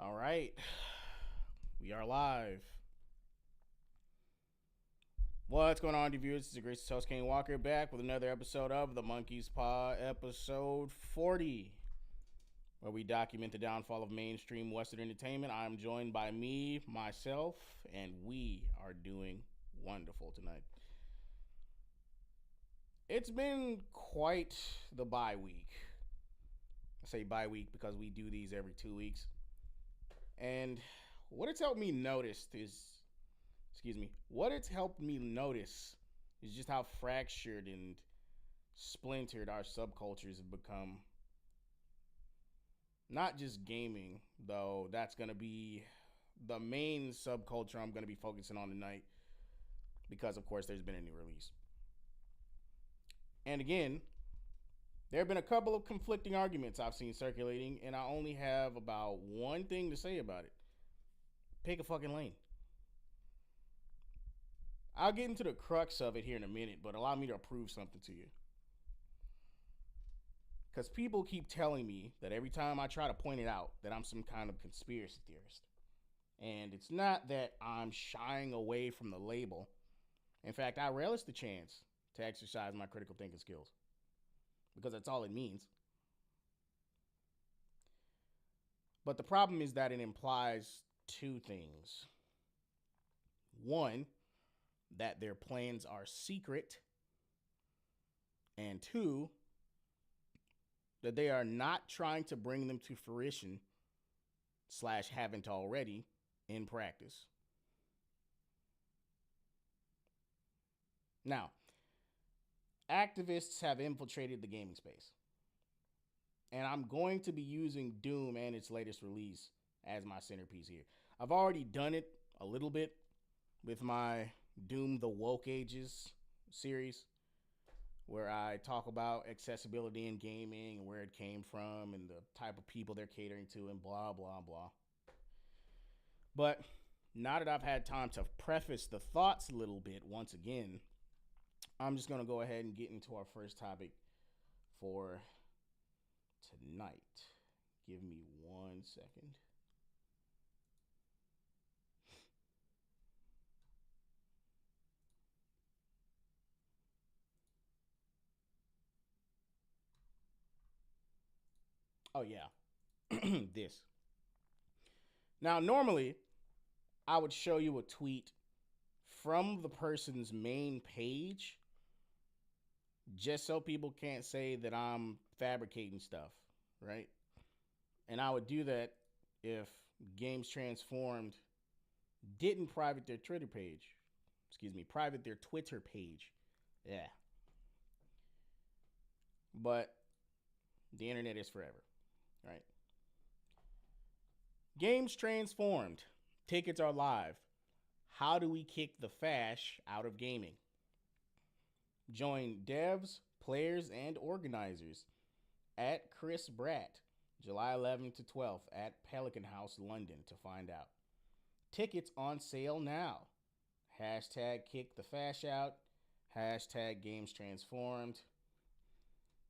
All right, we are live. What's going on, viewers? This is your gracious host, Kaine Walker, back with another episode of the Monkey Paw, episode 40, where we document the downfall of mainstream Western entertainment. I'm joined by me, myself, and we are doing wonderful tonight. It's been quite the bye week. I say bye week because we do these every 2 weeks. And what it's helped me notice is just how fractured and splintered our subcultures have become. Not just gaming, though that's going to be the main subculture I'm going to be focusing on tonight, because of course there's been a new release. And again, there have been a couple of conflicting arguments I've seen circulating, and I only have about one thing to say about it. Pick a fucking lane. I'll get into the crux of it here in a minute, but allow me to prove something to you. Because people keep telling me that every time I try to point it out that I'm some kind of conspiracy theorist. And it's not that I'm shying away from the label. In fact, I relish the chance to exercise my critical thinking skills, because that's all it means. But the problem is that it implies two things. One, that their plans are secret. And two, that they are not trying to bring them to fruition / haven't already in practice. Now, activists have infiltrated the gaming space. And I'm going to be using Doom and its latest release as my centerpiece here. I've already done it a little bit with my Doom the Woke Ages series, where I talk about accessibility in gaming and where it came from and the type of people they're catering to and blah, blah, blah. But now that I've had time to preface the thoughts a little bit once again, I'm just going to go ahead and get into our first topic for tonight. Give me 1 second. Oh, yeah. This. Now, normally, I would show you a tweet from the person's main page, just so people can't say that I'm fabricating stuff, right? And I would do that if Games Transformed didn't private their Twitter page. Private their Twitter page. Yeah. But the internet is forever, right? Games Transformed. Tickets are live. How do we kick the fash out of gaming? Join devs, players, and organizers at Chris Bratt, July 11th to 12th at Pelican House, London to find out. Tickets on sale now. Hashtag kick the fash out. Hashtag games transformed.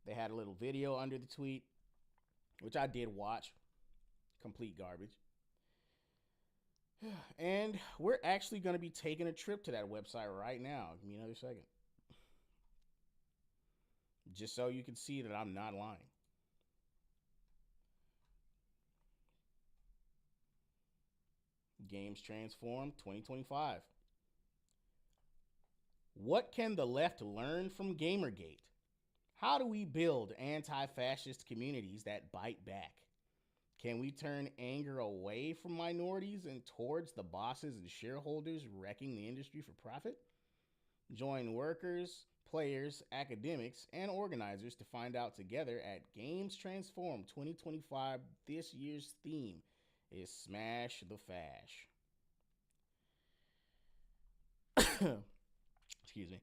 They had a little video under the tweet, which I did watch. Complete garbage. And we're actually going to be taking a trip to that website right now. Give me another second. Just so you can see that I'm not lying. Games Transformed 2025. What can the left learn from Gamergate? How do we build anti-fascist communities that bite back? Can we turn anger away from minorities and towards the bosses and shareholders wrecking the industry for profit? Join workers, players, academics, and organizers to find out together at Games Transform 2025. This year's theme is Smash the Fash. Excuse me.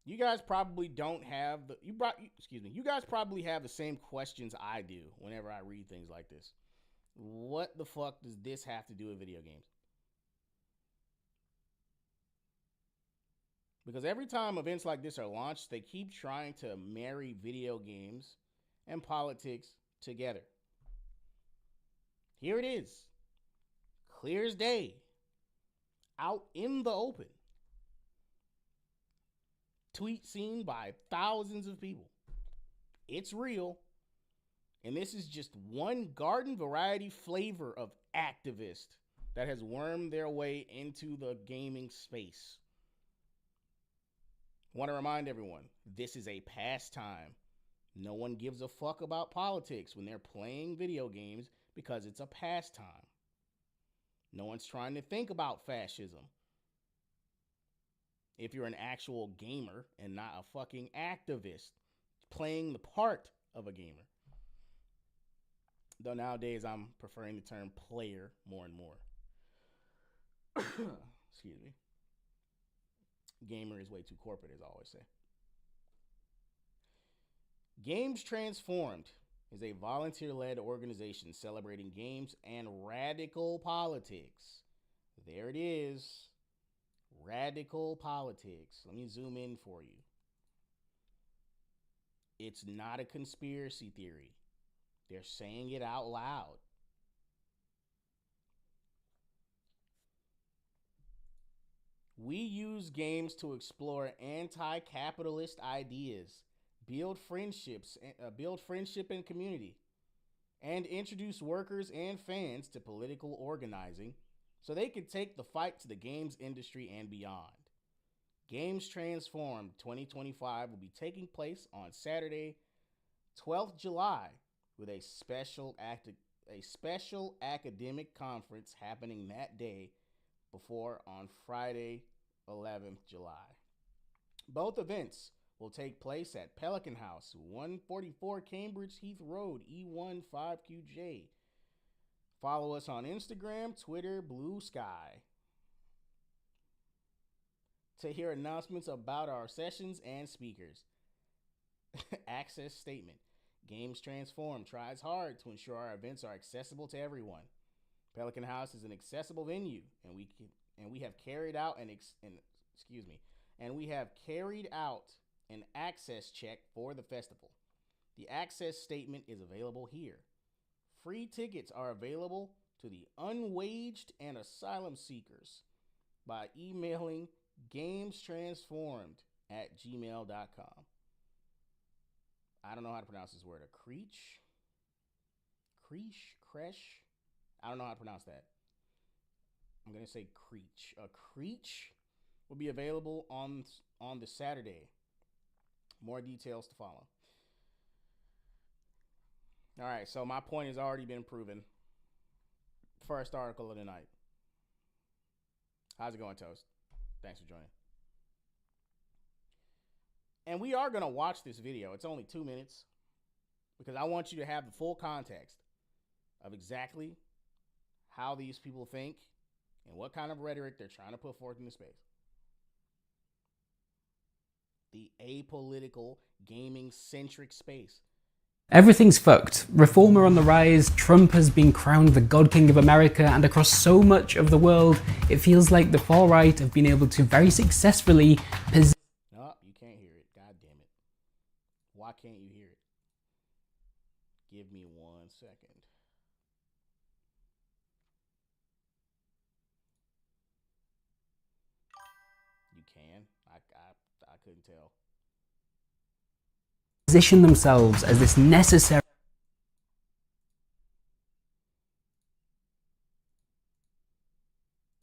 You guys probably don't have you guys probably have the same questions I do whenever I read things like this. What the fuck does this have to do with video games? Because every time events like this are launched, they keep trying to marry video games and politics together. Here it is. Clear as day. Out in the open. Tweet seen by thousands of people. It's real. And this is just one garden variety flavor of activist that has wormed their way into the gaming space. I want to remind everyone, this is a pastime. No one gives a fuck about politics when they're playing video games because it's a pastime. No one's trying to think about fascism. If you're an actual gamer and not a fucking activist playing the part of a gamer. Though nowadays I'm preferring the term player more and more. Excuse me. Gamer is way too corporate, as I always say. Games Transformed is a volunteer-led organization celebrating games and radical politics. There it is. Radical politics. Let me zoom in for you. It's not a conspiracy theory. They're saying it out loud. We use games to explore anti-capitalist ideas, build friendship and community, and introduce workers and fans to political organizing so they can take the fight to the games industry and beyond. Games Transformed 2025 will be taking place on Saturday, 12th July, with a special academic conference happening that day before on Friday, 11th July. Both events will take place at Pelican House, 144 Cambridge Heath Road, E15QJ. Follow us on Instagram, Twitter, Blue Sky to hear announcements about our sessions and speakers. Access statement. Games Transform tries hard to ensure our events are accessible to everyone. Pelican House is an accessible venue, and we have carried out an access check for the festival. The access statement is available here. Free tickets are available to the unwaged and asylum seekers by emailing gamestransformed@gmail.com. I don't know how to pronounce this word. Creech. I don't know how to pronounce that. I'm going to say Creech. A Creech will be available on the Saturday. More details to follow. All right, so my point has already been proven. First article of the night. How's it going, Toast? Thanks for joining. And we are going to watch this video. It's only 2 minutes because I want you to have the full context of exactly how these people think and what kind of rhetoric they're trying to put forth into space. The apolitical, gaming-centric space. Everything's fucked. Reformer on the rise, Trump has been crowned the God King of America, and across so much of the world, it feels like the far right have been able to very successfully Oh, you can't hear it. God damn it. Why can't you hear it? Give me 1 second. You can? I couldn't tell. Position themselves as this necessary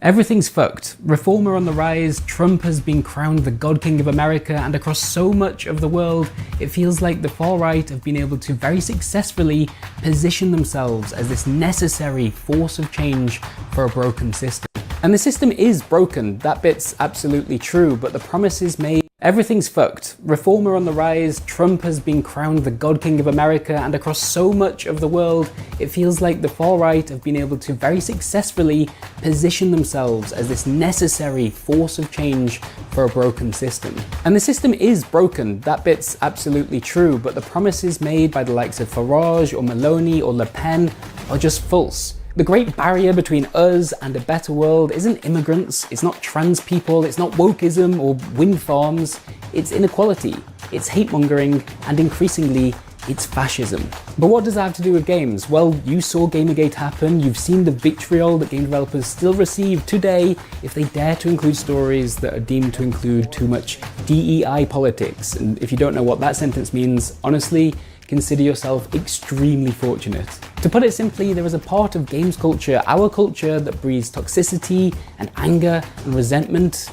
Everything's fucked. Reformer on the rise, Trump has been crowned the God King of America, and across so much of the world, it feels like the far right have been able to very successfully position themselves as this necessary force of change for a broken system. And the system is broken, that bit's absolutely true, but the promises made. Everything's fucked. Reformer on the rise, Trump has been crowned the God King of America, and across so much of the world, it feels like the far right have been able to very successfully position themselves as this necessary force of change for a broken system. And the system is broken, that bit's absolutely true, but the promises made by the likes of Farage or Maloney or Le Pen are just false. The great barrier between us and a better world isn't immigrants, it's not trans people, it's not wokeism or wind farms, it's inequality, it's hate-mongering, and increasingly, it's fascism. But what does that have to do with games? Well, you saw Gamergate happen, you've seen the vitriol that game developers still receive today if they dare to include stories that are deemed to include too much DEI politics. And if you don't know what that sentence means, honestly, consider yourself extremely fortunate. To put it simply, there is a part of games culture, our culture, that breeds toxicity and anger and resentment.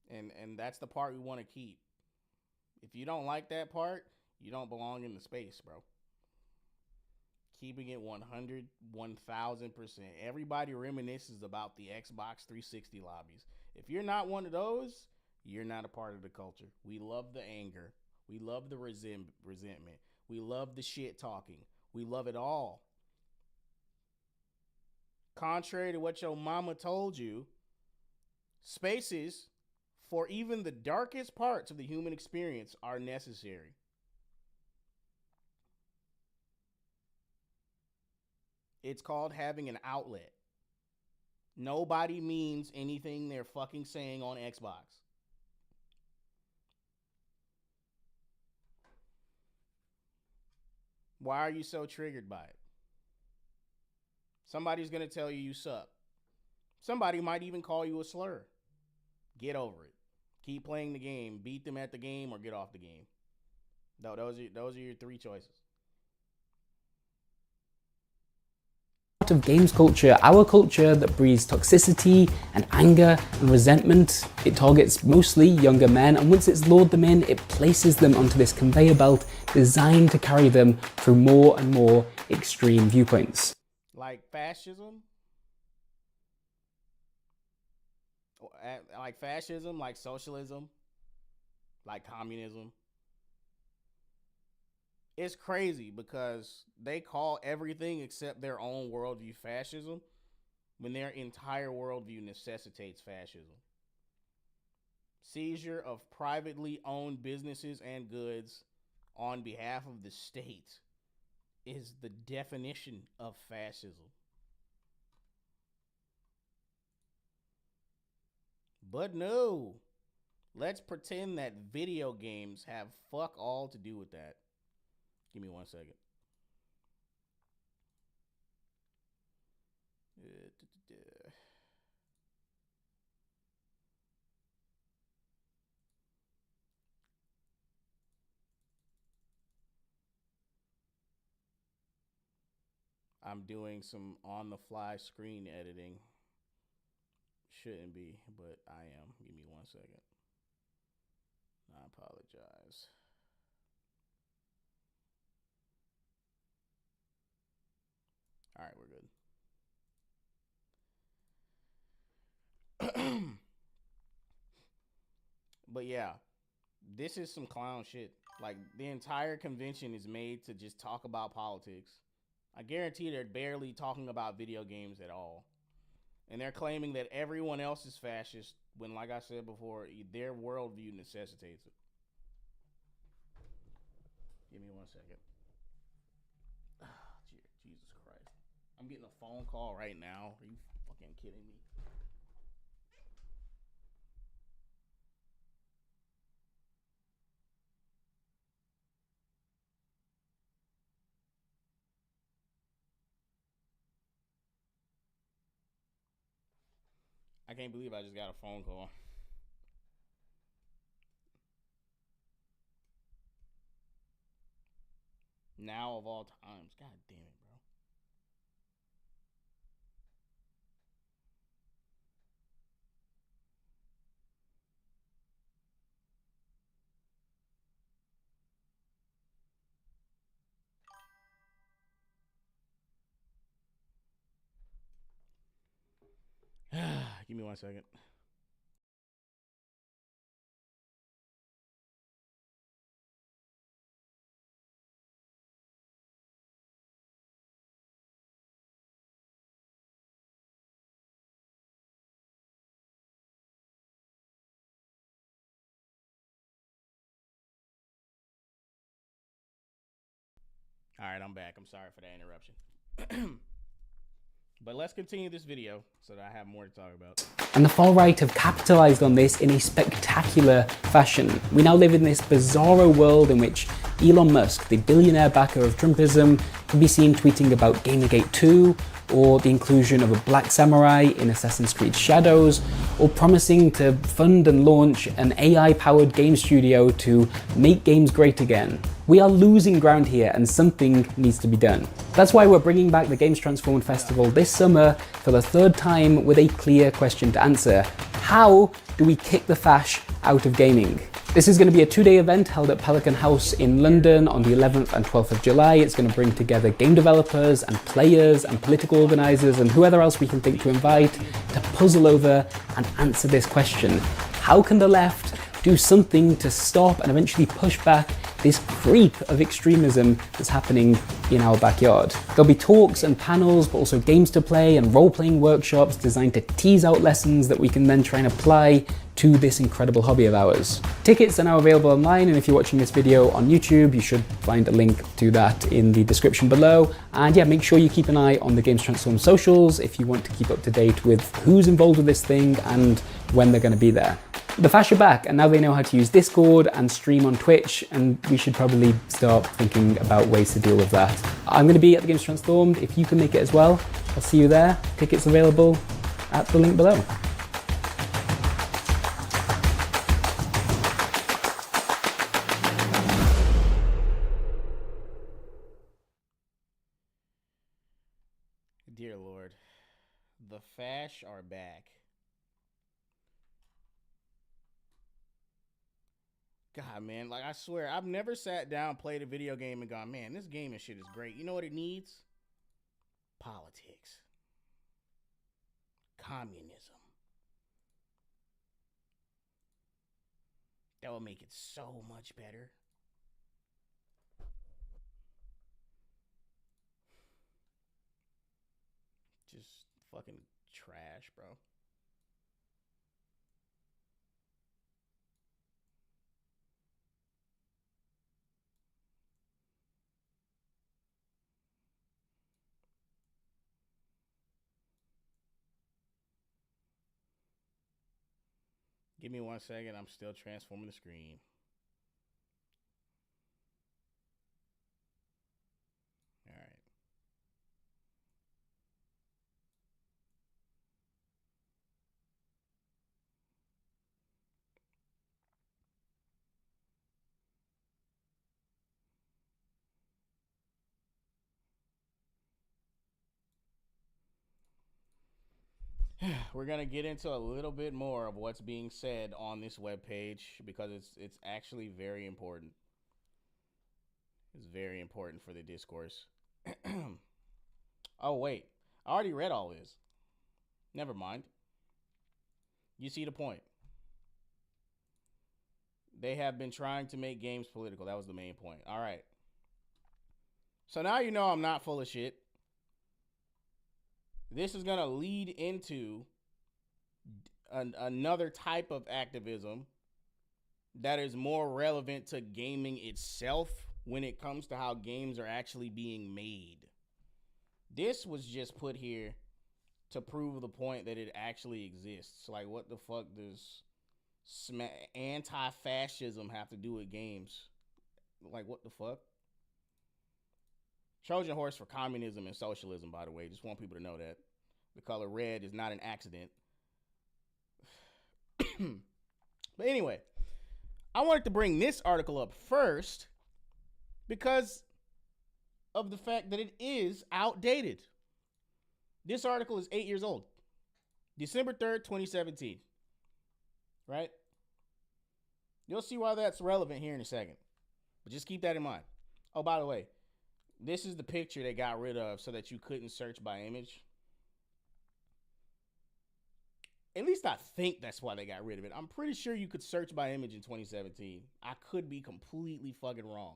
And that's the part we want to keep. If you don't like that part, you don't belong in the space, bro. Keeping it 100, 1000%. Everybody reminisces about the Xbox 360 lobbies. If you're not one of those, you're not a part of the culture. We love the anger. We love the resentment. We love the shit talking. We love it all. Contrary to what your mama told you, spaces for even the darkest parts of the human experience are necessary. It's called having an outlet. Nobody means anything they're fucking saying on Xbox. Why are you so triggered by it? Somebody's going to tell you suck. Somebody might even call you a slur. Get over it. Keep playing the game. Beat them at the game or get off the game. No, those are your three choices. Of games culture, our culture that breeds toxicity and anger and resentment. It targets mostly younger men, and once it's lured them in, it places them onto this conveyor belt designed to carry them through more and more extreme viewpoints. Like fascism? Like socialism? Like communism? It's crazy because they call everything except their own worldview fascism when their entire worldview necessitates fascism. Seizure of privately owned businesses and goods on behalf of the state is the definition of fascism. But no, let's pretend that video games have fuck all to do with that. Give me 1 second. I'm doing some on-the-fly screen editing. Shouldn't be, but I am. Give me 1 second. I apologize. All right, we're good. But yeah, this is some clown shit. Like, the entire convention is made to just talk about politics. I guarantee they're barely talking about video games at all. And they're claiming that everyone else is fascist when, like I said before, their worldview necessitates it. Give me 1 second. Jesus Christ. I'm getting a phone call right now. Are you fucking kidding me? I can't believe I just got a phone call. Now of all times. God damn it, bro. Give me 1 second. All right, I'm back. I'm sorry for that interruption. But let's continue this video so that I have more to talk about. And the far right have capitalized on this in a spectacular fashion. We now live in this bizarro world in which Elon Musk, the billionaire backer of Trumpism, can be seen tweeting about Gamergate 2, or the inclusion of a black samurai in Assassin's Creed Shadows, or promising to fund and launch an AI-powered game studio to make games great again. We are losing ground here and something needs to be done. That's why we're bringing back the Games Transformed Festival this summer for the third time with a clear question to answer. How do we kick the fash out of gaming? This is going to be a 2-day event held at Pelican House in London on the 11th and 12th of July. It's going to bring together game developers and players and political organisers and whoever else we can think to invite to puzzle over and answer this question. How can the left do something to stop and eventually push back this creep of extremism that's happening in our backyard? There'll be talks and panels, but also games to play and role-playing workshops designed to tease out lessons that we can then try and apply to this incredible hobby of ours. Tickets are now available online, and if you're watching this video on YouTube, you should find a link to that in the description below. And yeah, make sure you keep an eye on the Games Transformed socials if you want to keep up to date with who's involved with this thing and when they're going to be there. The Fash are back, and now they know how to use Discord and stream on Twitch, and we should probably start thinking about ways to deal with that. I'm going to be at the Games Transformed. If you can make it as well, I'll see you there. Tickets available at the link below. Dear Lord, the Fash are back. God, man, like I swear, I've never sat down, played a video game and gone, man, this game and shit is great. You know what it needs? Politics. Communism. That would make it so much better. Just fucking trash, bro. Give me 1 second. I'm still transforming the screen. All right. We're gonna get into a little bit more of what's being said on this webpage because it's actually very important. It's very important for the discourse. Oh wait, I already read all this. Never mind. You see the point. They have been trying to make games political. That was the main point. All right. So now you know I'm not full of shit. this is going to lead into another type of activism that is more relevant to gaming itself when it comes to how games are actually being made. This was just put here to prove the point that it actually exists. Like, what the fuck does anti-fascism have to do with games? Like, what the fuck? Trojan horse for communism and socialism, by the way. Just want people to know that. The color red is not an accident. But anyway, I wanted to bring this article up first because of the fact that it is outdated. This article is 8 years old. December 3rd, 2017. Right? You'll see why that's relevant here in a second. But just keep that in mind. Oh, by the way, this is the picture they got rid of so that you couldn't search by image. At least I think that's why they got rid of it. I'm pretty sure you could search by image in 2017. I could be completely fucking wrong.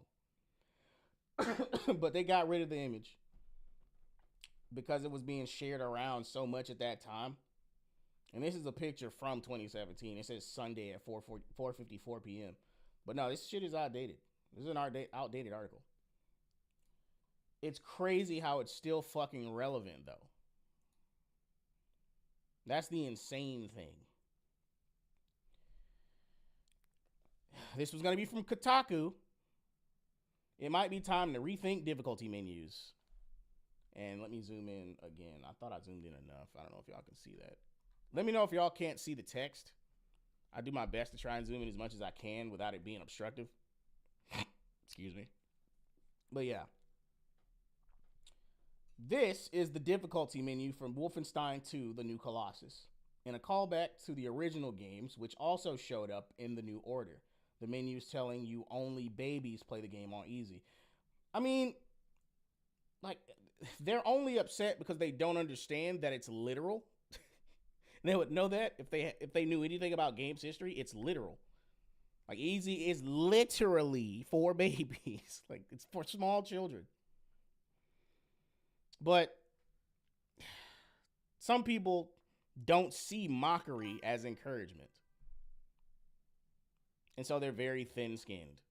But they got rid of the image because it was being shared around so much at that time. And this is a picture from 2017. It says Sunday at 4:54 p.m. But no, this shit is outdated. This is an outdated article. It's crazy how it's still fucking relevant, though. That's the insane thing. This was going to be from Kotaku. It might be time to rethink difficulty menus. And let me zoom in again. I thought I zoomed in enough. I don't know if y'all can see that. Let me know if y'all can't see the text. I do my best to try and zoom in as much as I can without it being obstructive. Excuse me. But yeah. This is the difficulty menu from Wolfenstein 2, The New Colossus, and a callback to the original games, which also showed up in the new order. The menu's telling you only babies play the game on easy. I mean, like, they're only upset because they don't understand that it's literal. They would know that if they knew anything about games history. It's literal. Like, easy is literally for babies. Like, it's for small children. But some people don't see mockery as encouragement. And so they're very thin-skinned.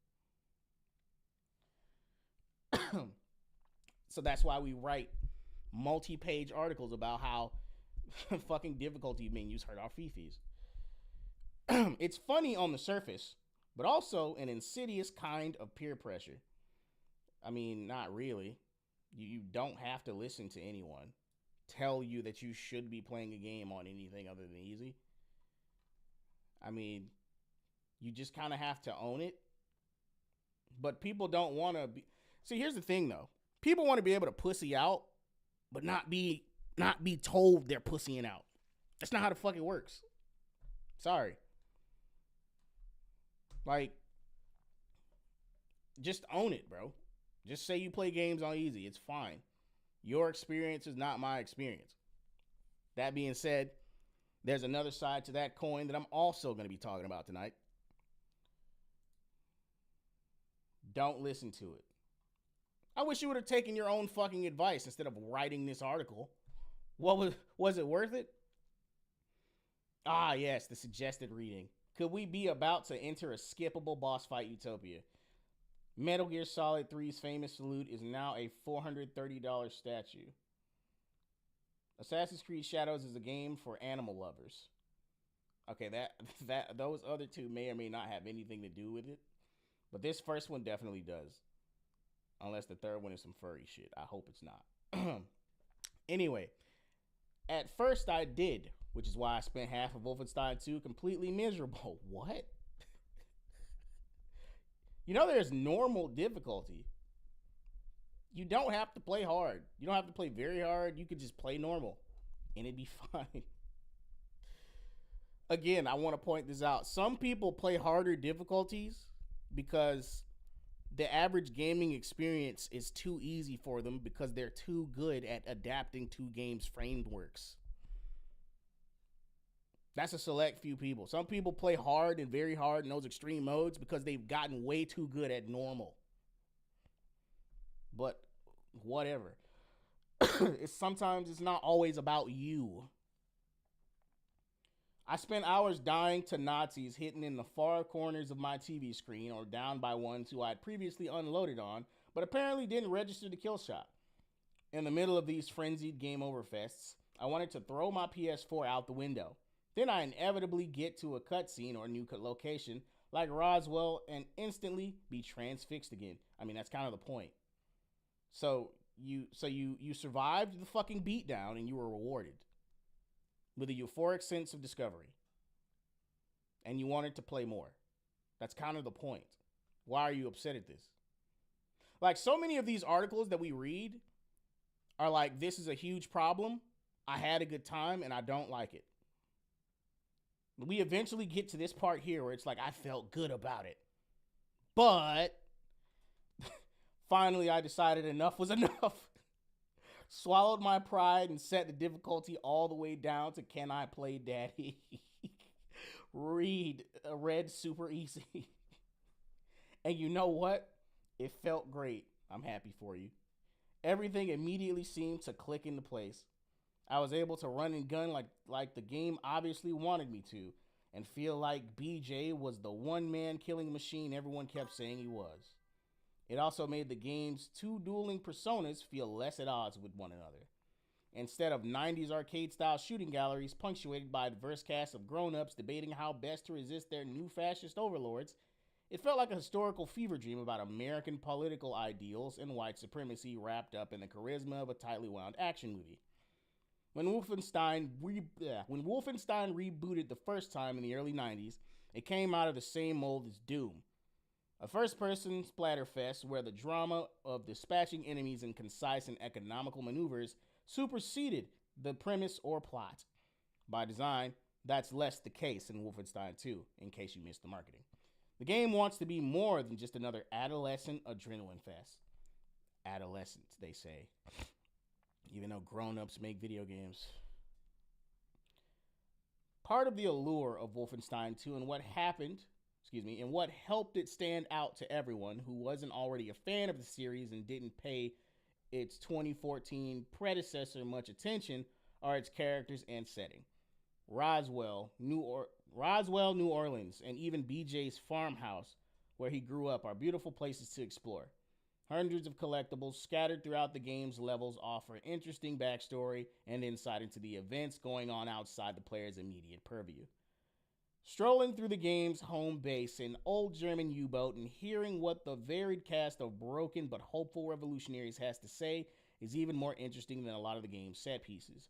So that's why we write multi-page articles about how fucking difficulty menus hurt our fifis. It's funny on the surface, but also an insidious kind of peer pressure. I mean, not really. You don't have to listen to anyone tell you that you should be playing a game on anything other than easy. I mean, you just kind of have to own it. But people don't want to be... See, here's the thing, though. People want to be able to pussy out, but not be told they're pussying out. That's not how the fuck it works. Sorry. Like, just own it, bro. Just say you play games on easy. It's fine. Your experience is not my experience. That being said, there's another side to that coin that I'm also going to be talking about tonight. Don't listen to it. I wish you would have taken your own fucking advice instead of writing this article. Was it worth it? Ah, yes, the suggested reading. Could we be about to enter a skippable boss fight utopia? Metal Gear Solid 3's famous salute is now a $430 statue. Assassin's Creed Shadows is a game for animal lovers. Okay, those other two may or may not have anything to do with it, but this first one definitely does. Unless the third one is some furry shit. I hope it's not. Anyway, at first I did, which is why I spent half of Wolfenstein 2 completely miserable. What? You know, there's normal difficulty. You don't have to play hard. You don't have to play very hard. You could just play normal and it'd be fine. Again, I want to point this out. Some people play harder difficulties because the average gaming experience is too easy for them because they're too good at adapting to games' frameworks. That's a select few people. Some people play hard and very hard in those extreme modes because they've gotten way too good at normal. But whatever. Sometimes it's not always about you. I spent hours dying to Nazis hidden in the far corners of my TV screen or down by ones who I'd previously unloaded on, but apparently didn't register the kill shot. In the middle of these frenzied game over fests, I wanted to throw my PS4 out the window. Then I inevitably get to a cutscene or new location like Roswell and instantly be transfixed again. I mean, that's kind of the point. So you survived the fucking beatdown and you were rewarded with a euphoric sense of discovery. And you wanted to play more. That's kind of the point. Why are you upset at this? Like, so many of these articles that we read are like, this is a huge problem. I had a good time and I don't like it. We eventually get to this part here where it's like, I felt good about it. But finally I decided enough was enough. Swallowed my pride and set the difficulty all the way down to Can I Play Daddy? Read super easy. And you know what? It felt great. I'm happy for you. Everything immediately seemed to click into place. I was able to run and gun like the game obviously wanted me to, and feel like BJ was the one-man killing machine everyone kept saying he was. It also made the game's two dueling personas feel less at odds with one another. Instead of 90s arcade-style shooting galleries punctuated by a diverse cast of grown-ups debating how best to resist their new fascist overlords, it felt like a historical fever dream about American political ideals and white supremacy wrapped up in the charisma of a tightly wound action movie. When Wolfenstein rebooted the first time in the early 90s, it came out of the same mold as Doom. A first-person splatterfest where the drama of dispatching enemies in concise and economical maneuvers superseded the premise or plot. By design, that's less the case in Wolfenstein 2, in case you missed the marketing. The game wants to be more than just another adolescent adrenaline fest. Adolescents, they say. Even though grown-ups make video games. Part of the allure of Wolfenstein 2 and what helped it stand out to everyone who wasn't already a fan of the series and didn't pay its 2014 predecessor much attention are its characters and setting. Roswell, New Orleans, and even BJ's farmhouse, where he grew up, are beautiful places to explore. Hundreds of collectibles scattered throughout the game's levels offer interesting backstory and insight into the events going on outside the player's immediate purview. Strolling through the game's home base, an old German U-boat, and hearing what the varied cast of broken but hopeful revolutionaries has to say is even more interesting than a lot of the game's set pieces.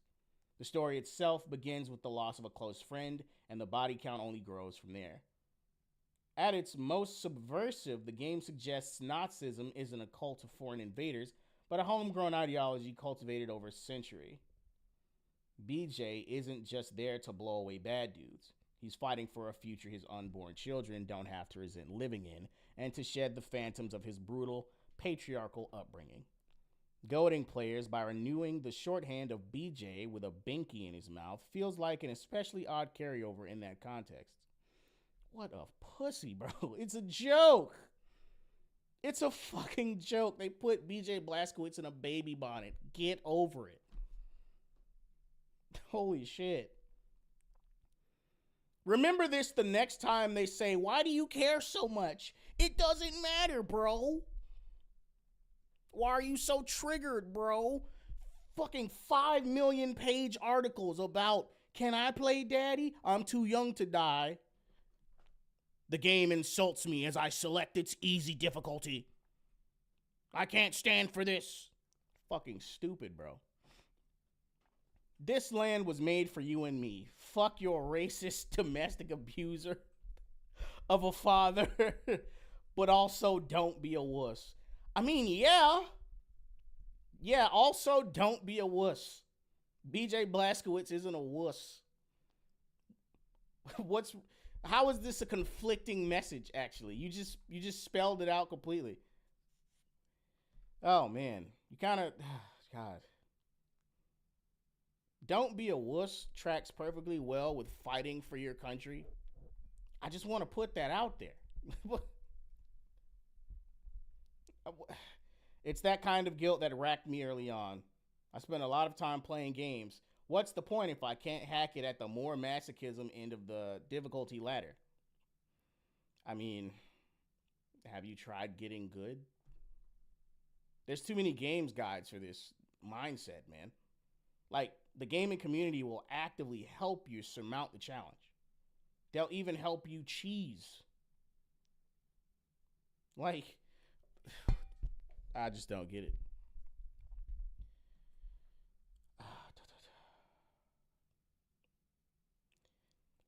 The story itself begins with the loss of a close friend, and the body count only grows from there. At its most subversive, the game suggests Nazism isn't a cult of foreign invaders, but a homegrown ideology cultivated over a century. BJ isn't just there to blow away bad dudes. He's fighting for a future his unborn children don't have to resent living in, and to shed the phantoms of his brutal, patriarchal upbringing. Goading players by renewing the shorthand of BJ with a binky in his mouth feels like an especially odd carryover in that context. What a pussy, bro. It's a joke. It's a fucking joke. They put BJ Blazkowicz in a baby bonnet. Get over it. Holy shit. Remember this the next time they say, why do you care so much? It doesn't matter, bro. Why are you so triggered, bro? Fucking 5 million page articles about, can I play daddy? I'm too young to die. The game insults me as I select its easy difficulty. I can't stand for this. Fucking stupid, bro. This land was made for you and me. Fuck your racist domestic abuser of a father. But also don't be a wuss. I mean, yeah. Yeah, also don't be a wuss. BJ Blazkowicz isn't a wuss. How is this a conflicting message, actually? You just spelled it out completely. Oh, man. You kind of... God. Don't be a wuss tracks perfectly well with fighting for your country. I just want to put that out there. It's that kind of guilt that racked me early on. I spend a lot of time playing games. What's the point if I can't hack it at the more masochism end of the difficulty ladder? I mean, have you tried getting good? There's too many games guides for this mindset, man. Like, the gaming community will actively help you surmount the challenge. They'll even help you cheese. Like, I just don't get it.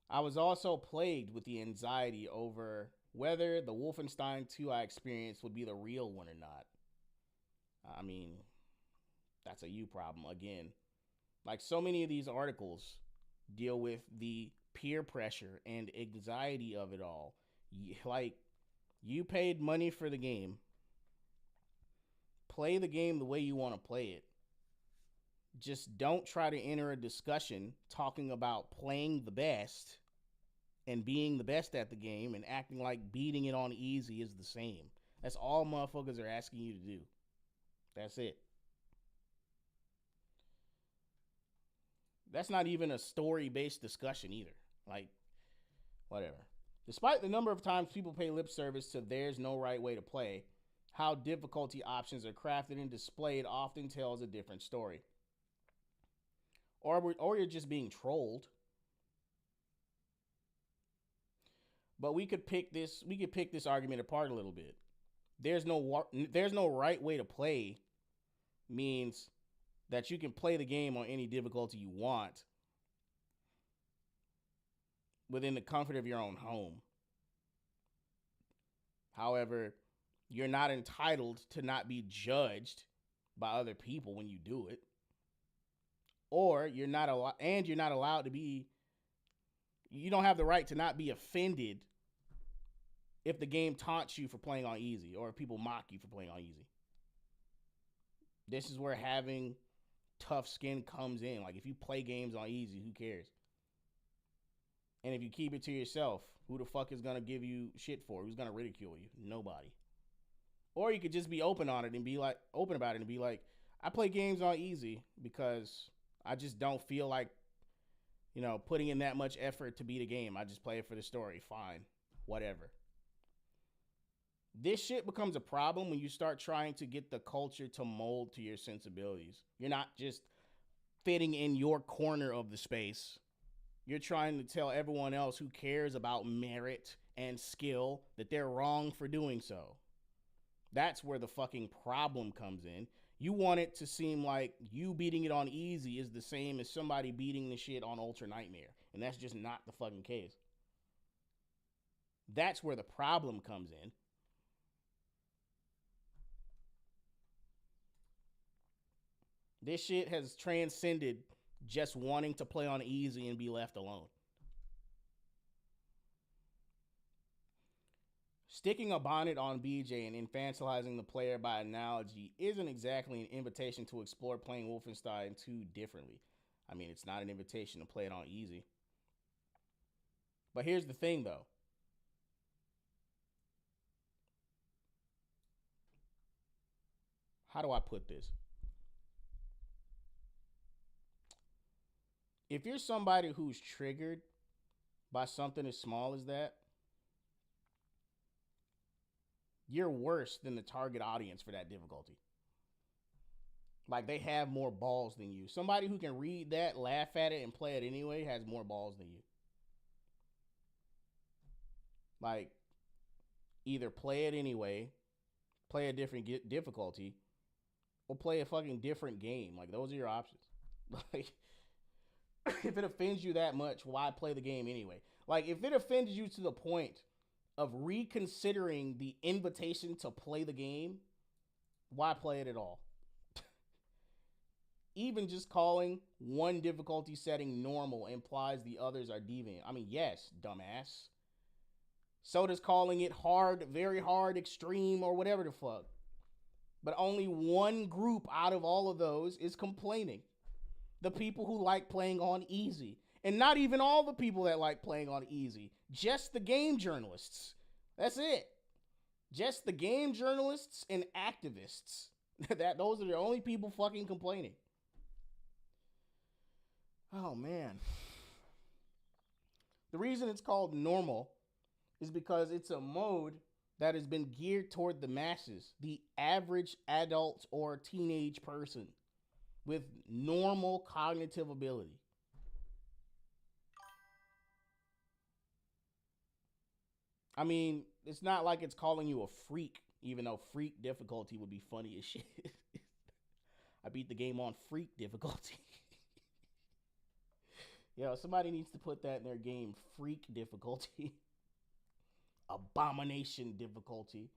I was also plagued with the anxiety over whether the Wolfenstein 2 I experienced would be the real one or not. I mean, that's a you problem again. Like, so many of these articles deal with the peer pressure and anxiety of it all. Like, you paid money for the game. Play the game the way you want to play it. Just don't try to enter a discussion talking about playing the best and being the best at the game and acting like beating it on easy is the same. That's all motherfuckers are asking you to do. That's it. That's not even a story-based discussion either. Like, whatever. Despite the number of times people pay lip service to there's no right way to play, how difficulty options are crafted and displayed often tells a different story. Or you're just being trolled. But we could pick this argument apart a little bit. There's no right way to play means that you can play the game on any difficulty you want within the comfort of your own home. However, you're not entitled to not be judged by other people when you do it. Or you're not allowed to be, you don't have the right to not be offended if the game taunts you for playing on easy or if people mock you for playing on easy. This is where having tough skin comes in. Like, if you play games on easy, who cares? And if you keep it to yourself, who the fuck is going to give you shit for? Who's going to ridicule you? Nobody. Or you could just be open about it and be like, I play games on easy because I just don't feel like, putting in that much effort to beat a game. I just play it for the story. Fine. Whatever. This shit becomes a problem when you start trying to get the culture to mold to your sensibilities. You're not just fitting in your corner of the space. You're trying to tell everyone else who cares about merit and skill that they're wrong for doing so. That's where the fucking problem comes in. You want it to seem like you beating it on easy is the same as somebody beating the shit on Ultra Nightmare. And that's just not the fucking case. That's where the problem comes in. This shit has transcended just wanting to play on easy and be left alone. Sticking a bonnet on BJ and infantilizing the player by analogy isn't exactly an invitation to explore playing Wolfenstein 2 differently. I mean, it's not an invitation to play it on easy. But here's the thing, though. How do I put this? If you're somebody who's triggered by something as small as that, you're worse than the target audience for that difficulty. Like, they have more balls than you. Somebody who can read that, laugh at it, and play it anyway has more balls than you. Like, either play it anyway, play a different difficulty, or play a fucking different game. Like, those are your options. Like, if it offends you that much, why play the game anyway? Like, if it offends you to the point of reconsidering the invitation to play the game, why play it at all? Even just calling one difficulty setting normal implies the others are deviant. I mean, yes, dumbass. So does calling it hard, very hard, extreme, or whatever the fuck. But only one group out of all of those is complaining. The people who like playing on easy. And not even all the people that like playing on easy. Just the game journalists. That's it. Just the game journalists and activists. Those are the only people fucking complaining. Oh man. The reason it's called normal is because it's a mode that has been geared toward the masses, the average adult or teenage person with normal cognitive ability. I mean, it's not like it's calling you a freak, even though freak difficulty would be funny as shit. I beat the game on freak difficulty. Yo, somebody needs to put that in their game. Freak difficulty. Abomination difficulty.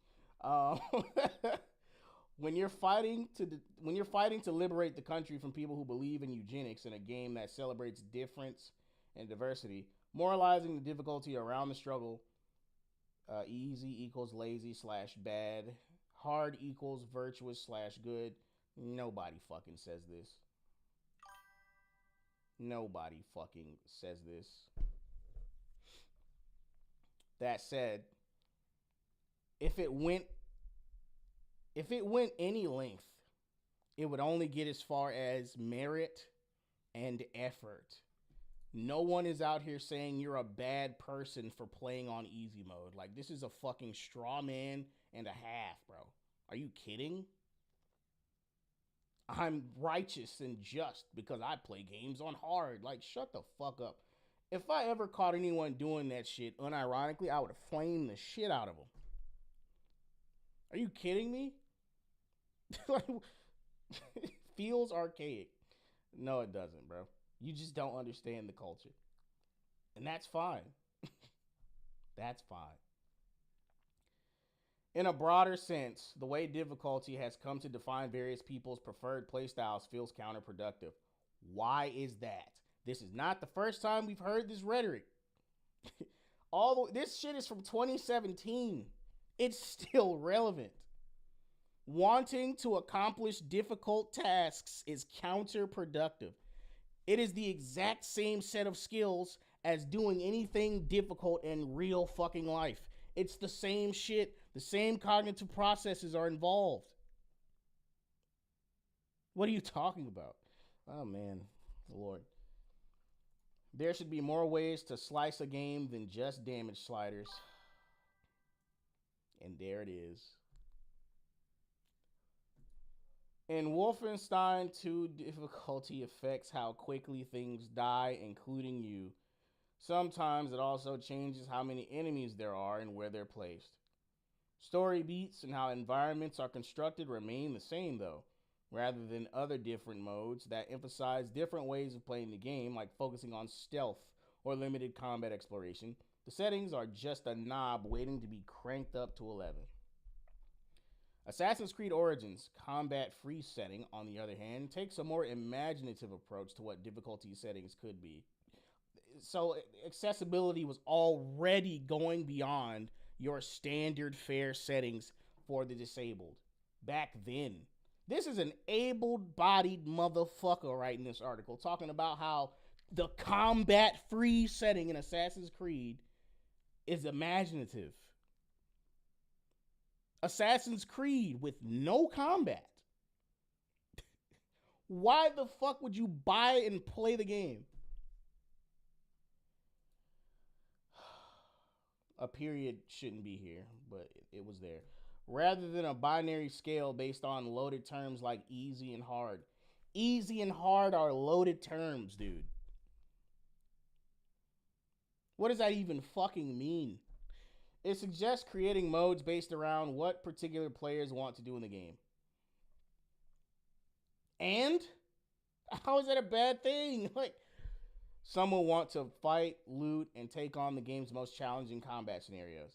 Um, when you're fighting to liberate the country from people who believe in eugenics in a game that celebrates difference and diversity, moralizing the difficulty around the struggle. Easy equals lazy / bad. Hard equals virtuous / good. Nobody fucking says this. Nobody fucking says this. That said, if it went any length, it would only get as far as merit and effort. No one is out here saying you're a bad person for playing on easy mode. Like, this is a fucking straw man and a half, bro. Are you kidding? I'm righteous and just because I play games on hard. Like, shut the fuck up. If I ever caught anyone doing that shit, unironically, I would have flamed the shit out of them. Are you kidding me? It feels archaic. No, it doesn't, bro. You just don't understand the culture. And that's fine. That's fine. In a broader sense, the way difficulty has come to define various people's preferred playstyles feels counterproductive. Why is that? This is not the first time we've heard this rhetoric. This shit is from 2017. It's still relevant. Wanting to accomplish difficult tasks is counterproductive. It is the exact same set of skills as doing anything difficult in real fucking life. It's the same shit. The same cognitive processes are involved. What are you talking about? Oh, man. Lord. There should be more ways to slice a game than just damage sliders. And there it is. In Wolfenstein 2, difficulty affects how quickly things die, including you. Sometimes it also changes how many enemies there are and where they're placed. Story beats and how environments are constructed remain the same, though, rather than other different modes that emphasize different ways of playing the game, like focusing on stealth or limited combat exploration. The settings are just a knob waiting to be cranked up to 11. Assassin's Creed Origins' combat-free setting, on the other hand, takes a more imaginative approach to what difficulty settings could be. So accessibility was already going beyond your standard fare settings for the disabled back then. This is an able-bodied motherfucker writing this article talking about how the combat-free setting in Assassin's Creed is imaginative. Assassin's Creed with no combat. Why the fuck would you buy and play the game? A period shouldn't be here, but it was there. Rather than a binary scale based on loaded terms like easy and hard. Easy and hard are loaded terms, dude. What does that even fucking mean? It suggests creating modes based around what particular players want to do in the game. And how is that a bad thing? Like, some will want to fight, loot, and take on the game's most challenging combat scenarios.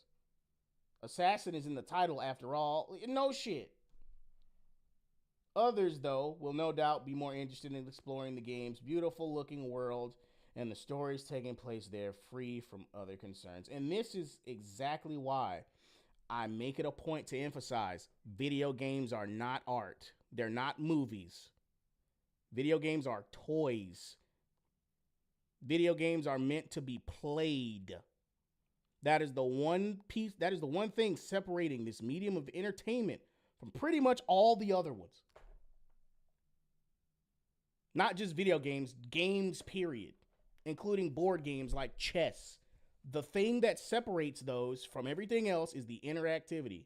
Assassin is in the title after all. No shit. Others, though, will no doubt be more interested in exploring the game's beautiful looking world and the stories taking place there, free from other concerns. And this is exactly why I make it a point to emphasize video games are not art. They're not movies. Video games are toys. Video games are meant to be played. That is the one thing separating this medium of entertainment from pretty much all the other ones. Not just video games, games period, including board games like chess. The thing that separates those from everything else is the interactivity.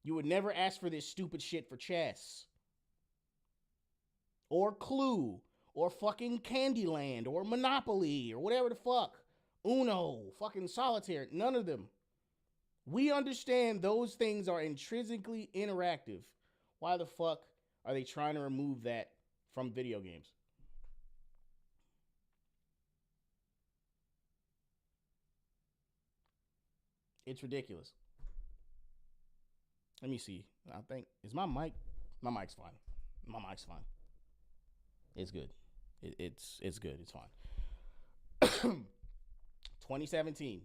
You would never ask for this stupid shit for chess. Or Clue. Or fucking Candyland. Or Monopoly. Or whatever the fuck. Uno. Fucking Solitaire. None of them. We understand those things are intrinsically interactive. Why the fuck are they trying to remove that from video games? It's ridiculous. Let me see. I think, is my mic? My mic's fine. My mic's fine. It's good. It's good. It's fine. 2017.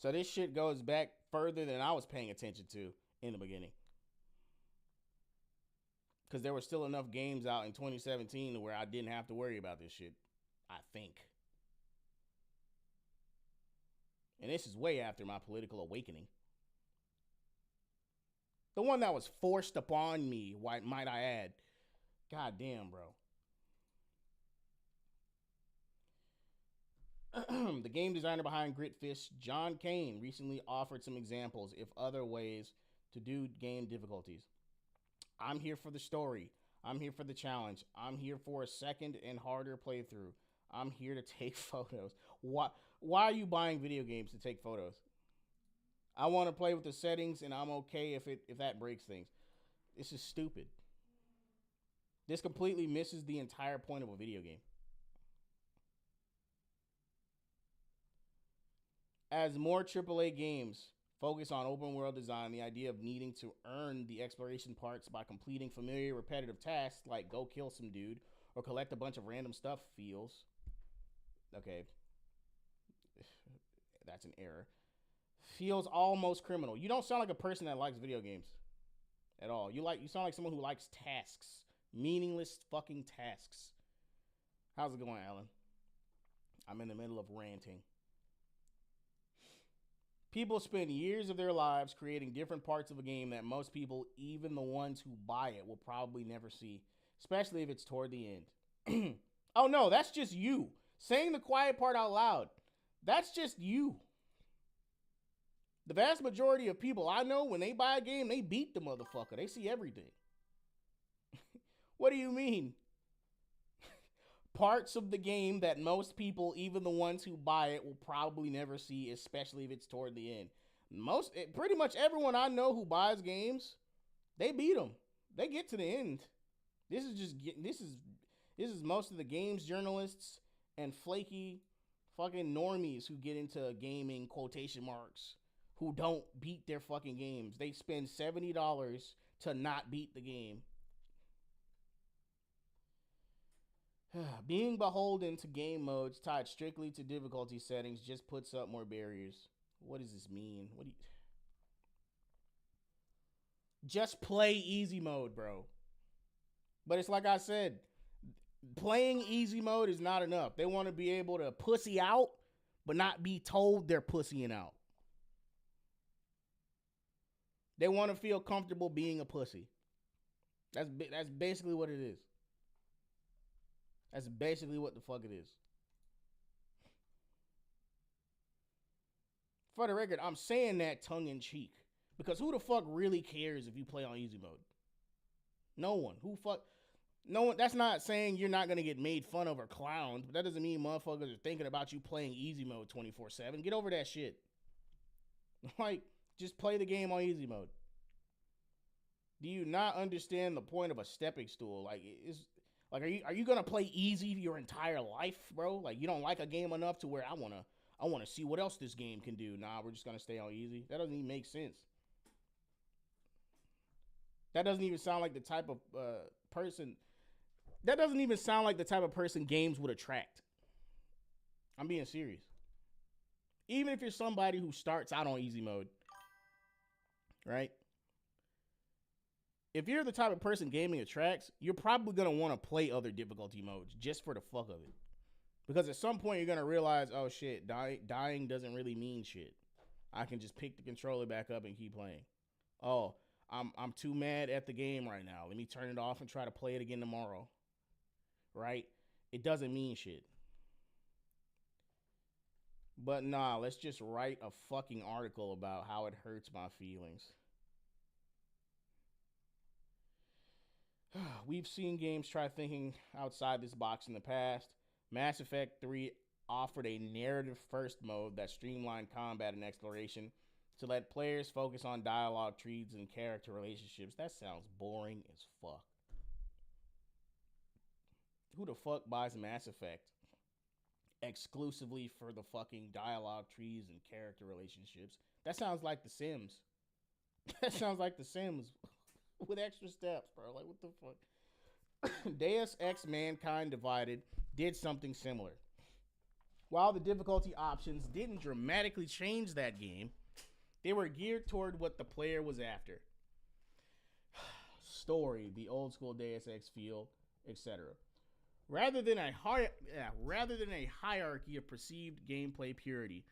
So this shit goes back further than I was paying attention to in the beginning. Because there were still enough games out in 2017 where I didn't have to worry about this shit, I think. And this is way after my political awakening. The one that was forced upon me, might I add. God damn, bro. The game designer behind Gritfish, John Kaine, recently offered some examples of other ways to do game difficulties. I'm here for the story. I'm here for the challenge. I'm here for a second and harder playthrough. I'm here to take photos. Why are you buying video games to take photos? I want to play with the settings, and I'm okay if that breaks things. This is stupid. This completely misses the entire point of a video game. As more AAA games focus on open world design, the idea of needing to earn the exploration parts by completing familiar repetitive tasks like go kill some dude or collect a bunch of random stuff feels... Okay. That's an error. Feels almost criminal. You don't sound like a person that likes video games at all. You sound like someone who likes tasks. Meaningless fucking tasks. How's it going, Alan? I'm in the middle of ranting. People spend years of their lives creating different parts of a game that most people, even the ones who buy it, will probably never see, especially if it's toward the end. Oh no, that's just you. Saying the quiet part out loud. That's just you. The vast majority of people I know, when they buy a game, they beat the motherfucker. They see everything. What do you mean? Parts of the game that most people, even the ones who buy it, will probably never see, especially if it's toward the end. Pretty much everyone I know who buys games, they beat them. They get to the end. This is most of the games journalists and flaky fucking normies who get into gaming quotation marks who don't beat their fucking games. They spend $70 to not beat the game. Being beholden to game modes tied strictly to difficulty settings just puts up more barriers. What does this mean? Just play easy mode, bro. But it's like I said, playing easy mode is not enough. They want to be able to pussy out, but not be told they're pussying out. They want to feel comfortable being a pussy. That's basically what it is. That's basically what the fuck it is. For the record, I'm saying that tongue in cheek. Because who the fuck really cares if you play on easy mode? No one. No one. That's not saying you're not going to get made fun of or clowned. But that doesn't mean motherfuckers are thinking about you playing easy mode 24/7. Get over that shit. Like, just play the game on easy mode. Do you not understand the point of a stepping stool? Like, are you gonna play easy your entire life, bro? Like, you don't like a game enough to where I wanna see what else this game can do. Nah, we're just gonna stay on easy. That doesn't even make sense. That doesn't even sound like the type of person. That doesn't even sound like the type of person games would attract. I'm being serious. Even if you're somebody who starts out on easy mode, right? If you're the type of person gaming attracts, you're probably going to want to play other difficulty modes just for the fuck of it. Because at some point, you're going to realize, oh shit, dying doesn't really mean shit. I can just pick the controller back up and keep playing. Oh, I'm too mad at the game right now. Let me turn it off and try to play it again tomorrow. Right? It doesn't mean shit. But nah, let's just write a fucking article about how it hurts my feelings. We've seen games try thinking outside this box in the past. Mass Effect 3 offered a narrative first mode that streamlined combat and exploration to let players focus on dialogue trees and character relationships. That sounds boring as fuck. Who the fuck buys Mass Effect exclusively for the fucking dialogue trees and character relationships? That sounds like The Sims. That sounds like The Sims with extra steps, bro. Like, what the fuck? Deus Ex Mankind Divided did something similar. While the difficulty options didn't dramatically change that game, they were geared toward what the player was after. Story, the old school Deus Ex feel, etc. Rather than a hierarchy of perceived gameplay purity,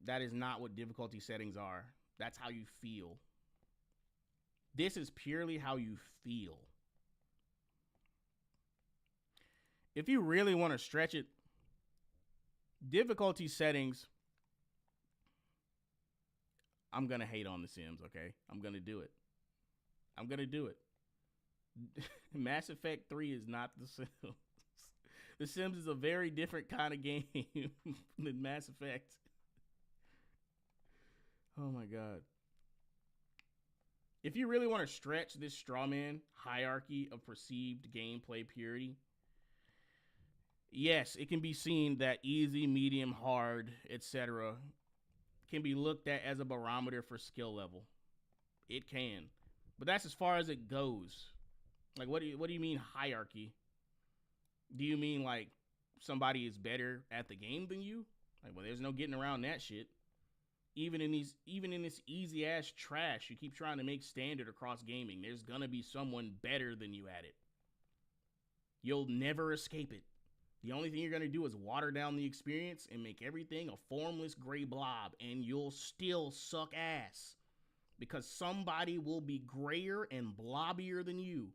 that is not what difficulty settings are. That's how you feel. This is purely how you feel. If you really want to stretch it, difficulty settings, I'm going to hate on The Sims, okay? I'm going to do it. Mass Effect 3 is not The Sims. The Sims is a very different kind of game than Mass Effect. Oh my God. If you really want to stretch this strawman hierarchy of perceived gameplay purity, yes, it can be seen that easy, medium, hard, etc. can be looked at as a barometer for skill level. It can. But that's as far as it goes. Like, what do you mean hierarchy? Do you mean like somebody is better at the game than you? Like, well, there's no getting around that shit. Even in this easy ass trash you keep trying to make standard across gaming, there's gonna be someone better than you at it. You'll never escape it. The only thing you're gonna do is water down the experience and make everything a formless gray blob, and you'll still suck ass because somebody will be grayer and blobbier than you.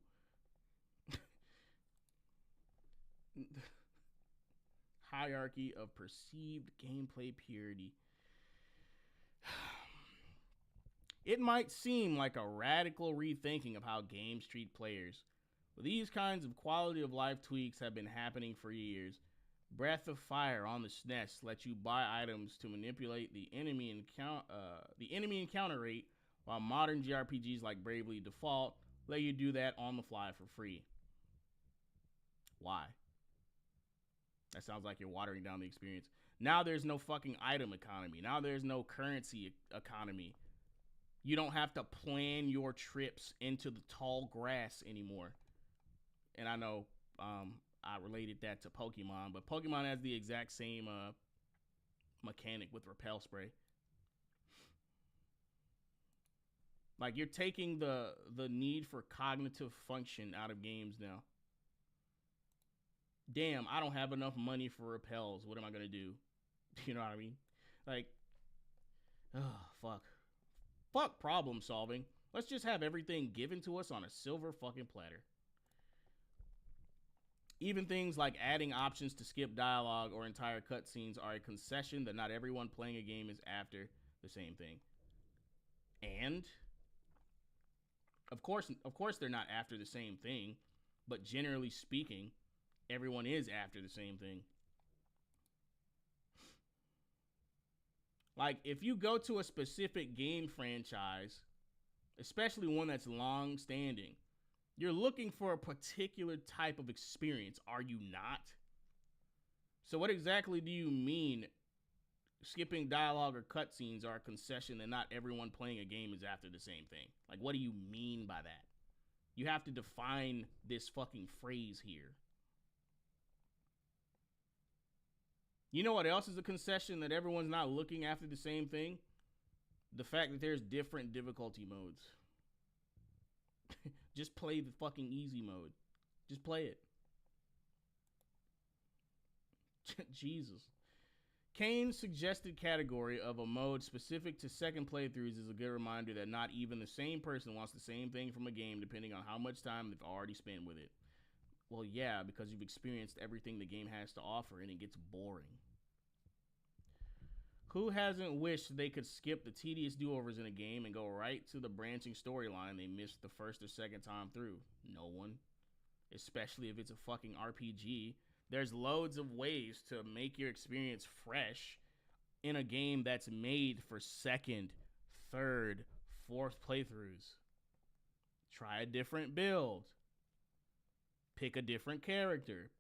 Hierarchy of perceived gameplay purity. It might seem like a radical rethinking of how games treat players, but these kinds of quality of life tweaks have been happening for years. Breath of Fire on the SNES lets you buy items to manipulate the enemy encounter rate, while modern JRPGs like Bravely Default let you do that on the fly for free. Why? That sounds like you're watering down the experience. Now there's no fucking item economy. Now there's no currency economy. You don't have to plan your trips into the tall grass anymore. And I know I related that to Pokemon, but Pokemon has the exact same mechanic with repel spray. Like, you're taking the need for cognitive function out of games now. Damn, I don't have enough money for repels. What am I going to do? You know what I mean? Like, oh, fuck. Fuck problem solving. Let's just have everything given to us on a silver fucking platter. Even things like adding options to skip dialogue or entire cutscenes are a concession that not everyone playing a game is after the same thing. And of course they're not after the same thing, but generally speaking, everyone is after the same thing. Like, if you go to a specific game franchise, especially one that's long standing, you're looking for a particular type of experience, are you not? So what exactly do you mean skipping dialogue or cutscenes are a concession that not everyone playing a game is after the same thing? Like, what do you mean by that? You have to define this fucking phrase here. You know what else is a concession that everyone's not looking after the same thing? The fact that there's different difficulty modes. Just play the fucking easy mode. Just play it. Jesus. Kaine's suggested category of a mode specific to second playthroughs is a good reminder that not even the same person wants the same thing from a game depending on how much time they've already spent with it. Well, yeah, because you've experienced everything the game has to offer and it gets boring. Who hasn't wished they could skip the tedious do-overs in a game and go right to the branching storyline they missed the first or second time through? No one. Especially if it's a fucking RPG. There's loads of ways to make your experience fresh in a game that's made for second, third, fourth playthroughs. Try a different build. Pick a different character.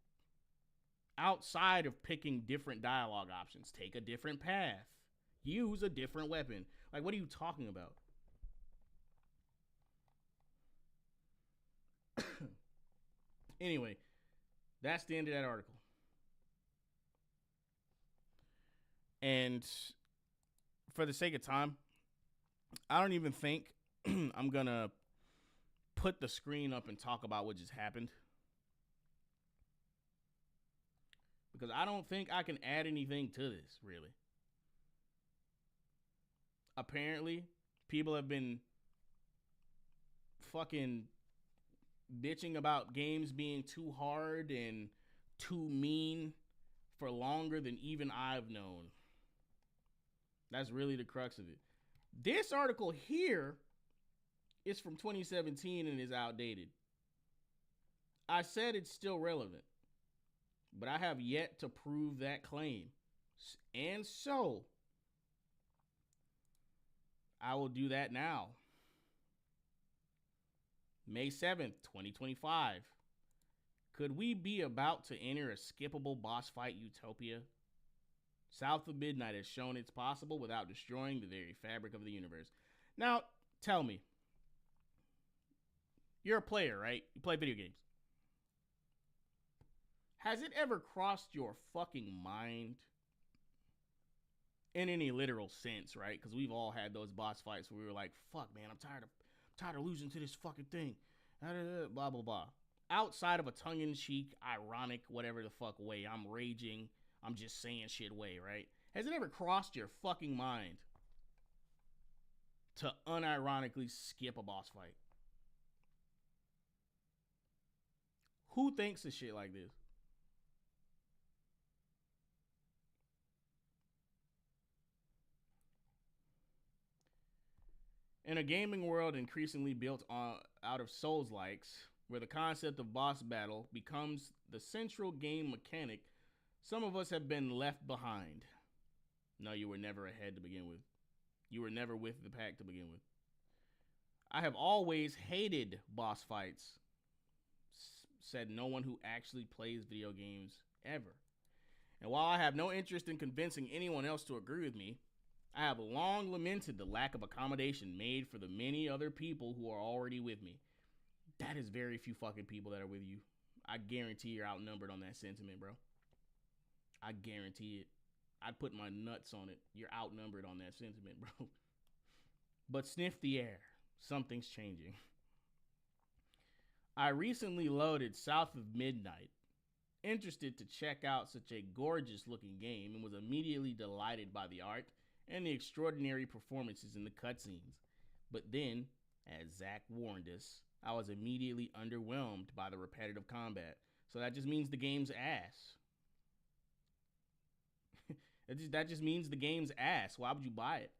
Outside of picking different dialogue options, take a different path. Use a different weapon. Like, what are you talking about? Anyway, that's the end of that article. And for the sake of time, I don't even think I'm going to put the screen up and talk about what just happened. Because I don't think I can add anything to this, really. Apparently, people have been fucking bitching about games being too hard and too mean for longer than even I've known. That's really the crux of it. This article here is from 2017 and is outdated. I said it's still relevant, but I have yet to prove that claim. And so, I will do that now. May 7th, 2025. Could we be about to enter a skippable boss fight utopia? South of Midnight has shown it's possible without destroying the very fabric of the universe. Now, tell me. You're a player, right? You play video games. Has it ever crossed your fucking mind, in any literal sense, right? Because we've all had those boss fights where we were like, fuck, man, I'm tired of losing to this fucking thing. Blah, blah, blah. Outside of a tongue-in-cheek, ironic, whatever the fuck way, I'm raging, I'm just saying shit way, right? Has it ever crossed your fucking mind to unironically skip a boss fight? Who thinks of shit like this? In a gaming world increasingly built out of Souls-likes, where the concept of boss battle becomes the central game mechanic, some of us have been left behind. No, you were never ahead to begin with. You were never with the pack to begin with. I have always hated boss fights, said no one who actually plays video games ever. And while I have no interest in convincing anyone else to agree with me, I have long lamented the lack of accommodation made for the many other people who are already with me. That is very few fucking people that are with you. I guarantee you're outnumbered on that sentiment, bro. I guarantee it. I'd put my nuts on it. You're outnumbered on that sentiment, bro. But sniff the air. Something's changing. I recently loaded South of Midnight, interested to check out such a gorgeous looking game, and was immediately delighted by the art and the extraordinary performances in the cutscenes. But then, as Zach warned us, I was immediately underwhelmed by the repetitive combat. So that just means the game's ass. That just means the game's ass. Why would you buy it?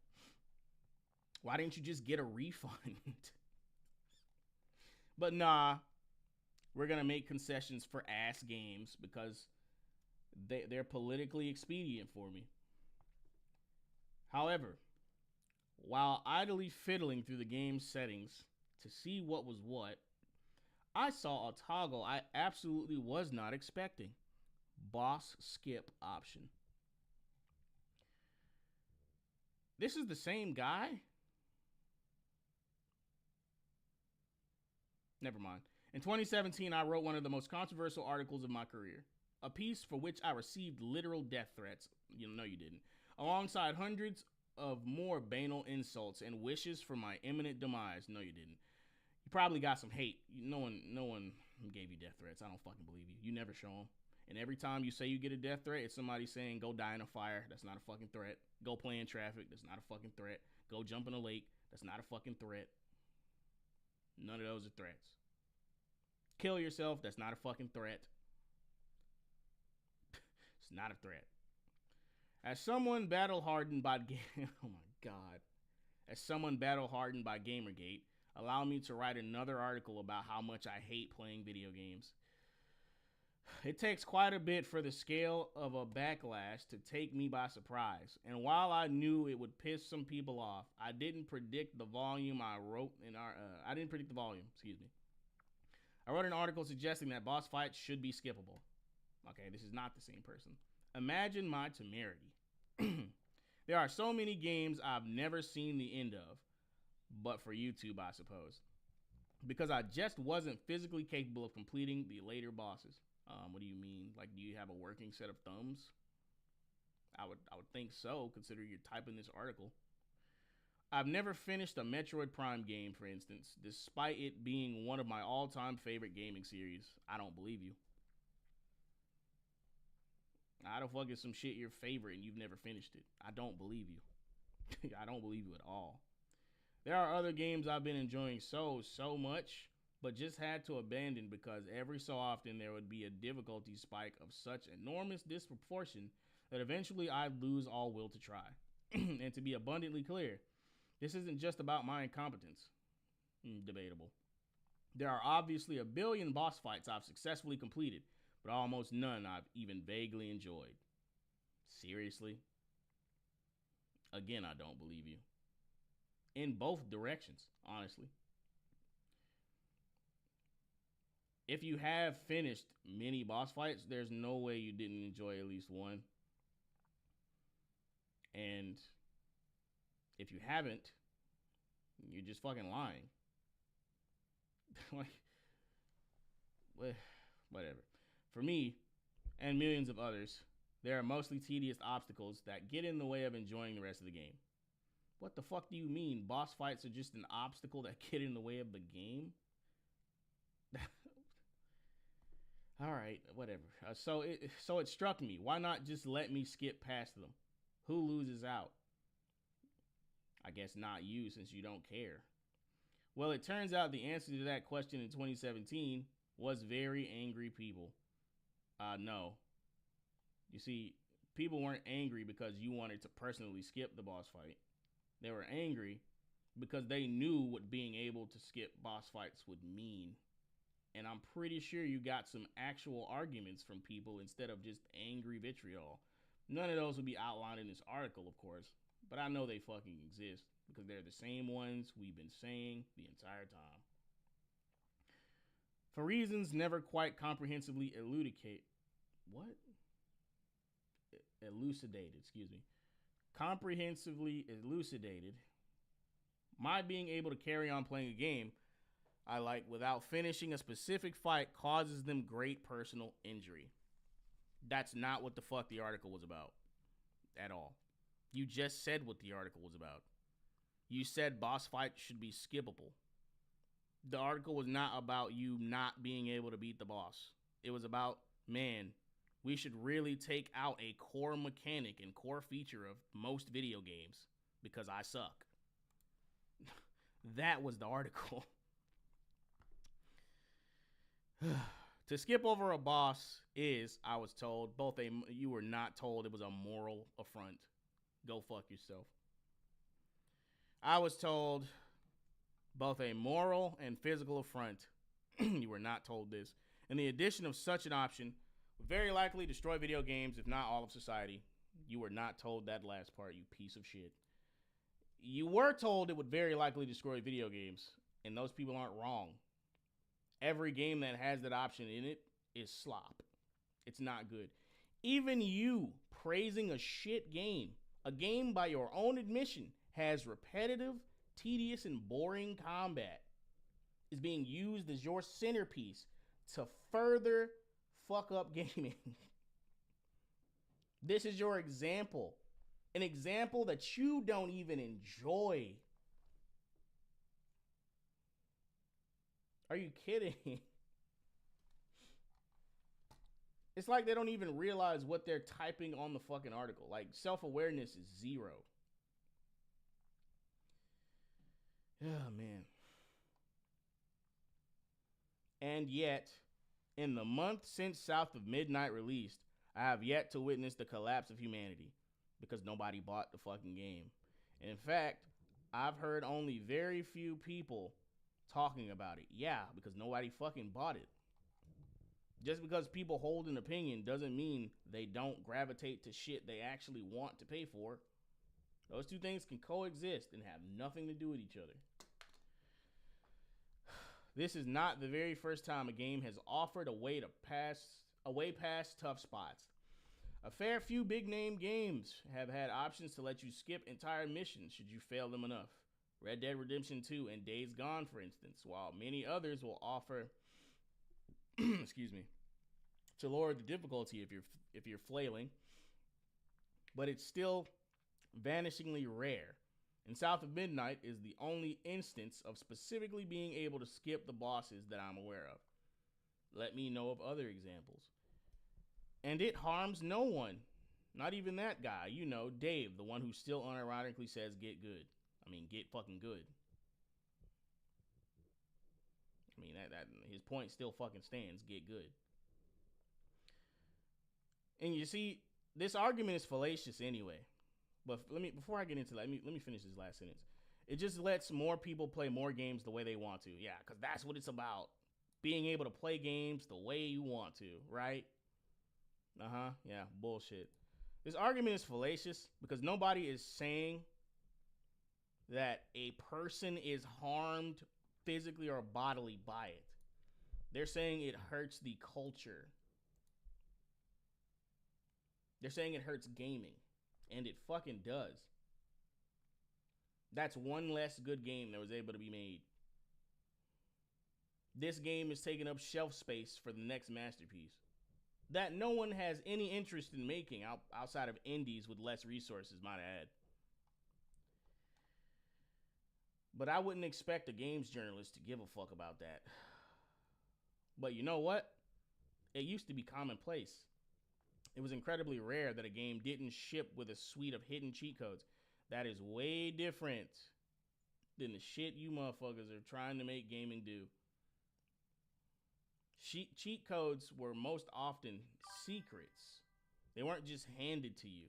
Why didn't you just get a refund? But nah, we're going to make concessions for ass games because they're politically expedient for me. However, while idly fiddling through the game's settings to see what was what, I saw a toggle I absolutely was not expecting. Boss skip option. This is the same guy? Never mind. In 2017, I wrote one of the most controversial articles of my career. A piece for which I received literal death threats. No, you didn't. Alongside hundreds of more banal insults and wishes for my imminent demise. No, you didn't. You probably got some hate. No one gave you death threats. I don't fucking believe you. You never show them. And every time you say you get a death threat, it's somebody saying, go die in a fire. That's not a fucking threat. Go play in traffic. That's not a fucking threat. Go jump in a lake. That's not a fucking threat. None of those are threats. Kill yourself. That's not a fucking threat. It's not a threat. As someone battle-hardened by... oh, my God. As someone battle-hardened by Gamergate, allow me to write another article about how much I hate playing video games. It takes quite a bit for the scale of a backlash to take me by surprise. And while I knew it would piss some people off, I didn't predict the volume I wrote in our... I didn't predict the volume, excuse me. I wrote an article suggesting that boss fights should be skippable. Okay, this is not the same person. Imagine my temerity. There are so many games I've never seen the end of, but for YouTube, I suppose, because I just wasn't physically capable of completing the later bosses. What do you mean? Like, do you have a working set of thumbs? I would think so, considering you're typing this article. I've never finished a Metroid Prime game, for instance, despite it being one of my all-time favorite gaming series. I don't believe you. How the fuck is some shit your favorite and you've never finished it? I don't believe you. I don't believe you at all. There are other games I've been enjoying so much, but just had to abandon because every so often there would be a difficulty spike of such enormous disproportion that eventually I'd lose all will to try. And to be abundantly clear, this isn't just about my incompetence. Debatable. There are obviously a billion boss fights I've successfully completed, but almost none I've even vaguely enjoyed. Seriously? Again, I don't believe you. In both directions, honestly. If you have finished many boss fights, there's no way you didn't enjoy at least one. And if you haven't, you're just fucking lying. Like, whatever. For me, and millions of others, there are mostly tedious obstacles that get in the way of enjoying the rest of the game. What the fuck do you mean? Boss fights are just an obstacle that get in the way of the game? All right, whatever. So it struck me. Why not just let me skip past them? Who loses out? I guess not you, since you don't care. Well, it turns out the answer to that question in 2017 was very angry people. No. You see, people weren't angry because you wanted to personally skip the boss fight. They were angry because they knew what being able to skip boss fights would mean. And I'm pretty sure you got some actual arguments from people instead of just angry vitriol. None of those will be outlined in this article, of course, but I know they fucking exist because they're the same ones we've been saying the entire time. For reasons never quite comprehensively elucidated, comprehensively elucidated, my being able to carry on playing a game I like without finishing a specific fight causes them great personal injury. That's not what the fuck the article was about at all. You just said what the article was about. You said boss fights should be skippable. The article was not about you not being able to beat the boss. It was about, man, we should really take out a core mechanic and core feature of most video games because I suck. That was the article. To skip over a boss is, I was told, you were not told it was a moral affront. Go fuck yourself. I was told both a moral and physical affront. You were not told this. And the addition of such an option would very likely destroy video games, if not all of society. You were not told that last part, you piece of shit. You were told it would very likely destroy video games, and those people aren't wrong. Every game that has that option in it is slop. It's not good. Even you praising a shit game, a game by your own admission, has repetitive, tedious, and boring combat, is being used as your centerpiece to further fuck up gaming. This is your example. An example that you don't even enjoy. Are you kidding? It's like they don't even realize what they're typing on the fucking article. Like, self-awareness is zero. Oh, man. And yet, in the month since South of Midnight released, I have yet to witness the collapse of humanity because nobody bought the fucking game. And in fact, I've heard only very few people talking about it. Yeah, because nobody fucking bought it. Just because people hold an opinion doesn't mean they don't gravitate to shit they actually want to pay for. Those two things can coexist and have nothing to do with each other. This is not the very first time a game has offered a way past tough spots. A fair few big name games have had options to let you skip entire missions should you fail them enough. Red Dead Redemption 2 and Days Gone, for instance, while many others will offer excuse me, to lower the difficulty if you're flailing, but it's still vanishingly rare. And South of Midnight is the only instance of specifically being able to skip the bosses that I'm aware of. Let me know of other examples. And it harms no one. Not even that guy, you know, Dave, the one who still unironically says get good. I mean, get fucking good. I mean, that his point still fucking stands. Get good. And you see, this argument is fallacious anyway. But before I get into that, let me finish this last sentence. It just lets more people play more games the way they want to. Yeah, because that's what it's about. Being able to play games the way you want to, right? Yeah, bullshit. This argument is fallacious because nobody is saying that a person is harmed physically or bodily by it. They're saying it hurts the culture. They're saying it hurts gaming. And it fucking does. That's one less good game that was able to be made. This game is taking up shelf space for the next masterpiece that no one has any interest in making outside of indies with less resources, might I add. But I wouldn't expect a games journalist to give a fuck about that. But you know what? It used to be commonplace. It was incredibly rare that a game didn't ship with a suite of hidden cheat codes. That is way different than the shit you motherfuckers are trying to make gaming do. Cheat codes were most often secrets. They weren't just handed to you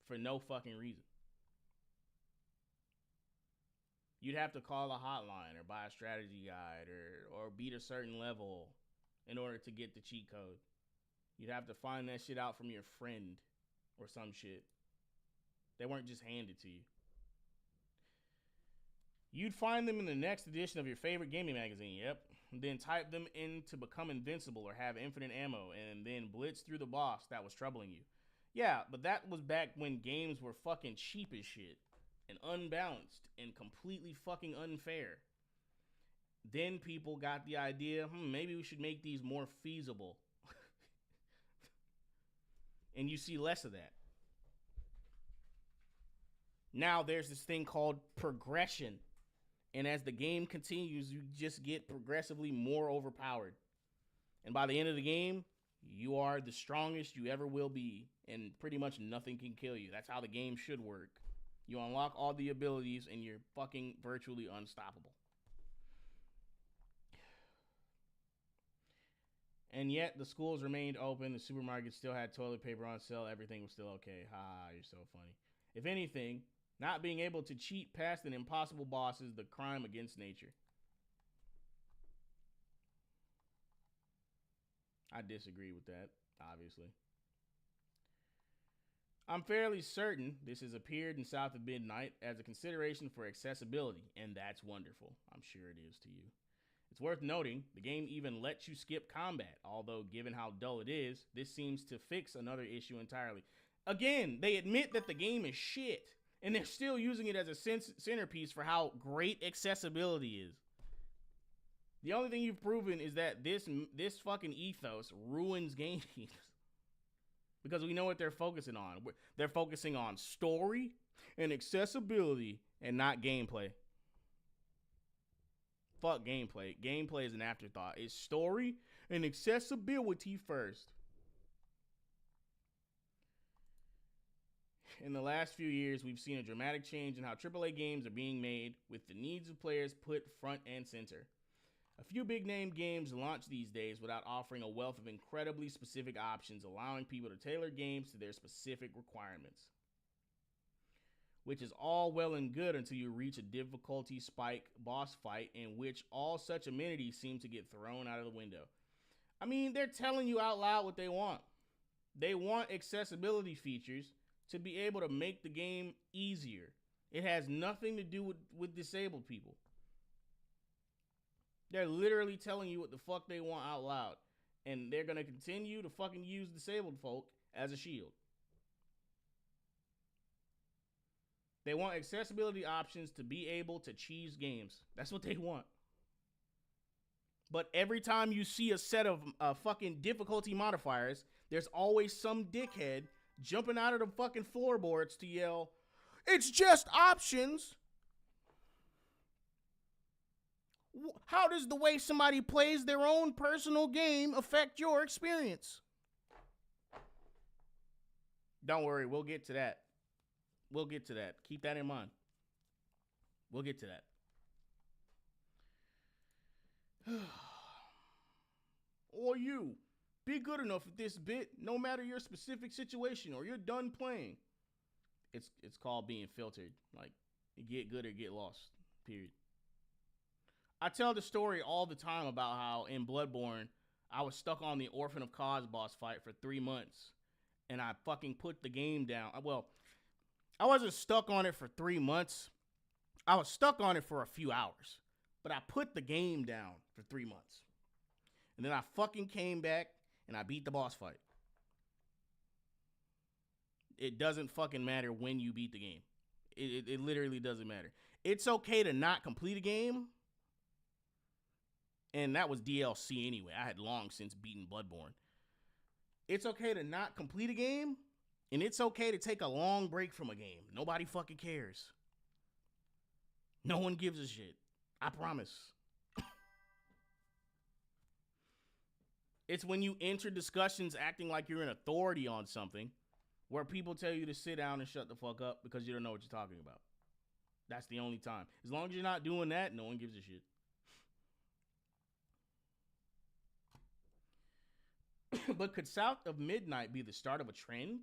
for no fucking reason. You'd have to call a hotline or buy a strategy guide or beat a certain level in order to get the cheat code. You'd have to find that shit out from your friend or some shit. They weren't just handed to you. You'd find them in the next edition of your favorite gaming magazine, yep. And then type them in to become invincible or have infinite ammo and then blitz through the boss that was troubling you. Yeah, but that was back when games were fucking cheap as shit and unbalanced and completely fucking unfair. Then people got the idea, maybe we should make these more feasible. And you see less of that. Now there's this thing called progression. And as the game continues, you just get progressively more overpowered. And by the end of the game, you are the strongest you ever will be. And pretty much nothing can kill you. That's how the game should work. You unlock all the abilities and you're fucking virtually unstoppable. And yet, the schools remained open, the supermarkets still had toilet paper on sale, everything was still okay. Ha, you're so funny. If anything, not being able to cheat past an impossible boss is the crime against nature. I disagree with that, obviously. I'm fairly certain this has appeared in South of Midnight as a consideration for accessibility, and that's wonderful. I'm sure it is to you. It's worth noting, the game even lets you skip combat, although given how dull it is, this seems to fix another issue entirely. Again, they admit that the game is shit, and they're still using it as a centerpiece for how great accessibility is. The only thing you've proven is that this fucking ethos ruins games. Because we know what they're focusing on. They're focusing on story and accessibility and not gameplay. Fuck gameplay. Gameplay is an afterthought. It's story and accessibility first. In the last few years, we've seen a dramatic change in how AAA games are being made, with the needs of players put front and center. A few big-name games launch these days without offering a wealth of incredibly specific options, allowing people to tailor games to their specific requirements. Which is all well and good until you reach a difficulty spike boss fight in which all such amenities seem to get thrown out of the window. I mean, they're telling you out loud what they want. They want accessibility features to be able to make the game easier. It has nothing to do with disabled people. They're literally telling you what the fuck they want out loud. And they're going to continue to fucking use disabled folk as a shield. They want accessibility options to be able to cheese games. That's what they want. But every time you see a set of fucking difficulty modifiers, there's always some dickhead jumping out of the fucking floorboards to yell, "It's just options." How does the way somebody plays their own personal game affect your experience? Don't worry, we'll get to that. We'll get to that. Keep that in mind. We'll get to that. Or you. Be good enough at this bit, no matter your specific situation, or you're done playing. It's called being filtered. Like, you get good or get lost. Period. I tell the story all the time about how in Bloodborne, I was stuck on the Orphan of Cause boss fight for 3 months. And I fucking put the game down. Well, I wasn't stuck on it for 3 months. I was stuck on it for a few hours. But I put the game down for 3 months. And then I fucking came back and I beat the boss fight. It doesn't fucking matter when you beat the game. It literally doesn't matter. It's okay to not complete a game. And that was DLC anyway. I had long since beaten Bloodborne. It's okay to not complete a game. And it's okay to take a long break from a game. Nobody fucking cares. No one gives a shit. I promise. It's when you enter discussions acting like you're an authority on something where people tell you to sit down and shut the fuck up because you don't know what you're talking about. That's the only time. As long as you're not doing that, no one gives a shit. But could South of Midnight be the start of a trend?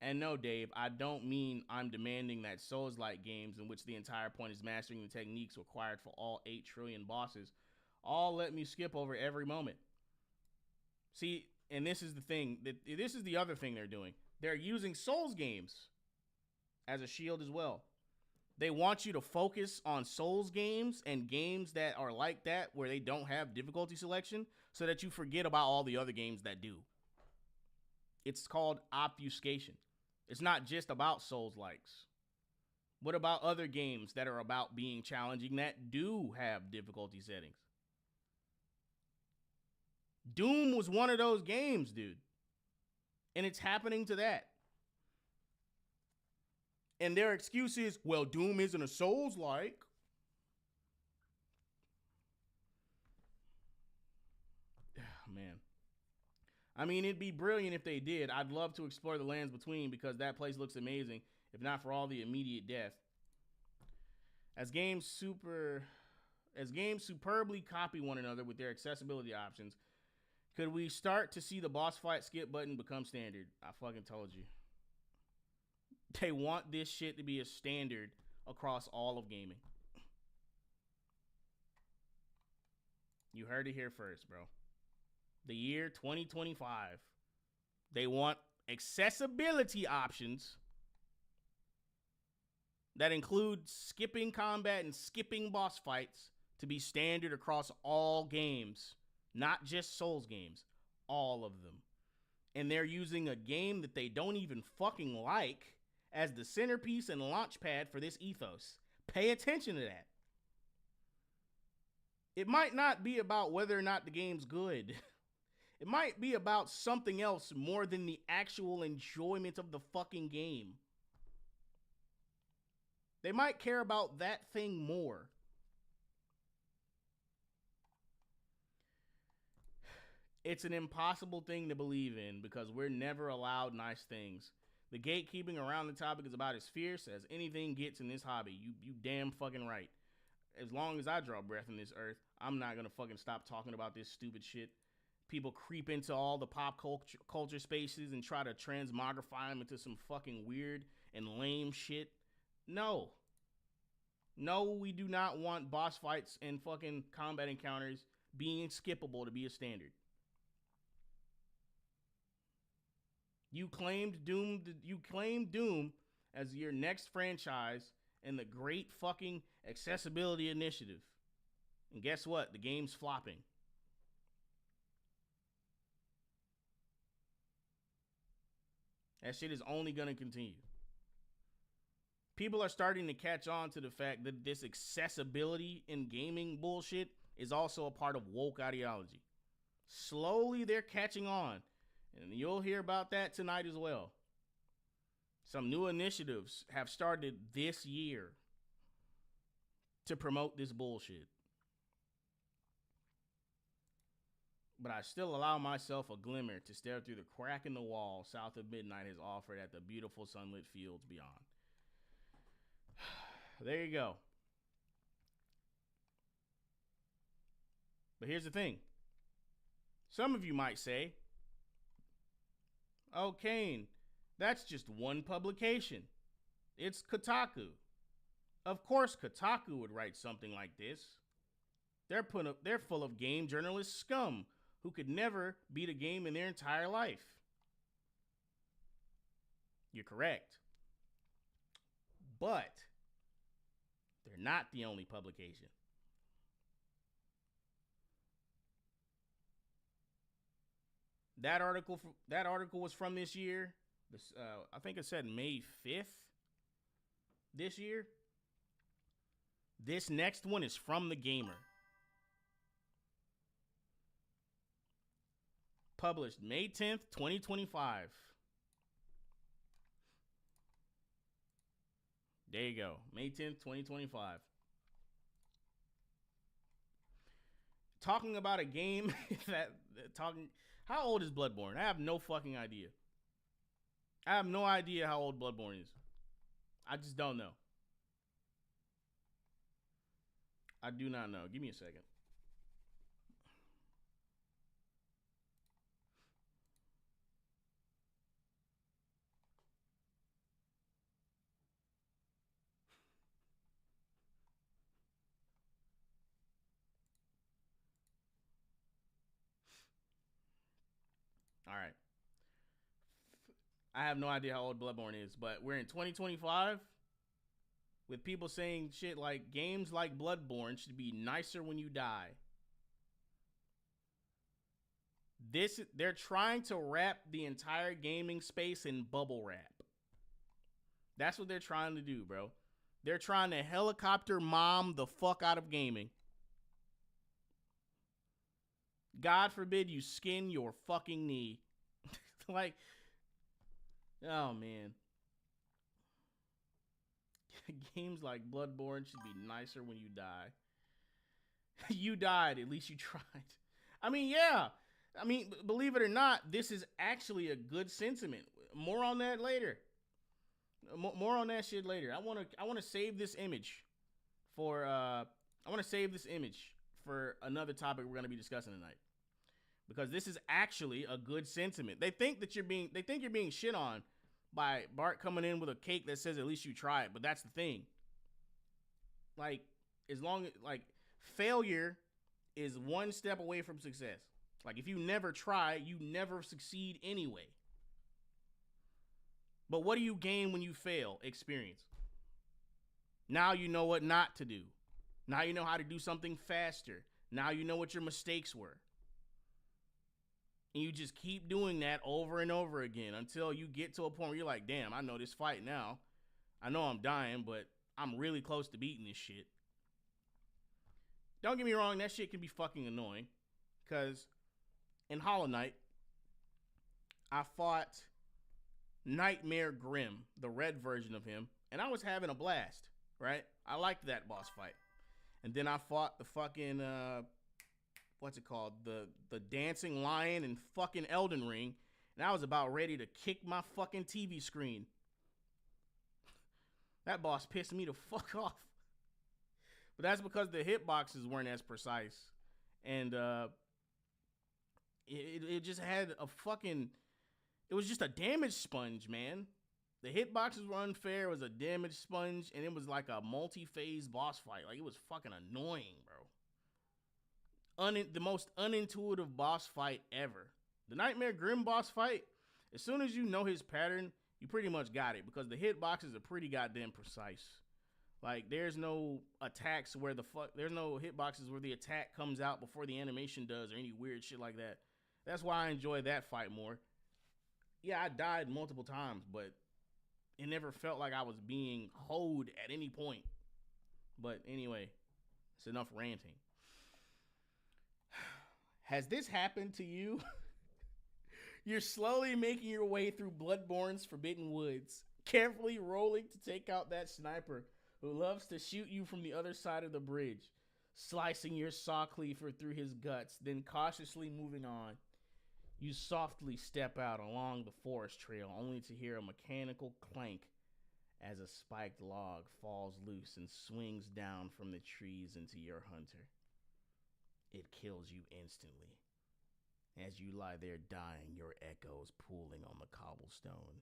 And no, Dave, I don't mean I'm demanding that Souls-like games in which the entire point is mastering the techniques required for all 8 trillion bosses all let me skip over every moment. See, and this is the thing, this is the other thing they're doing. They're using Souls games as a shield as well. They want you to focus on Souls games and games that are like that where they don't have difficulty selection so that you forget about all the other games that do. It's called obfuscation. It's not just about Souls-likes. What about other games that are about being challenging that do have difficulty settings? Doom was one of those games, dude. And it's happening to that. And their excuse is, well, Doom isn't a Souls-like. Man. I mean, it'd be brilliant if they did. I'd love to explore the lands between because that place looks amazing, if not for all the immediate death. As games superbly copy one another with their accessibility options, could we start to see the boss fight skip button become standard? I fucking told you. They want this shit to be a standard across all of gaming. You heard it here first, bro. The year 2025. They want accessibility options that include skipping combat and skipping boss fights to be standard across all games. Not just Souls games. All of them. And they're using a game that they don't even fucking like as the centerpiece and launchpad for this ethos. Pay attention to that. It might not be about whether or not the game's good. It might be about something else more than the actual enjoyment of the fucking game. They might care about that thing more. It's an impossible thing to believe in because we're never allowed nice things. The gatekeeping around the topic is about as fierce as anything gets in this hobby. You damn fucking right. As long as I draw breath in this earth, I'm not gonna fucking stop talking about this stupid shit. People creep into all the pop culture spaces and try to transmogrify them into some fucking weird and lame shit. No. No, we do not want boss fights and fucking combat encounters being skippable to be a standard. You claimed Doom as your next franchise and the great fucking accessibility initiative. And guess what? The game's flopping. That shit is only going to continue. People are starting to catch on to the fact that this accessibility in gaming bullshit is also a part of woke ideology. Slowly, they're catching on. And you'll hear about that tonight as well. Some new initiatives have started this year to promote this bullshit. But I still allow myself a glimmer to stare through the crack in the wall South of Midnight has offered at the beautiful sunlit fields beyond. There you go. But here's the thing. Some of you might say, oh, Kaine, that's just one publication. It's Kotaku. Of course Kotaku would write something like this. They're full of game journalist scum who could never beat a game in their entire life. You're correct. But they're not the only publication. That article was from this year. I think it said May 5th this year. This next one is from The Gamer. Published May 10th, 2025. There you go. May 10th, 2025. Talking about a game how old is Bloodborne? I have no fucking idea. I have no idea how old Bloodborne is. I just don't know. I do not know. Give me a second. All right. I have no idea how old Bloodborne is, but we're in 2025 with people saying shit like games like Bloodborne should be nicer when you die. They're trying to wrap the entire gaming space in bubble wrap. That's what they're trying to do, bro. They're trying to helicopter mom the fuck out of gaming. God forbid you skin your fucking knee. Like, oh man. Games like Bloodborne should be nicer when you die. You died, at least you tried. I mean, yeah. I mean, believe it or not, this is actually a good sentiment. More on that later. More on that shit later. I want to save this image for for another topic we're going to be discussing tonight. Because this is actually a good sentiment. They think you're being shit on by Bart coming in with a cake that says at least you try it, but that's the thing. Like, failure is one step away from success. Like, if you never try, you never succeed anyway. But what do you gain when you fail? Experience. Now you know what not to do. Now you know how to do something faster. Now you know what your mistakes were. And you just keep doing that over and over again until you get to a point where you're like, damn, I know this fight now. I know I'm dying, but I'm really close to beating this shit. Don't get me wrong, that shit can be fucking annoying. Because in Hollow Knight, I fought Nightmare Grim, the red version of him, and I was having a blast, right? I liked that boss fight. And then I fought the fucking, what's it called? The Dancing Lion in fucking Elden Ring. and I was about ready to kick my fucking TV screen. That boss pissed me the fuck off. But that's because the hitboxes weren't as precise. And it just had a fucking... It was just a damage sponge, man. The hitboxes were unfair. It was a damage sponge. And it was like a multi-phase boss fight. Like, it was fucking annoying, bro. The most unintuitive boss fight ever. The Nightmare Grim boss fight, as soon as you know his pattern, you pretty much got it. Because the hitboxes are pretty goddamn precise. Like, there's no attacks where there's no hitboxes where the attack comes out before the animation does or any weird shit like that. That's why I enjoy that fight more. Yeah, I died multiple times, but it never felt like I was being hoed at any point. But anyway, it's enough ranting. Has this happened to you? You're slowly making your way through Bloodborne's Forbidden Woods, carefully rolling to take out that sniper who loves to shoot you from the other side of the bridge, slicing your saw cleaver through his guts, then cautiously moving on. You softly step out along the forest trail, only to hear a mechanical clank as a spiked log falls loose and swings down from the trees into your hunter. It kills you instantly. As you lie there dying, your echoes pooling on the cobblestone.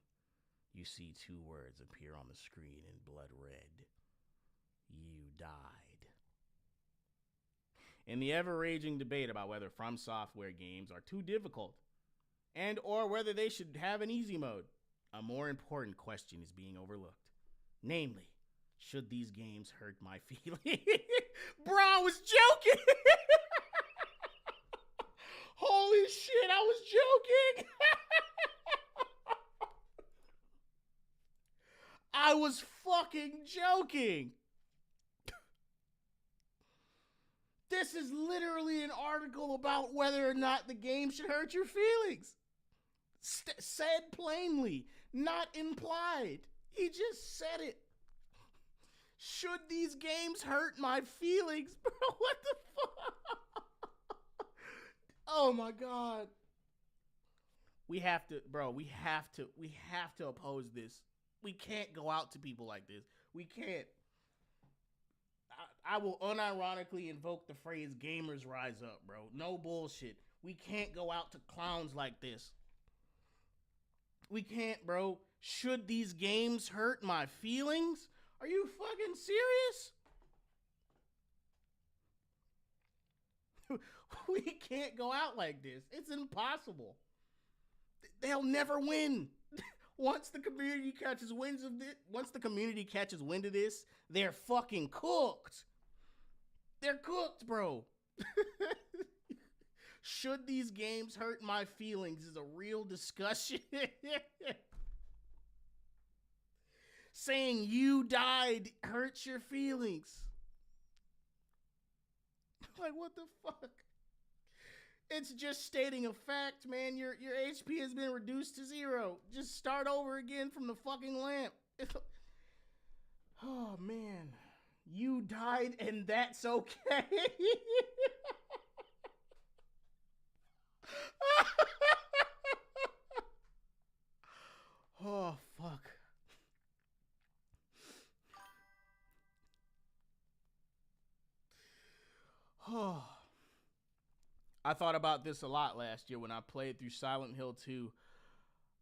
You see two words appear on the screen in blood red. You died. In the ever-raging debate about whether From Software games are too difficult and or whether they should have an easy mode, a more important question is being overlooked. Namely, should these games hurt my feelings? Bro, I was joking! Holy shit, I was joking! I was fucking joking! This is literally an article about whether or not the game should hurt your feelings. Said plainly, not implied. He just said it. Should these games hurt my feelings? Bro, what the fuck? Oh my God. We have to oppose this. We can't go out to people like this. We can't. I will unironically invoke the phrase gamers rise up, bro. No bullshit. We can't go out to clowns like this. We can't, bro. Should these games hurt my feelings? Are you fucking serious? We can't go out like this. It's impossible. They'll never win. Once the community catches wind of this, they're fucking cooked. They're cooked, bro. Should these games hurt my feelings is a real discussion. Saying you died hurts your feelings. Like, what the fuck? It's just stating a fact, man. Your HP has been reduced to 0. Just start over again from the fucking lamp. Oh, man. You died and that's okay. Oh, fuck. Oh. I thought about this a lot last year when I played through Silent Hill 2.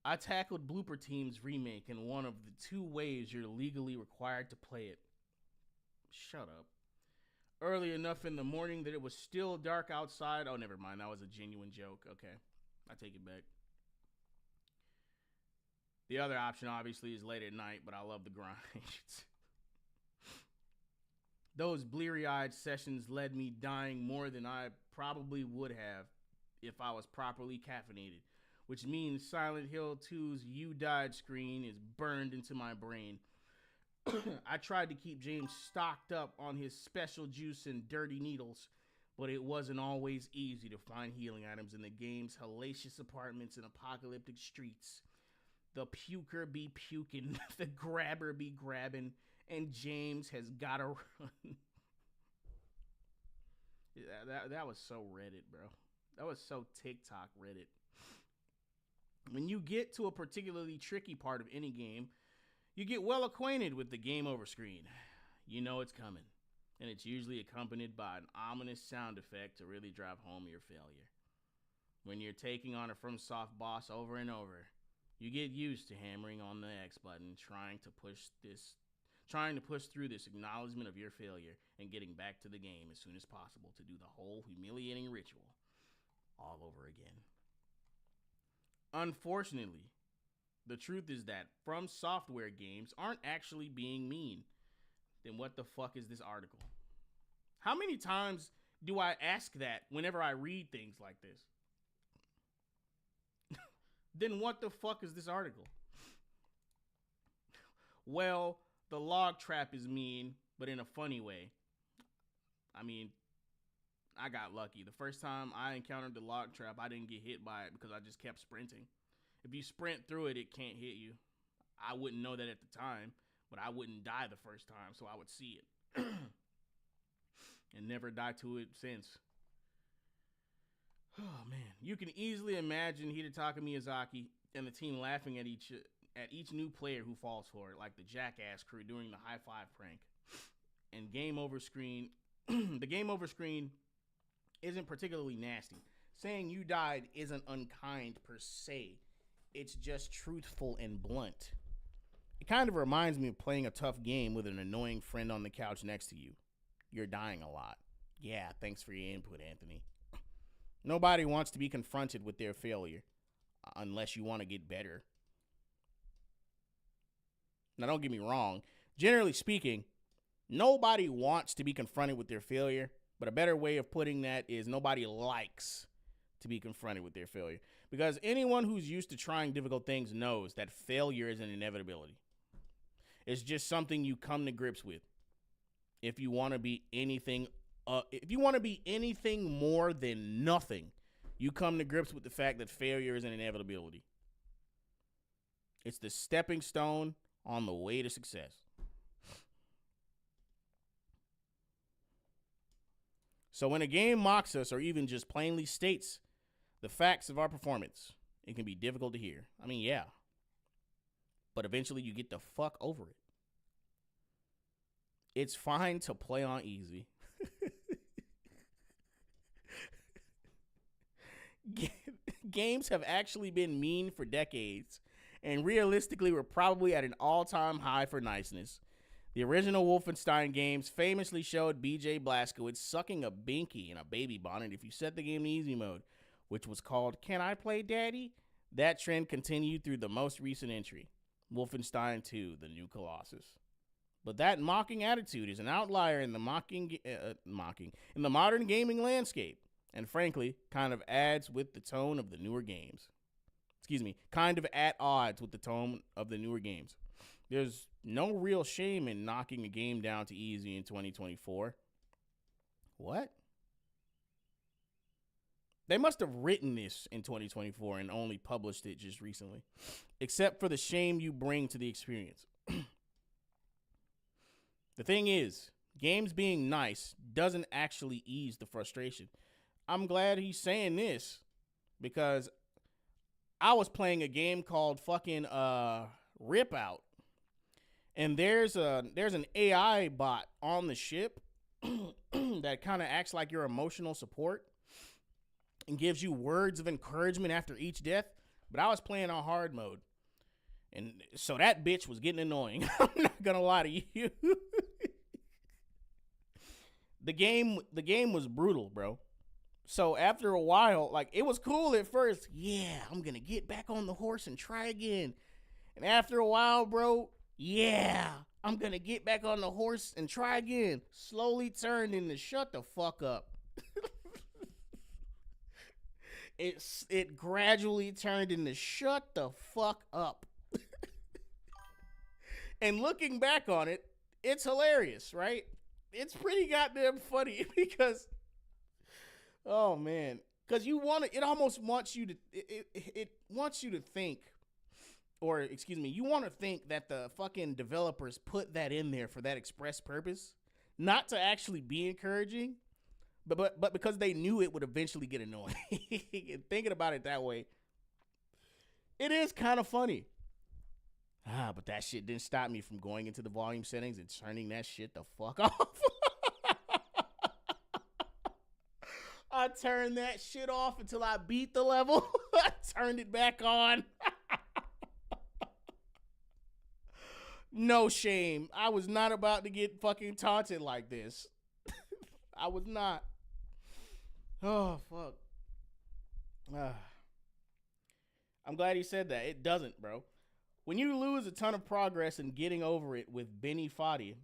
I tackled Blooper Team's remake in one of the 2 ways you're legally required to play it. Shut up. Early enough in the morning that it was still dark outside. Oh, never mind. That was a genuine joke. Okay. I take it back. The other option, obviously, is late at night, but I love the grind. Those bleary-eyed sessions led me dying more than I probably would have if I was properly caffeinated, which means Silent Hill 2's You Died screen is burned into my brain. I tried to keep James stocked up on his special juice and dirty needles, but it wasn't always easy to find healing items in the game's hellacious apartments and apocalyptic streets. The puker be puking, the grabber be grabbing, and James has gotta run. That was so Reddit, bro. That was so TikTok Reddit. When you get to a particularly tricky part of any game, you get well acquainted with the game over screen. You know it's coming, and it's usually accompanied by an ominous sound effect to really drive home your failure. When you're taking on a FromSoft boss over and over, you get used to hammering on the X button, trying to push through this acknowledgement of your failure and getting back to the game as soon as possible to do the whole humiliating ritual all over again. Unfortunately, the truth is that From Software games aren't actually being mean. Then what the fuck is this article? How many times do I ask that whenever I read things like this? Then what the fuck is this article? Well, the log trap is mean, but in a funny way. I mean, I got lucky. The first time I encountered the log trap, I didn't get hit by it because I just kept sprinting. If you sprint through it, it can't hit you. I wouldn't know that at the time, but I wouldn't die the first time, so I would see it. And never die to it since. Oh, man. You can easily imagine Hidetaka Miyazaki and the team laughing at each new player who falls for it, like the Jackass crew during the high five prank. And game over screen, the game over screen isn't particularly nasty. Saying you died isn't unkind per se. It's just truthful and blunt. It kind of reminds me of playing a tough game with an annoying friend on the couch next to you. You're dying a lot. Yeah, thanks for your input, Anthony. Nobody wants to be confronted with their failure, unless you want to get better. Now, don't get me wrong. Generally speaking, nobody wants to be confronted with their failure, but a better way of putting that is nobody likes to be confronted with their failure. Because anyone who's used to trying difficult things knows that failure is an inevitability. It's just something you come to grips with. If you want to be anything more than nothing, you come to grips with the fact that failure is an inevitability. It's the stepping stone on the way to success. So when a game mocks us or even just plainly states the facts of our performance, it can be difficult to hear. I mean, yeah. But eventually you get the fuck over it. It's fine to play on easy. Games have actually been mean for decades, and realistically we're probably at an all-time high for niceness. The original Wolfenstein games famously showed BJ Blazkowicz sucking a binky in a baby bonnet if you set the game to easy mode, which was called Can I Play Daddy? That trend continued through the most recent entry, Wolfenstein 2, The New Colossus. But that mocking attitude is an outlier in the modern gaming landscape, and frankly, kind of adds with the tone of the newer games. Kind of at odds with the tone of the newer games. There's no real shame in knocking a game down to easy in 2024. What? They must have written this in 2024 and only published it just recently. Except for the shame you bring to the experience. The thing is, games being nice doesn't actually ease the frustration. I'm glad he's saying this because I was playing a game called fucking Rip Out. And there's an AI bot on the ship that kind of acts like your emotional support and gives you words of encouragement after each death. But I was playing on hard mode. And so that bitch was getting annoying. I'm not going to lie to you. The game was brutal, bro. So after a while, like, it was cool at first. Yeah, I'm going to get back on the horse and try again. And after a while, bro, yeah, I'm going to get back on the horse and try again. Slowly turned into shut the fuck up. It gradually turned into shut the fuck up. And looking back on it, it's hilarious, right? It's pretty goddamn funny because, oh man, because it almost wants you to, it wants you to think, or excuse me, you want to think that the fucking developers put that in there for that express purpose, not to actually be encouraging, but because they knew it would eventually get annoying. Thinking about it that way, It is kind of funny. But that shit didn't stop me from going into the volume settings and turning that shit the fuck off. I turned that shit off until I beat the level. I turned it back on. No shame. I was not about to get fucking taunted like this. I was not. Oh, fuck. I'm glad he said that. It doesn't, bro. When you lose a ton of progress in getting over it with Bennett Foddy,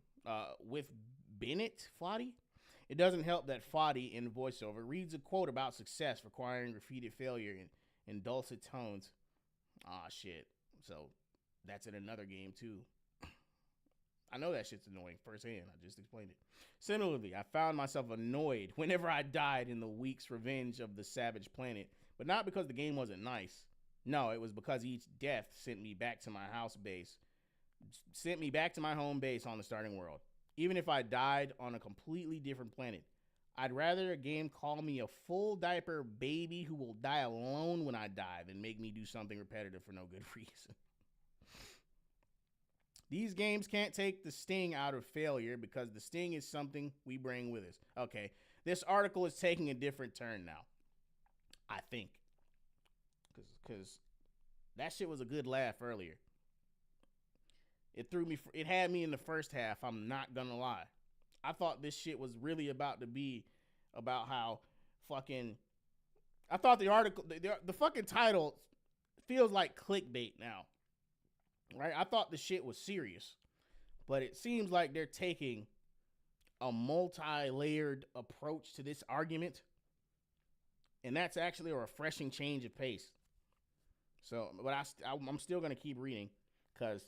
it doesn't help that Foddy in voiceover reads a quote about success requiring repeated failure in dulcet tones. Ah, shit. So that's in another game, too. I know that shit's annoying firsthand. I just explained it. Similarly, I found myself annoyed whenever I died in the week's Revenge of the Savage Planet, but not because the game wasn't nice. No, it was because each death sent me back to my home base on the starting world. Even if I died on a completely different planet, I'd rather a game call me a full diaper baby who will die alone when I die than make me do something repetitive for no good reason. These games can't take the sting out of failure because the sting is something we bring with us. Okay, this article is taking a different turn now, I think. Because that shit was a good laugh earlier. It had me in the first half, I'm not gonna lie. I thought this shit was really about to be about how fucking... I thought the article, the fucking title feels like clickbait now. Right? I thought the shit was serious. But it seems like they're taking a multi-layered approach to this argument. And that's actually a refreshing change of pace. So, but I'm still going to keep reading because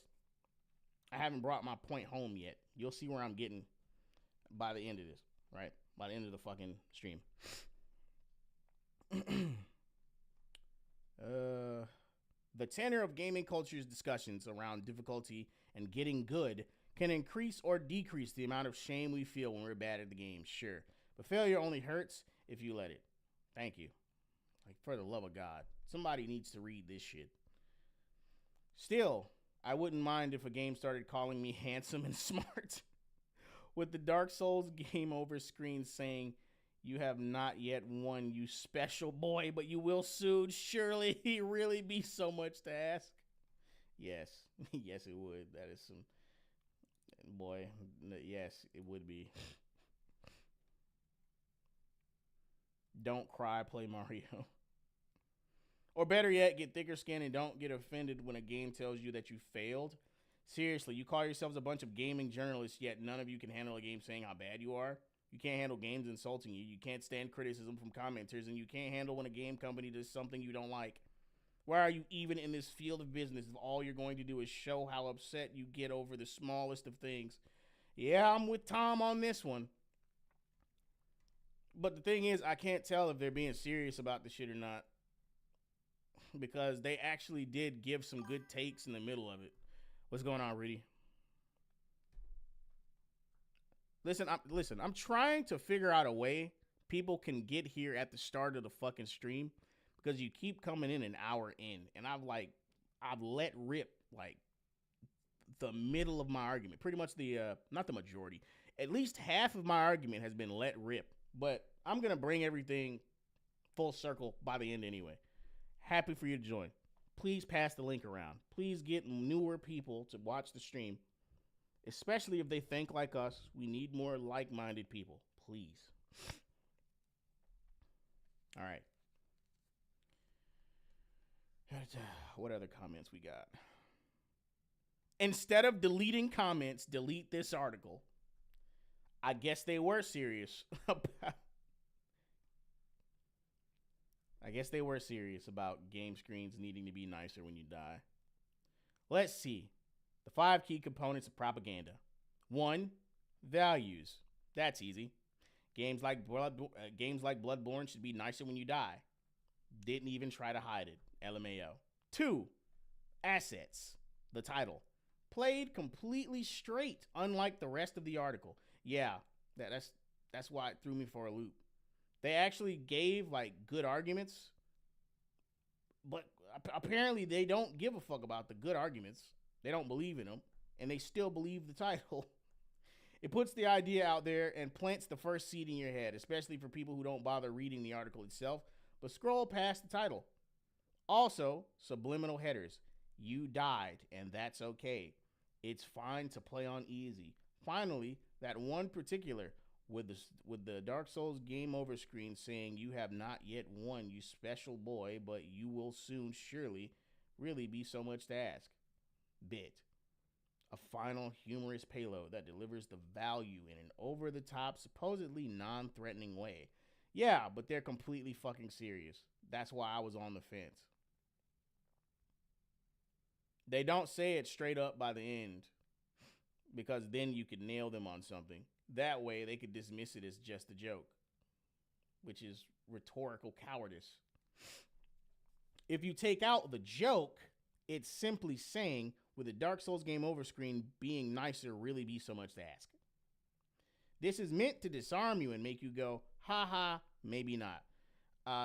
I haven't brought my point home yet. You'll see where I'm getting by the end of this, right? By the end of the fucking stream. The tenor of gaming culture's discussions around difficulty and getting good can increase or decrease the amount of shame we feel when we're bad at the game, sure. But failure only hurts if you let it. Thank you. Like, for the love of God. Somebody needs to read this shit. Still, I wouldn't mind if a game started calling me handsome and smart. With the Dark Souls game over screen saying, "You have not yet won, you special boy, but you will soon. Surely he really be so much to ask." Yes. Yes, it would. That is some... Boy, yes, it would be. Don't cry, play Mario. Or better yet, get thicker skin and don't get offended when a game tells you that you failed. Seriously, you call yourselves a bunch of gaming journalists, yet none of you can handle a game saying how bad you are. You can't handle games insulting you. You can't stand criticism from commenters, and you can't handle when a game company does something you don't like. Why are you even in this field of business if all you're going to do is show how upset you get over the smallest of things? Yeah, I'm with Tom on this one. But the thing is, I can't tell if they're being serious about the shit or not. Because they actually did give some good takes in the middle of it. What's going on, Rudy? Listen, I'm trying to figure out a way people can get here at the start of the fucking stream. Because you keep coming in an hour in. And I've let rip, like, the middle of my argument. Pretty much not the majority. At least half of my argument has been let rip. But I'm going to bring everything full circle by the end anyway. Happy for you to join. Please pass the link around. Please get newer people to watch the stream. Especially if they think like us. We need more like-minded people. Please. All right. What other comments we got? Instead of deleting comments, delete this article. I guess they were serious about... game screens needing to be nicer when you die. Let's see. The 5 key components of propaganda. 1, values. That's easy. Games like Bloodborne should be nicer when you die. Didn't even try to hide it. LMAO. 2, assets. The title. Played completely straight, unlike the rest of the article. Yeah, that's why it threw me for a loop. They actually gave, like, good arguments, but apparently they don't give a fuck about the good arguments. They don't believe in them, and they still believe the title. It puts the idea out there and plants the first seed in your head, especially for people who don't bother reading the article itself, but scroll past the title. Also, subliminal headers. You died, and that's okay. It's fine to play on easy. Finally, that one particular with the Dark Souls game over screen saying you have not yet won, you special boy, but you will soon surely really be so much to ask. Bit. A final humorous payload that delivers the value in an over-the-top, supposedly non-threatening way. Yeah, but they're completely fucking serious. That's why I was on the fence. They don't say it straight up by the end, because then you could nail them on something. That way, they could dismiss it as just a joke, which is rhetorical cowardice. If you take out the joke, it's simply saying, with the Dark Souls game over screen being nicer really be so much to ask. This is meant to disarm you and make you go, ha ha, maybe not.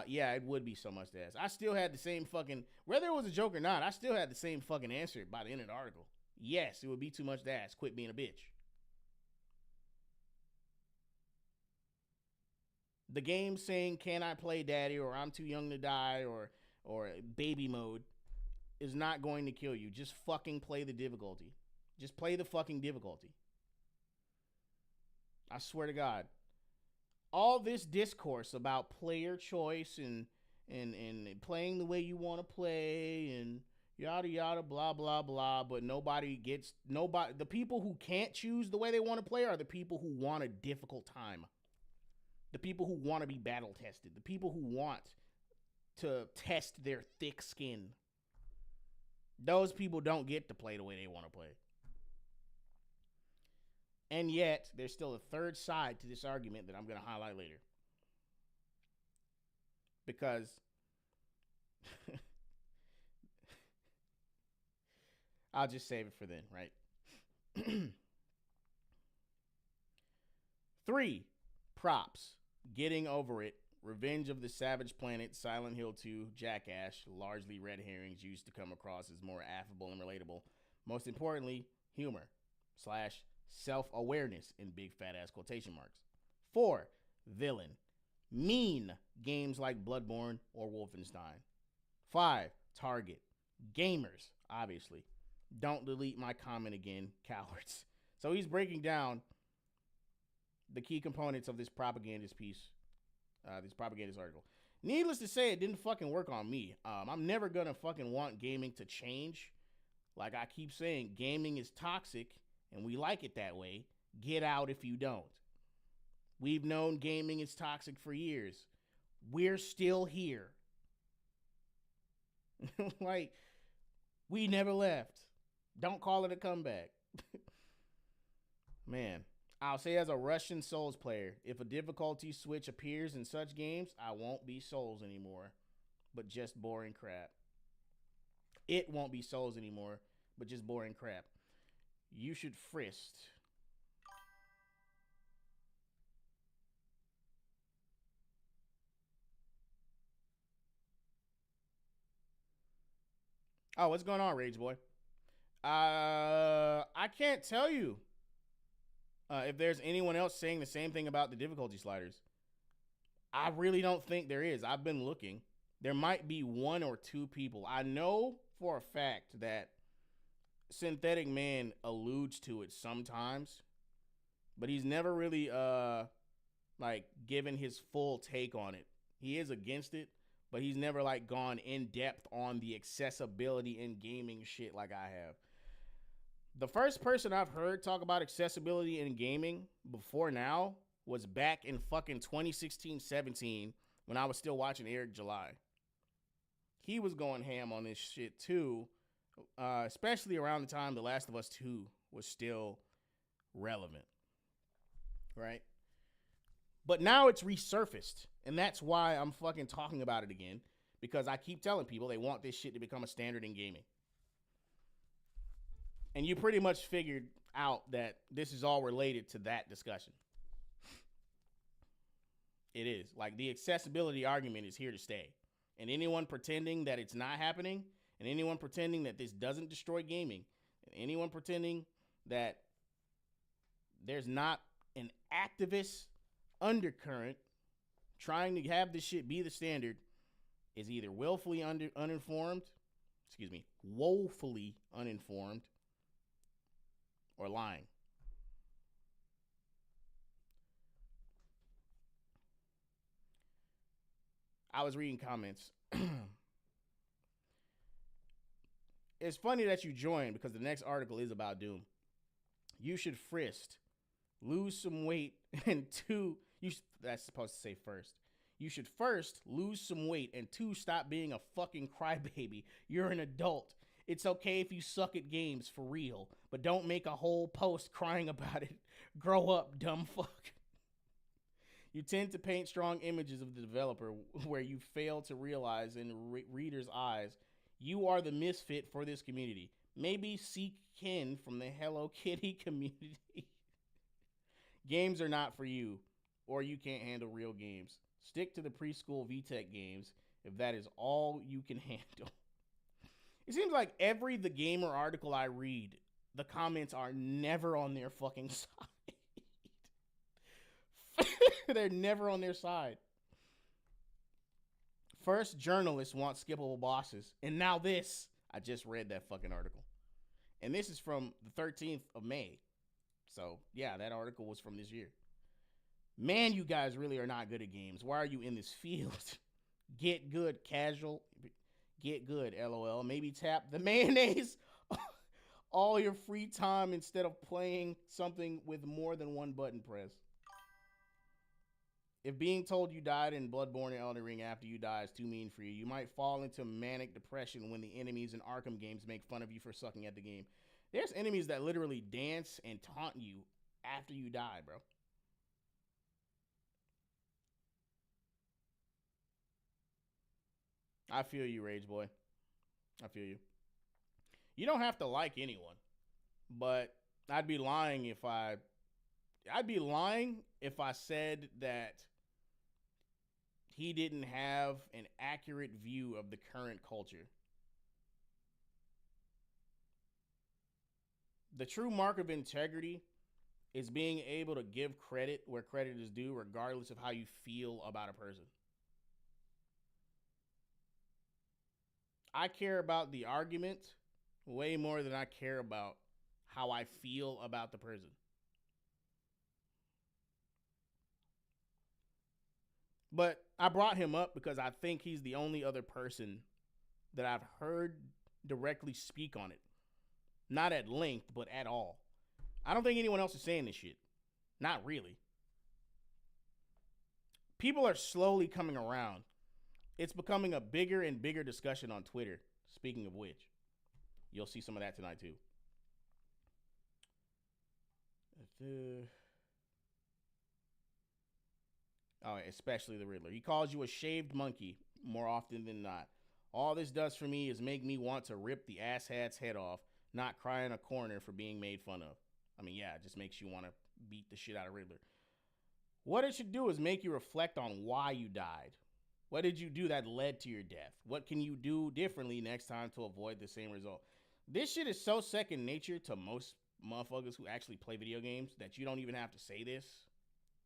Yeah, it would be so much to ask. I still had the same fucking, whether it was a joke or not, I still had the same fucking answer by the end of the article. Yes, it would be too much to ask. Quit being a bitch. The game saying, can I play daddy, or I'm too young to die, or baby mode is not going to kill you. Just fucking play the difficulty. Just play the fucking difficulty. I swear to God. All this discourse about player choice and playing the way you want to play and yada yada blah blah blah, but nobody, the people who can't choose the way they want to play are the people who want a difficult time. The people who want to be battle tested. The people who want to test their thick skin. Those people don't get to play the way they want to play. And yet, there's still a third side to this argument that I'm going to highlight later. Because I'll just save it for then, right? 3. Props. Getting Over It. Revenge of the Savage Planet, Silent Hill 2, Jackass, largely red herrings used to come across as more affable and relatable. Most importantly, humor / self-awareness in big fat ass quotation marks. 4. Villain. Mean games like Bloodborne or Wolfenstein. 5. Target. Gamers, obviously. Don't delete my comment again, cowards. So he's breaking down the key components of this propagandist piece. This propagandist article. Needless to say, it didn't fucking work on me. I'm never gonna fucking want gaming to change. Like I keep saying, gaming is toxic, and we like it that way. Get out if you don't. We've known gaming is toxic for years. We're still here. Like, we never left. Don't call it a comeback. Man. I'll say as a Russian Souls player, if a difficulty switch appears in such games, I won't be Souls anymore, but just boring crap. It won't be Souls anymore, but just boring crap. You should frist. Oh, what's going on, Rage Boy? I can't tell you. If there's anyone else saying the same thing about the difficulty sliders. I really don't think there is. I've been looking. There might be 1 or 2 people. I know for a fact that Synthetic Man alludes to it sometimes, but he's never really like given his full take on it. He is against it, but he's never like gone in depth on the accessibility in gaming shit like I have. The first person I've heard talk about accessibility in gaming before now was back in fucking 2016-17 when I was still watching Eric July. He was going ham on this shit too, especially around the time The Last of Us 2 was still relevant, right? But now it's resurfaced, and that's why I'm fucking talking about it again, because I keep telling people they want this shit to become a standard in gaming. And you pretty much figured out that this is all related to that discussion. It is. Like, the accessibility argument is here to stay. And anyone pretending that it's not happening, and anyone pretending that this doesn't destroy gaming, and anyone pretending that there's not an activist undercurrent trying to have this shit be the standard is either woefully uninformed, woefully uninformed, or lying. I was reading comments. It's funny that you joined because the next article is about Doom. You should first lose some weight, and that's supposed to say first. You should first lose some weight, and 2, stop being a fucking crybaby. You're an adult. It's okay if you suck at games for real, but don't make a whole post crying about it. Grow up, dumb fuck. You tend to paint strong images of the developer where you fail to realize in readers' eyes you are the misfit for this community. Maybe seek kin from the Hello Kitty community. Games are not for you, or you can't handle real games. Stick to the preschool VTech games if that is all you can handle. It seems like every The Gamer article I read, the comments are never on their fucking side. They're never on their side. First, journalists want skippable bosses. And now this. I just read that fucking article. And this is from the 13th of May. So, yeah, that article was from this year. Man, you guys really are not good at games. Why are you in this field? Get good, casual. Get good, LOL. Maybe tap the mayonnaise all your free time instead of playing something with more than one button press. If being told you died in Bloodborne and Elden Ring after you die is too mean for you, you might fall into manic depression when the enemies in Arkham games make fun of you for sucking at the game. There's enemies that literally dance and taunt you after you die, bro. I feel you, Rage Boy. I feel you. You don't have to like anyone, but I'd be lying if I said that he didn't have an accurate view of the current culture. The true mark of integrity is being able to give credit where credit is due, regardless of how you feel about a person. I care about the argument way more than I care about how I feel about the person. But I brought him up because I think he's the only other person that I've heard directly speak on it. Not at length, but at all. I don't think anyone else is saying this shit. Not really. People are slowly coming around. It's becoming a bigger and bigger discussion on Twitter, speaking of which. You'll see some of that tonight, too. Oh, especially the Riddler. He calls you a shaved monkey more often than not. All this does for me is make me want to rip the asshat's head off, not cry in a corner for being made fun of. I mean, yeah, it just makes you want to beat the shit out of Riddler. What it should do is make you reflect on why you died. What did you do that led to your death? What can you do differently next time to avoid the same result? This shit is so second nature to most motherfuckers who actually play video games that you don't even have to say this.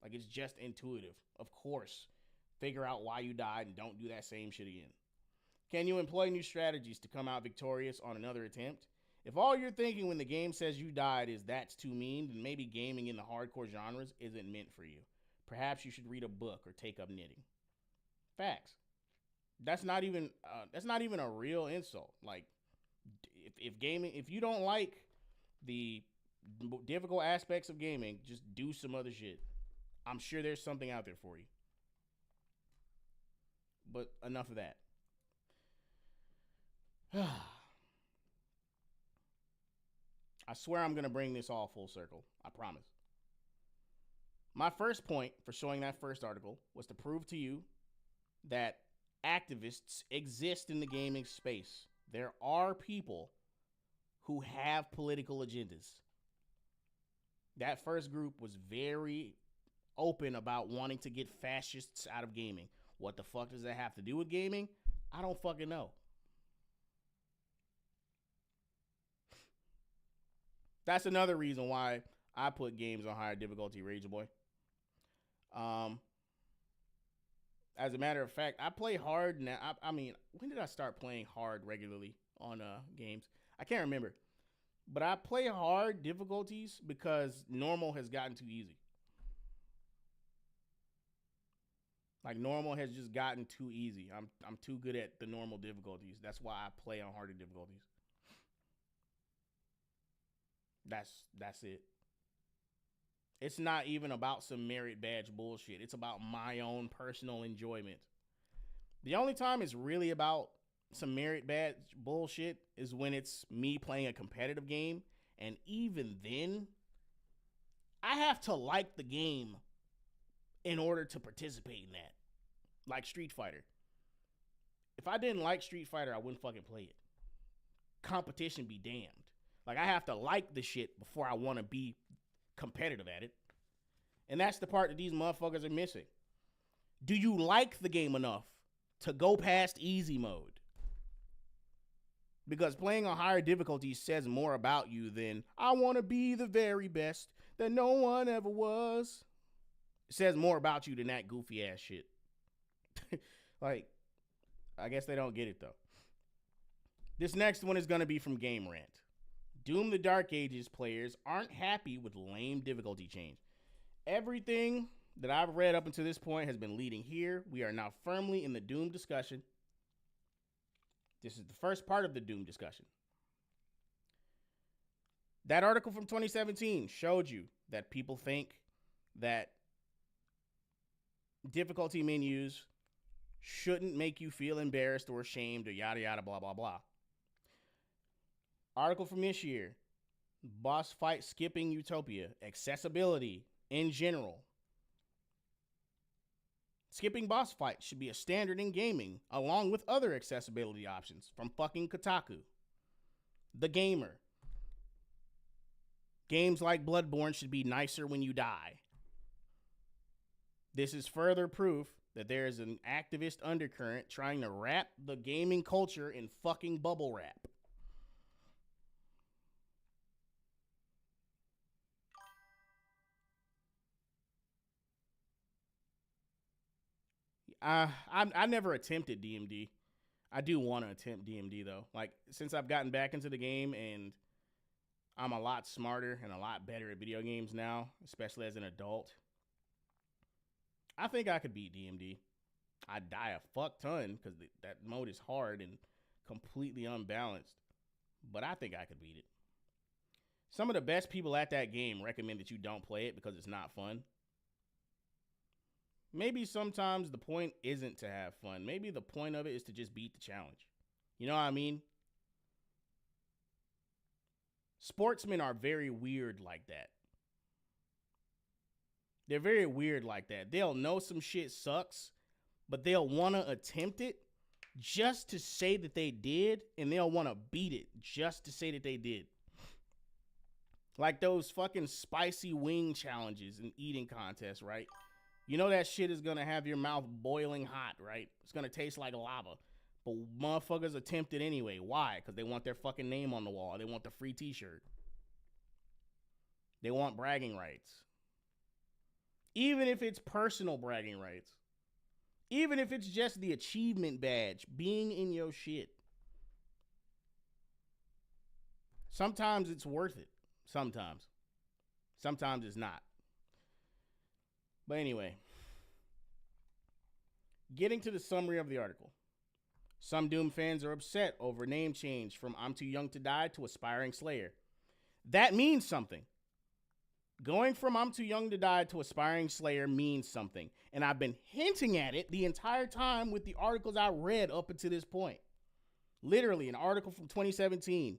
Like, it's just intuitive. Of course, figure out why you died and don't do that same shit again. Can you employ new strategies to come out victorious on another attempt? If all you're thinking when the game says you died is that's too mean, then maybe gaming in the hardcore genres isn't meant for you. Perhaps you should read a book or take up knitting. Facts. That's not even a real insult. Like, if you don't like the difficult aspects of gaming, just do some other shit. I'm sure there's something out there for you. But enough of that. I swear I'm going to bring this all full circle. I promise. My first point for showing that first article was to prove to you that activists exist in the gaming space. There are people who have political agendas. That first group was very open about wanting to get fascists out of gaming. What the fuck does that have to do with gaming? I don't fucking know. That's another reason why I put games on higher difficulty, Rage Boy. As a matter of fact, I play hard now. I mean, when did I start playing hard regularly on games? I can't remember. But I play hard difficulties because normal has gotten too easy. Like normal has just gotten too easy. I'm too good at the normal difficulties. That's why I play on harder difficulties. That's it. It's not even about some merit badge bullshit. It's about my own personal enjoyment. The only time it's really about some merit badge bullshit is when it's me playing a competitive game. And even then, I have to like the game in order to participate in that. Like Street Fighter. If I didn't like Street Fighter, I wouldn't fucking play it. Competition be damned. Like, I have to like the shit before I want to be competitive at it. And that's the part that these motherfuckers are missing. Do you like the game enough to go past easy mode? Because playing on higher difficulties says more about you than, I want to be the very best that no one ever was. It says more about you than that goofy ass shit. Like, I guess they don't get it though. This next one is going to be from Game Rant. Doom the Dark Ages players aren't happy with lame difficulty change. Everything that I've read up until this point has been leading here. We are now firmly in the Doom discussion. This is the first part of the Doom discussion. That article from 2017 showed you that people think that difficulty menus shouldn't make you feel embarrassed or ashamed or yada yada blah blah blah. Article from this year, boss fight skipping utopia, accessibility in general. Skipping boss fights should be a standard in gaming, along with other accessibility options from fucking Kotaku. The Gamer. Games like Bloodborne should be nicer when you die. This is further proof that there is an activist undercurrent trying to wrap the gaming culture in fucking bubble wrap. I never attempted DMD. I do want to attempt DMD though. Like, since I've gotten back into the game and I'm a lot smarter and a lot better at video games now, especially as an adult, I think I could beat DMD. I'd die a fuck ton because that mode is hard and completely unbalanced, but I think I could beat it. Some of the best people at that game recommend that you don't play it because it's not fun. Maybe sometimes the point isn't to have fun. Maybe the point of it is to just beat the challenge. You know what I mean? Sportsmen are very weird like that. They're very weird like that. They'll know some shit sucks, but they'll want to attempt it just to say that they did, and they'll want to beat it just to say that they did. Like those fucking spicy wing challenges and eating contests, right? You know that shit is going to have your mouth boiling hot, right? It's going to taste like lava. But motherfuckers attempt it anyway. Why? Because they want their fucking name on the wall. They want the free t-shirt. They want bragging rights. Even if it's personal bragging rights. Even if it's just the achievement badge, being in your shit. Sometimes it's worth it. Sometimes. Sometimes it's not. But anyway, getting to the summary of the article. Some Doom fans are upset over name change from I'm Too Young to Die to Aspiring Slayer. That means something. Going from I'm Too Young to Die to Aspiring Slayer means something. And I've been hinting at it the entire time with the articles I read up until this point. Literally, an article from 2017.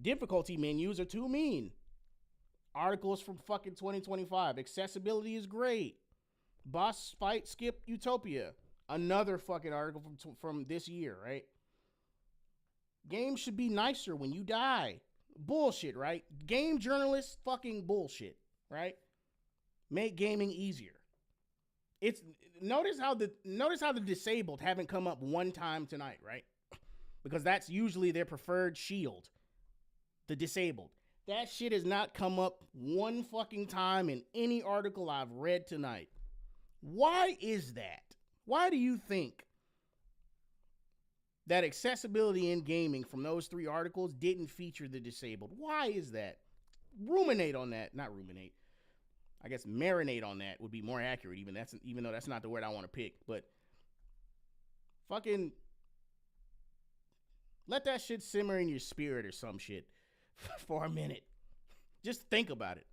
Difficulty menus are too mean. Articles from fucking 2025. Accessibility is great. Boss fight skip utopia. Another fucking article from this year, right? Games should be nicer when you die. Bullshit, right? Game journalists, fucking bullshit, right? Make gaming easier. It's notice how the disabled haven't come up one time tonight, right? Because that's usually their preferred shield. The disabled. That shit has not come up one fucking time in any article I've read tonight. Why is that? Why do you think that accessibility in gaming from those 3 articles didn't feature the disabled? Why is that? Ruminate on that. Not ruminate. I guess marinate on that would be more accurate, even though that's not the word I want to pick. But fucking let that shit simmer in your spirit or some shit for a minute. Just think about it.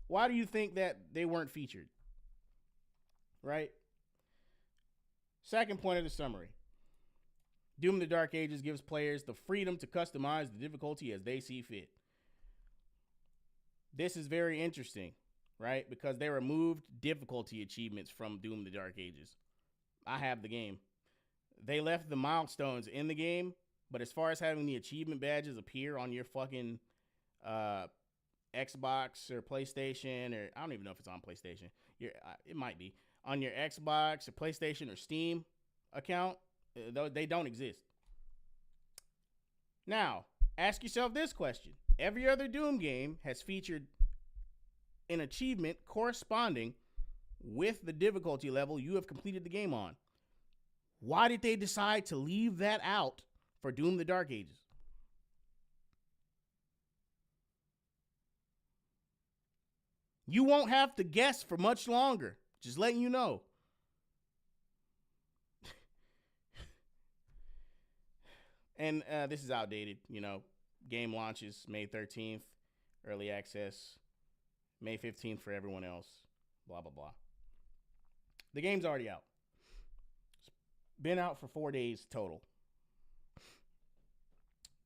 Why do you think that they weren't featured? Right? Second point of the summary. Doom the Dark Ages gives players the freedom to customize the difficulty as they see fit. This is very interesting, right? Because they removed difficulty achievements from Doom the Dark Ages. I have the game. They left the milestones in the game, but as far as having the achievement badges appear on your fucking Xbox or PlayStation, or I don't even know if it's on PlayStation. It might be. On your Xbox or PlayStation or Steam account, they don't exist. Now, ask yourself this question. Every other Doom game has featured an achievement corresponding with the difficulty level you have completed the game on. Why did they decide to leave that out for Doom the Dark Ages? You won't have to guess for much longer. Just letting you know. And this is outdated, Game launches May 13th, early access, May 15th for everyone else, blah, blah, blah. The game's already out. It's been out for 4 days total.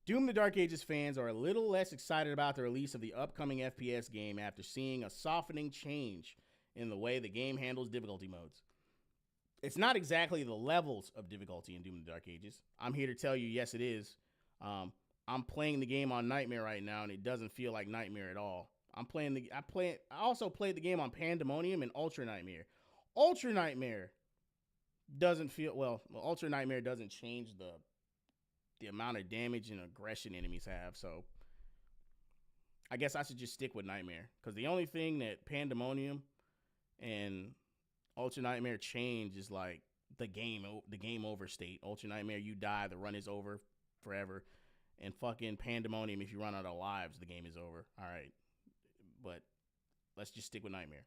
Doom the Dark Ages fans are a little less excited about the release of the upcoming FPS game after seeing a softening change in the way the game handles difficulty modes. It's not exactly the levels of difficulty in Doom the Dark Ages. I'm here to tell you, yes, it is. I'm playing the game on Nightmare right now, and it doesn't feel like Nightmare at all. I also played the game on Pandemonium and Ultra Nightmare. Ultra Nightmare doesn't feel Ultra Nightmare doesn't change the amount of damage and aggression enemies have. So I guess I should just stick with Nightmare, because the only thing that Pandemonium and Ultra Nightmare change is like the game over state. Ultra Nightmare, you die, the run is over forever. And fucking Pandemonium, if you run out of lives, the game is over. All right. But let's just stick with Nightmare.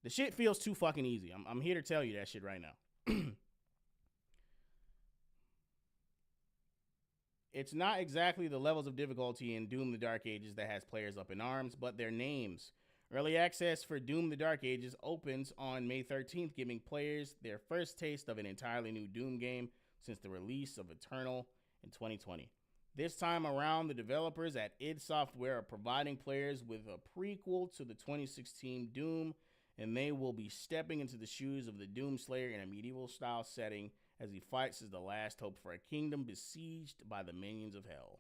The shit feels too fucking easy. I'm here to tell you that shit right now. It's not exactly the levels of difficulty in Doom the Dark Ages that has players up in arms, but their names. Early access for Doom the Dark Ages opens on May 13th, giving players their first taste of an entirely new Doom game since the release of Eternal in 2020. This time around, the developers at id Software are providing players with a prequel to the 2016 Doom, and they will be stepping into the shoes of the Doom Slayer in a medieval-style setting as he fights as the last hope for a kingdom besieged by the minions of hell.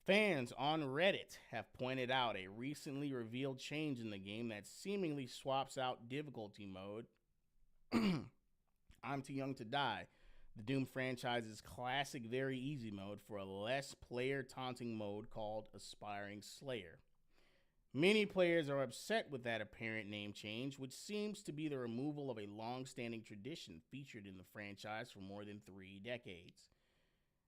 Fans on Reddit have pointed out a recently revealed change in the game that seemingly swaps out difficulty mode I'm Too Young to Die, the Doom franchise's classic very easy mode, for a less player taunting mode called Aspiring Slayer. Many players are upset with that apparent name change, which seems to be the removal of a long-standing tradition featured in the franchise for more than 3 decades.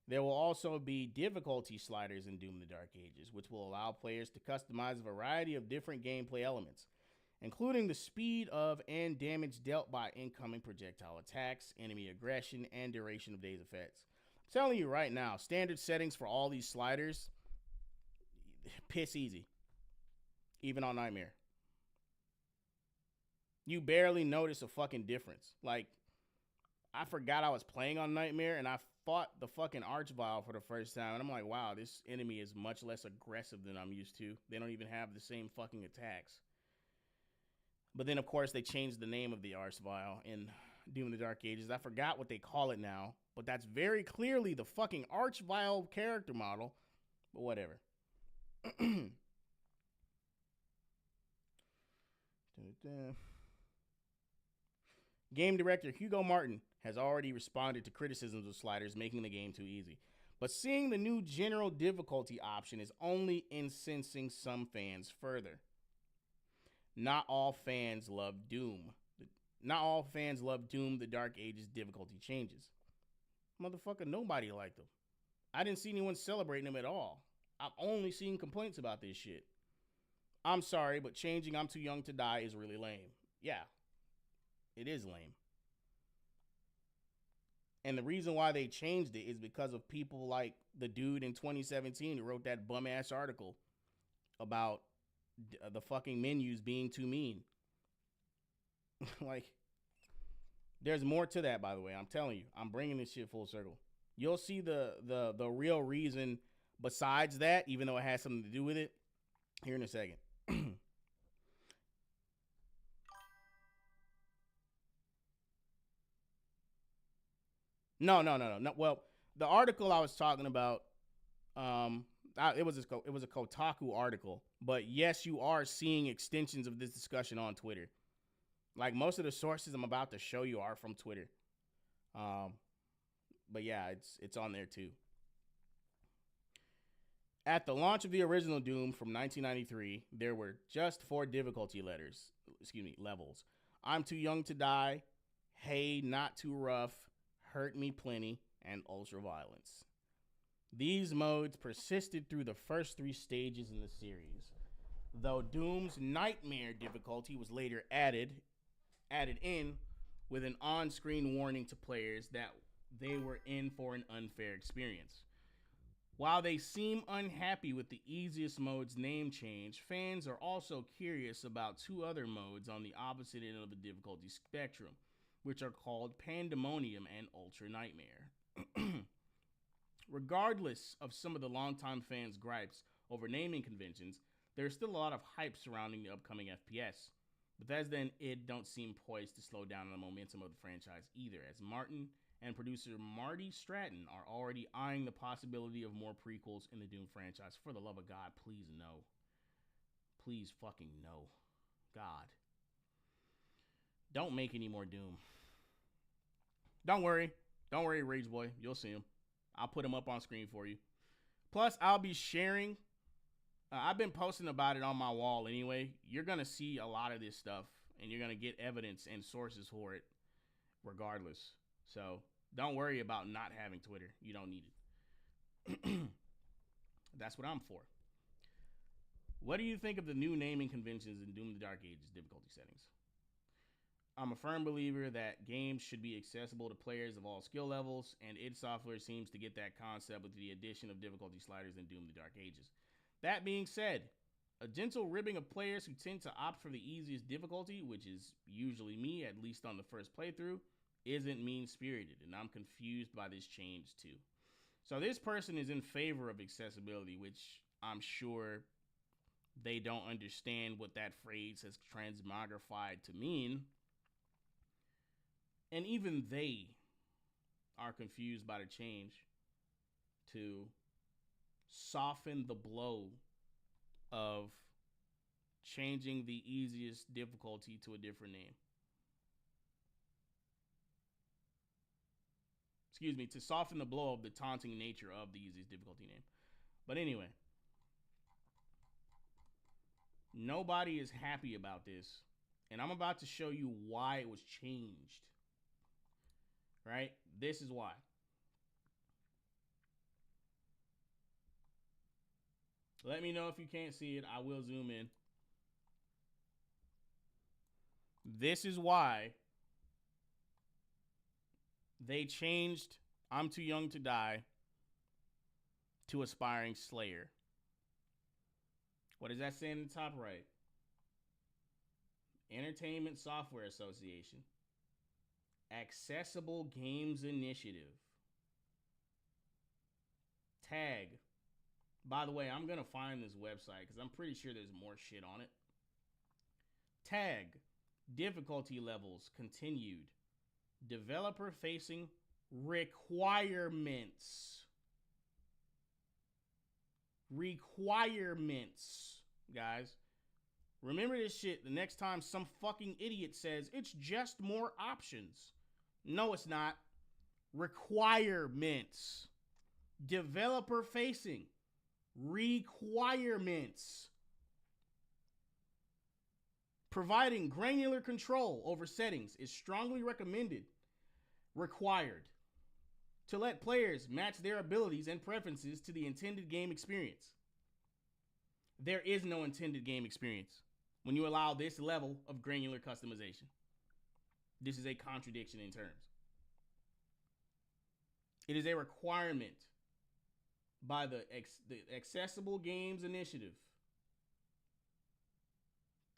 There will also be difficulty sliders in Doom the Dark Ages, which will allow players to customize a variety of different gameplay elements, including the speed of and damage dealt by incoming projectile attacks, enemy aggression, and duration of day's effects. I'm telling you right now, standard settings for all these sliders, piss easy. Even on Nightmare. You barely notice a fucking difference. Like, I forgot I was playing on Nightmare, and I fought the fucking Archvile for the first time, and I'm like, wow, this enemy is much less aggressive than I'm used to. They don't even have the same fucking attacks. But then, of course, they changed the name of the Archvile in Doom the Dark Ages. I forgot what they call it now, but that's very clearly the fucking Archvile character model. But whatever. Game director Hugo Martin has already responded to criticisms of sliders making the game too easy. But seeing the new general difficulty option is only incensing some fans further. Not all fans love Doom. Not all fans love Doom the Dark Ages difficulty changes. Motherfucker, nobody liked them. I didn't see anyone celebrating them at all. I've only seen complaints about this shit. I'm sorry, but changing I'm Too Young to Die is really lame. Yeah, it is lame. And the reason why they changed it is because of people like the dude in 2017 who wrote that bum-ass article about the fucking menus being too mean. Like, there's more to that, by the way. I'm telling you. I'm bringing this shit full circle. You'll see the real reason besides that, even though it has something to do with it, here in a second. No. Well, the article I was talking about, it was a Kotaku article. But yes, you are seeing extensions of this discussion on Twitter. Like, most of the sources I'm about to show you are from Twitter. But yeah, it's on there too. At the launch of the original Doom from 1993, there were just 4 difficulty levels. I'm Too Young to Die, Hey, Not Too Rough, Hurt Me Plenty, and Ultra Violence. These modes persisted through the first 3 stages in the series, though Doom's Nightmare difficulty was later added in with an on-screen warning to players that they were in for an unfair experience. While they seem unhappy with the easiest mode's name change, fans are also curious about 2 other modes on the opposite end of the difficulty spectrum, which are called Pandemonium and Ultra Nightmare. Regardless of some of the longtime fans' gripes over naming conventions, there's still a lot of hype surrounding the upcoming FPS. Bethesda and id don't seem poised to slow down the momentum of the franchise either, as Martin and producer Marty Stratton are already eyeing the possibility of more prequels in the Doom franchise. For the love of God, please no. Please fucking no. God. Don't make any more Doom. Don't worry, Rage Boy. You'll see him. I'll put him up on screen for you. Plus, I'll be sharing. I've been posting about it on my wall anyway. You're going to see a lot of this stuff, and you're going to get evidence and sources for it regardless. So don't worry about not having Twitter. You don't need it. That's what I'm for. What do you think of the new naming conventions in Doom the Dark Ages difficulty settings? I'm a firm believer that games should be accessible to players of all skill levels, and id Software seems to get that concept with the addition of difficulty sliders in Doom the Dark Ages. That being said, a gentle ribbing of players who tend to opt for the easiest difficulty, which is usually me, at least on the first playthrough, isn't mean-spirited, and I'm confused by this change too. So this person is in favor of accessibility, which I'm sure they don't understand what that phrase has transmogrified to mean. And even they are confused by the change to soften the blow of changing the easiest difficulty to a different name. Excuse me, to soften the blow of the taunting nature of the easiest difficulty name. But anyway, nobody is happy about this, and I'm about to show you why it was changed. Right? This is why. Let me know if you can't see it. I will zoom in. This is why they changed I'm Too Young to Die to Aspiring Slayer. What does that say in the top right? Entertainment Software Association. Accessible Games Initiative. Tag. By the way, I'm going to find this website because I'm pretty sure there's more shit on it. Tag. Difficulty levels continued. Developer facing requirements. Requirements, guys. Remember this shit the next time some fucking idiot says it's just more options. No, it's not. Requirements. Developer facing. Requirements. Providing granular control over settings is strongly recommended. Required. To let players match their abilities and preferences to the intended game experience. There is no intended game experience when you allow this level of granular customization. This is a contradiction in terms. It is a requirement by the Accessible Games Initiative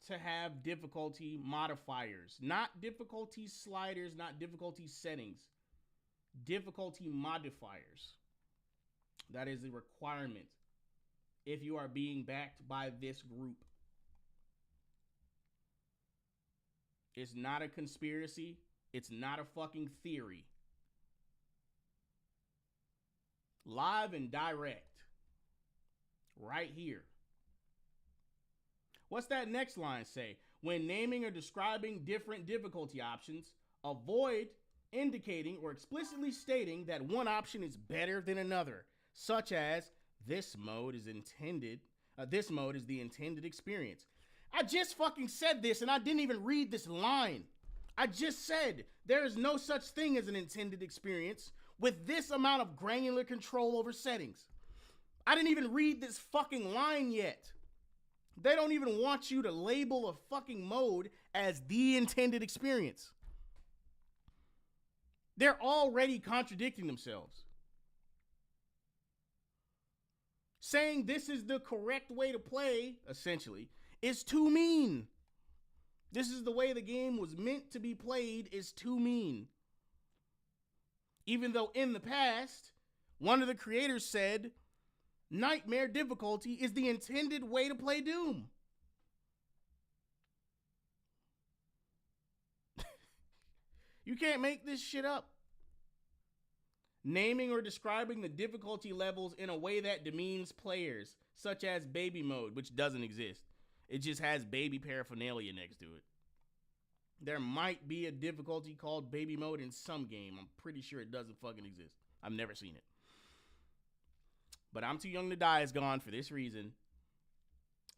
to have difficulty modifiers, not difficulty sliders, not difficulty settings, difficulty modifiers. That is a requirement if you are being backed by this group. It's not a conspiracy. It's not a fucking theory. Live and direct. Right here. What's that next line say? When naming or describing different difficulty options, avoid indicating or explicitly stating that one option is better than another, such as this mode is the intended experience. I just fucking said this and I didn't even read this line. I just said there is no such thing as an intended experience with this amount of granular control over settings. I didn't even read this fucking line yet. They don't even want you to label a fucking mode as the intended experience. They're already contradicting themselves. Saying this is the correct way to play, essentially, is too mean. This is the way the game was meant to be played is too mean. Even though in the past, one of the creators said, nightmare difficulty is the intended way to play Doom. You can't make this shit up. Naming or describing the difficulty levels in a way that demeans players, such as baby mode, which doesn't exist. It just has baby paraphernalia next to it. There might be a difficulty called baby mode in some game. I'm pretty sure it doesn't fucking exist. I've never seen it. But I'm Too Young to Die is gone for this reason.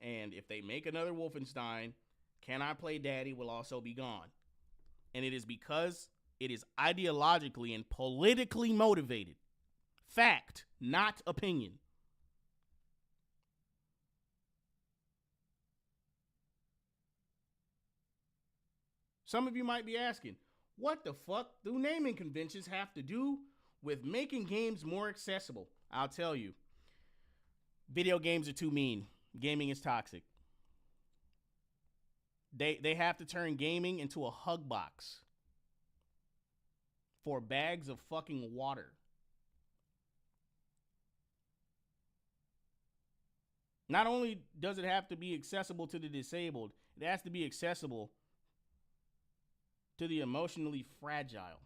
And if they make another Wolfenstein, Can I Play Daddy will also be gone. And it is because it is ideologically and politically motivated. Fact, not opinion. Some of you might be asking, what the fuck do naming conventions have to do with making games more accessible? I'll tell you. Video games are too mean. Gaming is toxic. They have to turn gaming into a hug box for bags of fucking water. Not only does it have to be accessible to the disabled, it has to be accessible to the emotionally fragile.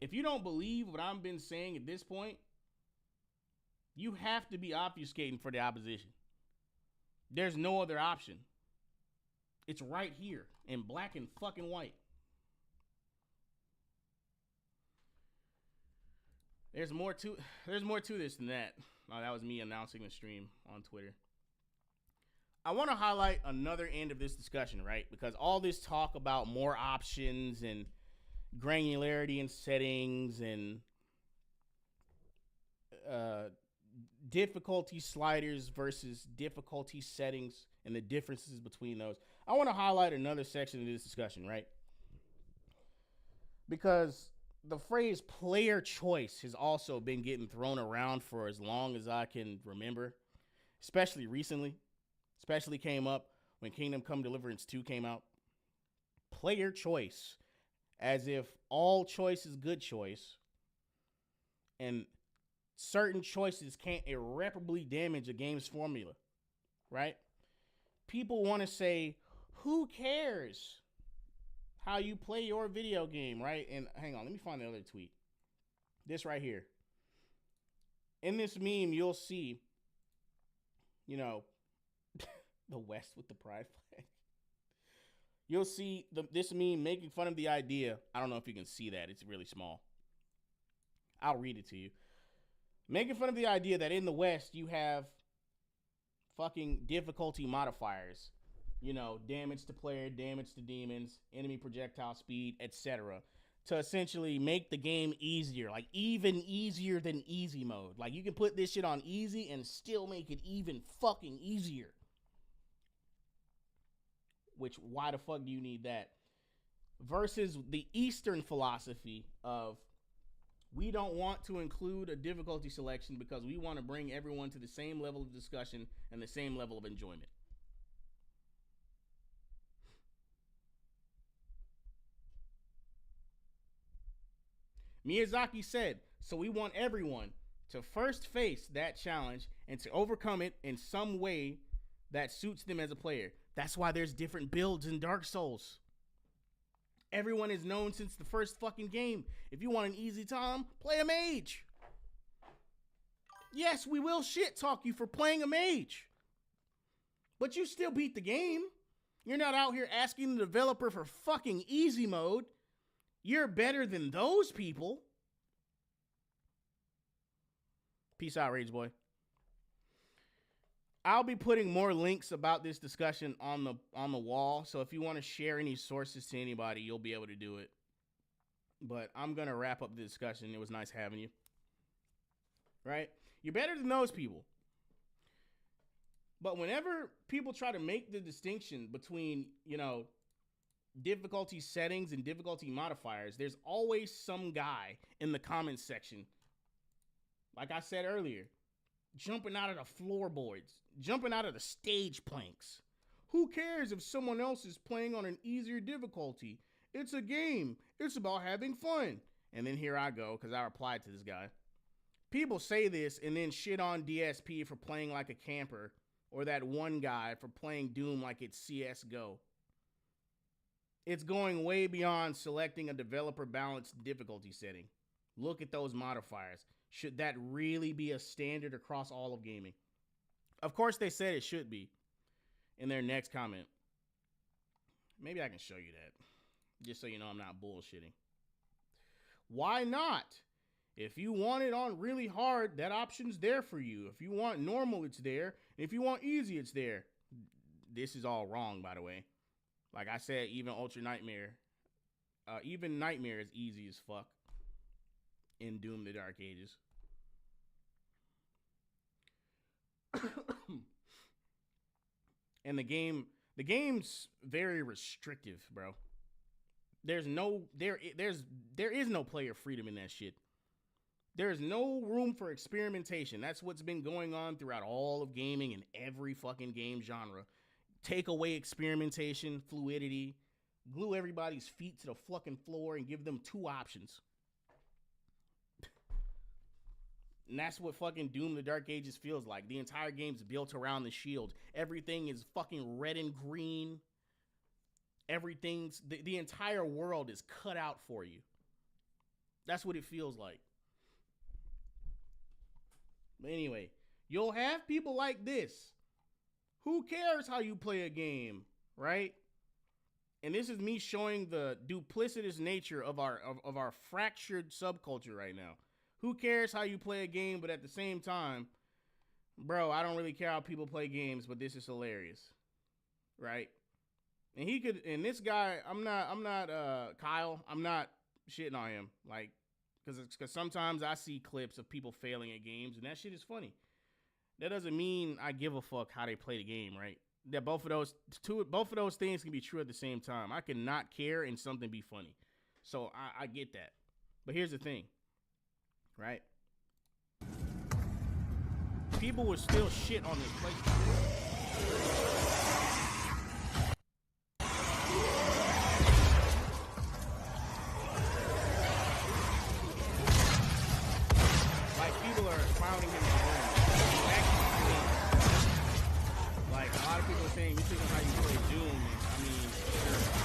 If you don't believe what I've been saying at this point, you have to be obfuscating for the opposition. There's no other option. It's right here in black and fucking white. There's more to this than that. Oh, that was me announcing the stream on Twitter. I want to highlight another end of this discussion, right? Because all this talk about more options and granularity in settings and difficulty sliders versus difficulty settings and the differences between those. I want to highlight another section of this discussion, right? Because the phrase player choice has also been getting thrown around for as long as I can remember, especially recently. Especially came up when Kingdom Come Deliverance 2 came out. Player choice, as if all choice is good choice and certain choices can't irreparably damage a game's formula, right? People want to say, who cares how you play your video game, right? And hang on, let me find the other tweet. This right here. In this meme, you'll see, you know, the West with the pride flag. You'll see this meme making fun of the idea. I don't know if you can see that. It's really small. I'll read it to you. Making fun of the idea that in the West, you have fucking difficulty modifiers. You know, damage to player, damage to demons, enemy projectile speed, etc. To essentially make the game easier. Like, even easier than easy mode. Like, you can put this shit on easy and still make it even fucking easier. Which, why the fuck do you need that? Versus the Eastern philosophy of, we don't want to include a difficulty selection because we want to bring everyone to the same level of discussion and the same level of enjoyment. Miyazaki said, so we want everyone to first face that challenge and to overcome it in some way that suits them as a player. That's why there's different builds in Dark Souls. Everyone is known since the first fucking game. If you want an easy time, play a mage. Yes, we will shit talk you for playing a mage. But you still beat the game. You're not out here asking the developer for fucking easy mode. You're better than those people. Peace out, Rage Boy. I'll be putting more links about this discussion on the wall. So if you want to share any sources to anybody, you'll be able to do it. But I'm going to wrap up the discussion. It was nice having you. Right? You're better than those people. But whenever people try to make the distinction between, you know, difficulty settings and difficulty modifiers, there's always some guy in the comments section, like I said earlier, jumping out of the floorboards, jumping out of the stage planks. Who cares if someone else is playing on an easier difficulty? It's a game. It's about having fun. And then here I go, because I replied to this guy. People say this and then shit on DSP for playing like a camper, or that one guy for playing Doom like it's CSGO. It's going way beyond selecting a developer balanced difficulty setting. Look at those modifiers. Should that really be a standard across all of gaming? Of course they said it should be in their next comment. Maybe I can show you that, just so you know I'm not bullshitting. Why not? If you want it on really hard, that option's there for you. If you want normal, it's there. If you want easy, it's there. This is all wrong, by the way. Like I said, even Ultra Nightmare, even Nightmare is easy as fuck in Doom the Dark Ages. And the game's very restrictive, bro. There is no player freedom in that shit. There is no room for experimentation. That's what's been going on throughout all of gaming in every fucking game genre. Take away experimentation, fluidity, glue everybody's feet to the fucking floor and give them two options. And that's what fucking Doom the Dark Ages feels like. The entire game's built around the shield. Everything is fucking red and green. Everything's, the entire world is cut out for you. That's what it feels like. But anyway, you'll have people like this. Who cares how you play a game, right? And this is me showing the duplicitous nature of our fractured subculture right now. Who cares how you play a game, but at the same time, bro, I don't really care how people play games, but this is hilarious, right? And this guy, I'm not Kyle, I'm not shitting on him, like, because sometimes I see clips of people failing at games, and that shit is funny. That doesn't mean I give a fuck how they play the game, right? That both of those things can be true at the same time. I can not care and something be funny. So I get that. But here's the thing, right? People would still shit on this PlayStation. Clowning him. Like, a lot of people are saying, you think of how you play Doom. I mean, sure.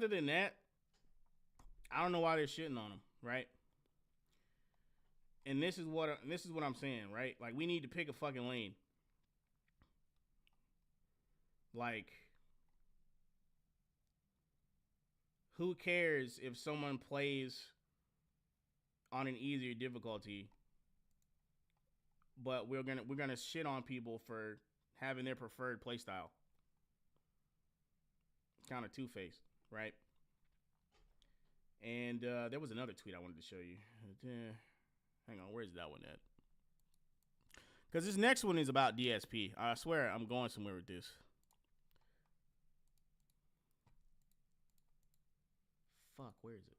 other than that, I don't know why they're shitting on him, right? And this is what I'm saying, right? Like, we need to pick a fucking lane. Like, who cares if someone plays on an easier difficulty, but we're gonna shit on people for having their preferred playstyle. Kind of two-faced, right? And there was another tweet I wanted to show you. Hang on, where's that one at? Because this next one is about DSP. I swear I'm going somewhere with this. Fuck, where is it?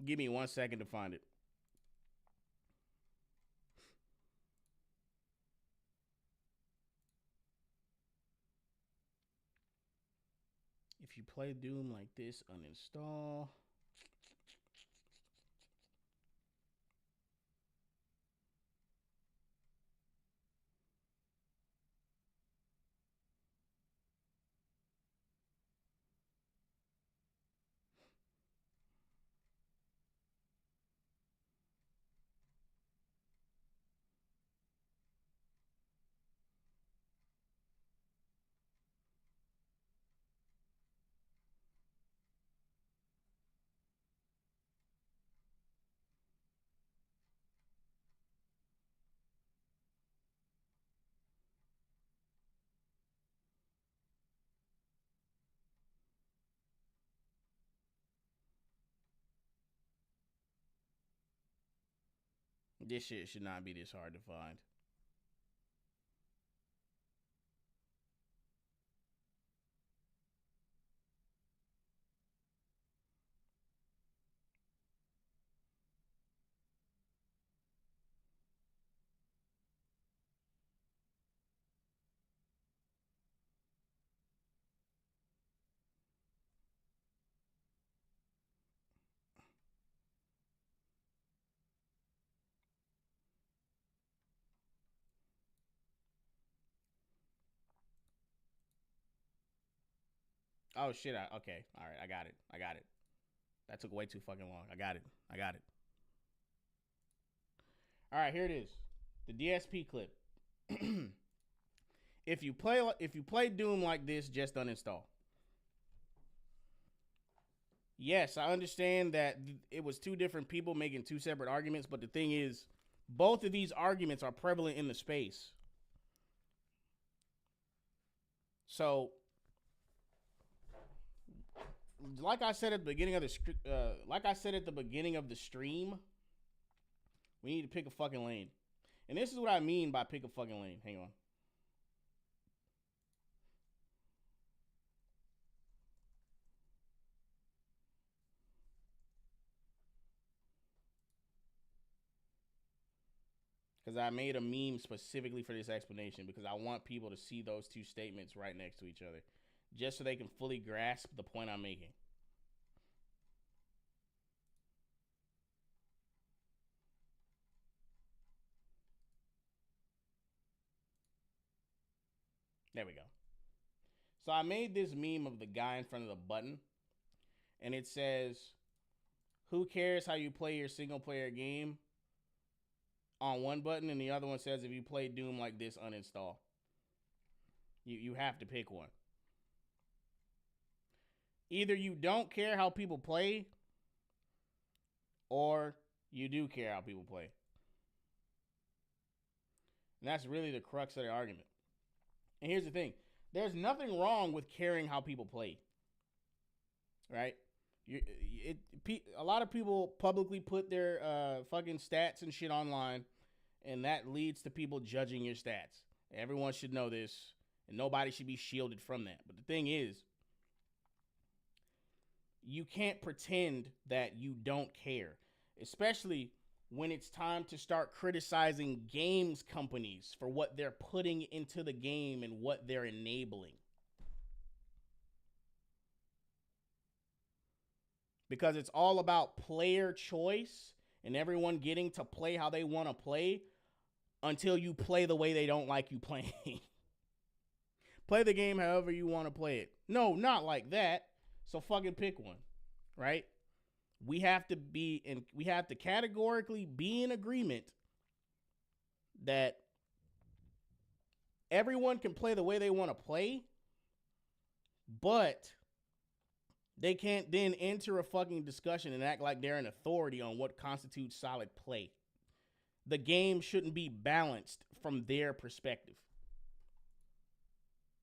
Give me 1 second to find it. If you play Doom like this, uninstall. This shit should not be this hard to find. Oh shit! Okay, all right, I got it. That took way too fucking long. I got it. All right, here it is. The DSP clip. If you play Doom like this, just uninstall. Yes, I understand that it was two different people making two separate arguments, but the thing is, both of these arguments are prevalent in the space. So, like I said at the beginning of the stream, we need to pick a fucking lane. And this is what I mean by pick a fucking lane. Hang on. Because I made a meme specifically for this explanation because I want people to see those two statements right next to each other, just so they can fully grasp the point I'm making. There we go. So I made this meme of the guy in front of the button, and it says, "Who cares how you play your single player game?" on one button, and the other one says, "If you play Doom like this, uninstall." You have to pick one. Either you don't care how people play, or you do care how people play. And that's really the crux of the argument. And here's the thing. There's nothing wrong with caring how people play. Right? A lot of people publicly put their fucking stats and shit online, and that leads to people judging your stats. Everyone should know this, and nobody should be shielded from that. But the thing is, you can't pretend that you don't care, especially when it's time to start criticizing games companies for what they're putting into the game and what they're enabling. Because it's all about player choice and everyone getting to play how they want to play until you play the way they don't like you playing. Play the game however you want to play it. No, not like that. So fucking pick one, right? We have to categorically be in agreement that everyone can play the way they want to play, but they can't then enter a fucking discussion and act like they're an authority on what constitutes solid play. The game shouldn't be balanced from their perspective.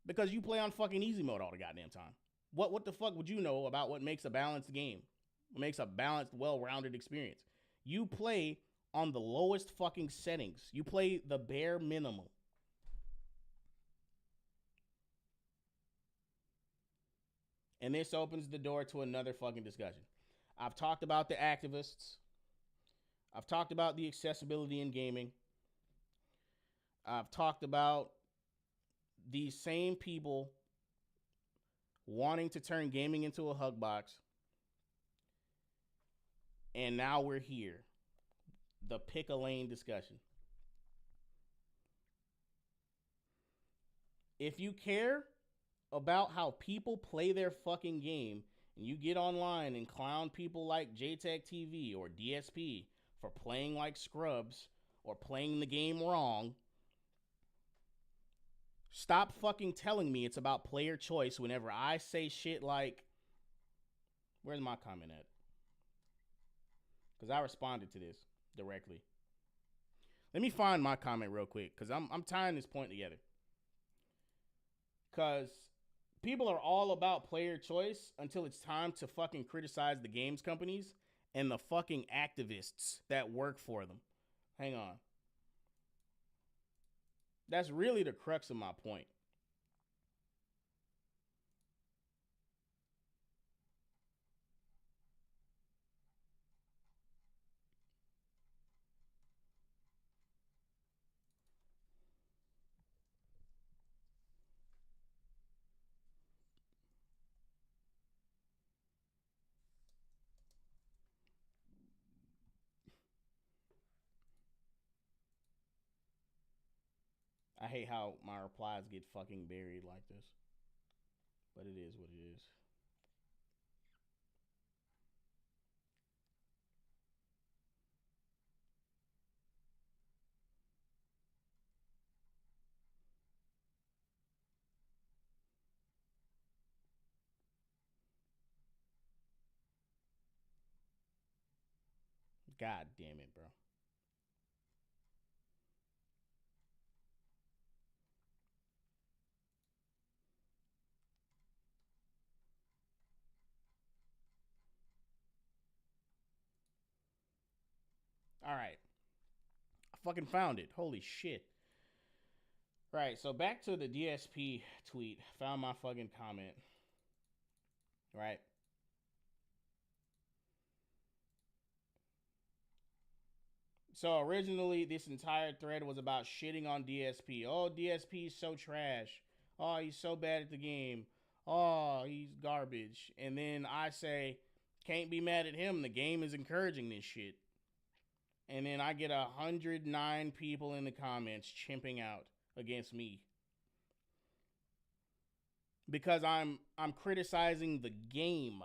Because you play on fucking easy mode all the goddamn time. What the fuck would you know about what makes a balanced game? What makes a balanced, well-rounded experience? You play on the lowest fucking settings. You play the bare minimum. And this opens the door to another fucking discussion. I've talked about the activists. I've talked about the accessibility in gaming. I've talked about these same people wanting to turn gaming into a hug box. And now we're here. The pick a lane discussion. If you care about how people play their fucking game and you get online and clown people like JTech TV or DSP for playing like scrubs or playing the game wrong, stop fucking telling me it's about player choice whenever I say shit like, where's my comment at? Because I responded to this directly. Let me find my comment real quick because I'm tying this point together. Because people are all about player choice until it's time to fucking criticize the games companies and the fucking activists that work for them. Hang on. That's really the crux of my point. I hate how my replies get fucking buried like this. But it is what it is. God damn it, bro. All right. I fucking found it. Holy shit. Right, so back to the DSP tweet. Found my fucking comment. Right. So originally, this entire thread was about shitting on DSP. Oh, DSP is so trash. Oh, he's so bad at the game. Oh, he's garbage. And then I say, can't be mad at him. The game is encouraging this shit. And then I get 109 people in the comments chimping out against me. Because I'm criticizing the game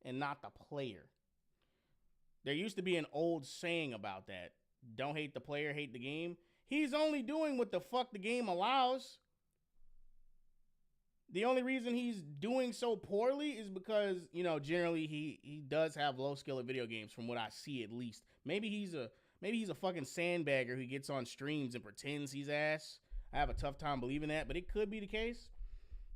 and not the player. There used to be an old saying about that. Don't hate the player, hate the game. He's only doing what the fuck the game allows. The only reason he's doing so poorly is because, you know, generally he does have low skill at video games from what I see at least. Maybe he's a fucking sandbagger who gets on streams and pretends he's ass. I have a tough time believing that, but it could be the case.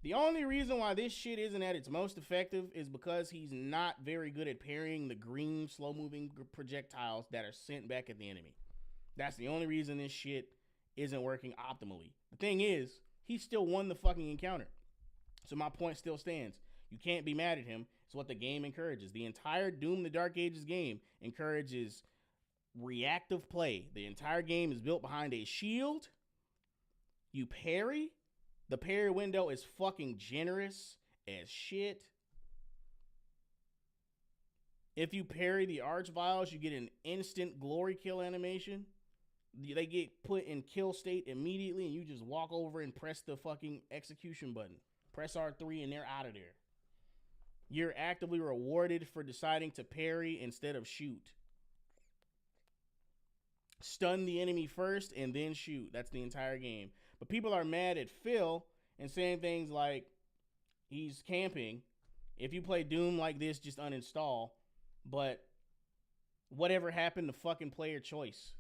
The only reason why this shit isn't at its most effective is because he's not very good at parrying the green, slow-moving projectiles that are sent back at the enemy. That's the only reason this shit isn't working optimally. The thing is, he still won the fucking encounter. So my point still stands. You can't be mad at him. It's what the game encourages. The entire Doom the Dark Ages game encourages reactive play. The entire game is built behind a shield. You parry. The parry window is fucking generous as shit. If you parry the Archviles, you get an instant glory kill animation. They get put in kill state immediately, and you just walk over and press the fucking execution button. Press R3 and they're out of there. You're actively rewarded for deciding to parry instead of shoot. Stun the enemy first and then shoot. That's the entire game. But people are mad at Phil and saying things like he's camping. If you play Doom like this, just uninstall. But whatever happened to fucking player choice?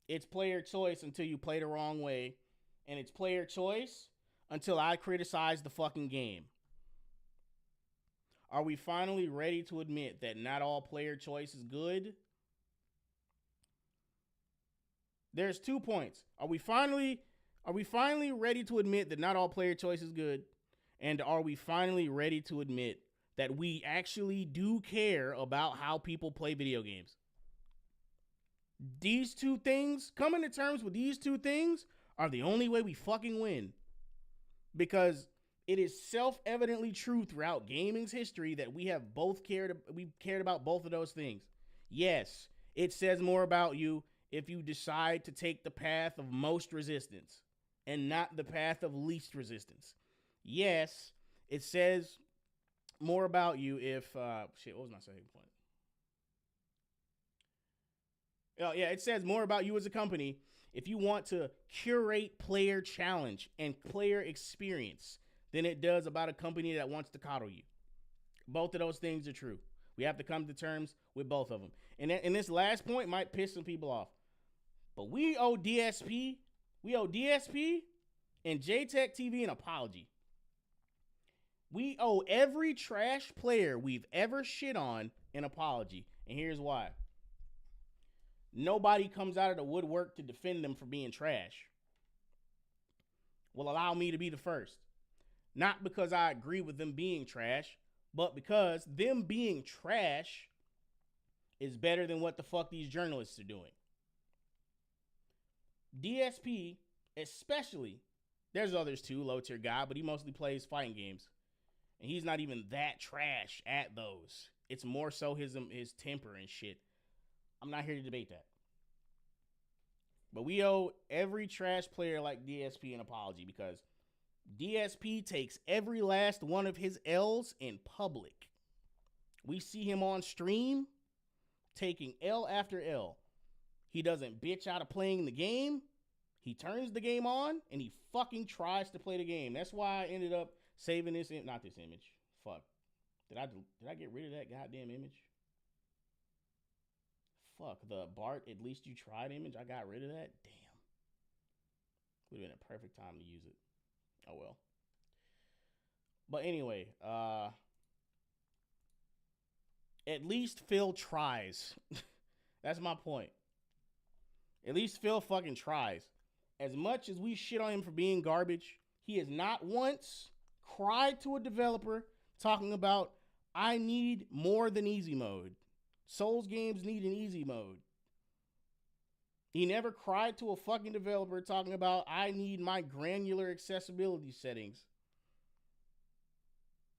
It's player choice until you play the wrong way. And it's player choice until I criticize the fucking game. Are we finally ready to admit that not all player choice is good? There's 2 points. Are we finally ready to admit that not all player choice is good? And are we finally ready to admit that we actually do care about how people play video games? These 2 things, coming to terms with these 2 things, are the only way we fucking win. Because it is self-evidently true throughout gaming's history that we've cared about both of those things. Yes, it says more about you if you decide to take the path of most resistance and not the path of least resistance. Yes, it says more about you if what was my second point? Oh yeah, it says more about you as a company if you want to curate player challenge and player experience than it does about a company that wants to coddle you. Both of those things are true. We have to come to terms with both of them. And this last point might piss some people off. But we owe DSP and JTech TV an apology. We owe every trash player we've ever shit on an apology. And here's why. Nobody comes out of the woodwork to defend them for being trash. Will allow me to be the first. Not because I agree with them being trash, but because them being trash is better than what the fuck these journalists are doing. DSP, especially, there's others too, low tier guy, but he mostly plays fighting games. And he's not even that trash at those. It's more so his temper and shit. I'm not here to debate that. But we owe every trash player like DSP an apology because DSP takes every last one of his L's in public. We see him on stream taking L after L. He doesn't bitch out of playing the game. He turns the game on and he fucking tries to play the game. That's why I ended up saving this, not this image. Fuck. Did I get rid of that goddamn image? Fuck, the Bart, at least you tried image. I got rid of that. Damn. Would have been a perfect time to use it. Oh well. But anyway, at least Phil tries. That's my point. At least Phil fucking tries. As much as we shit on him for being garbage, he has not once cried to a developer talking about, I need more than easy mode. Souls games need an easy mode. He never cried to a fucking developer talking about, I need my granular accessibility settings.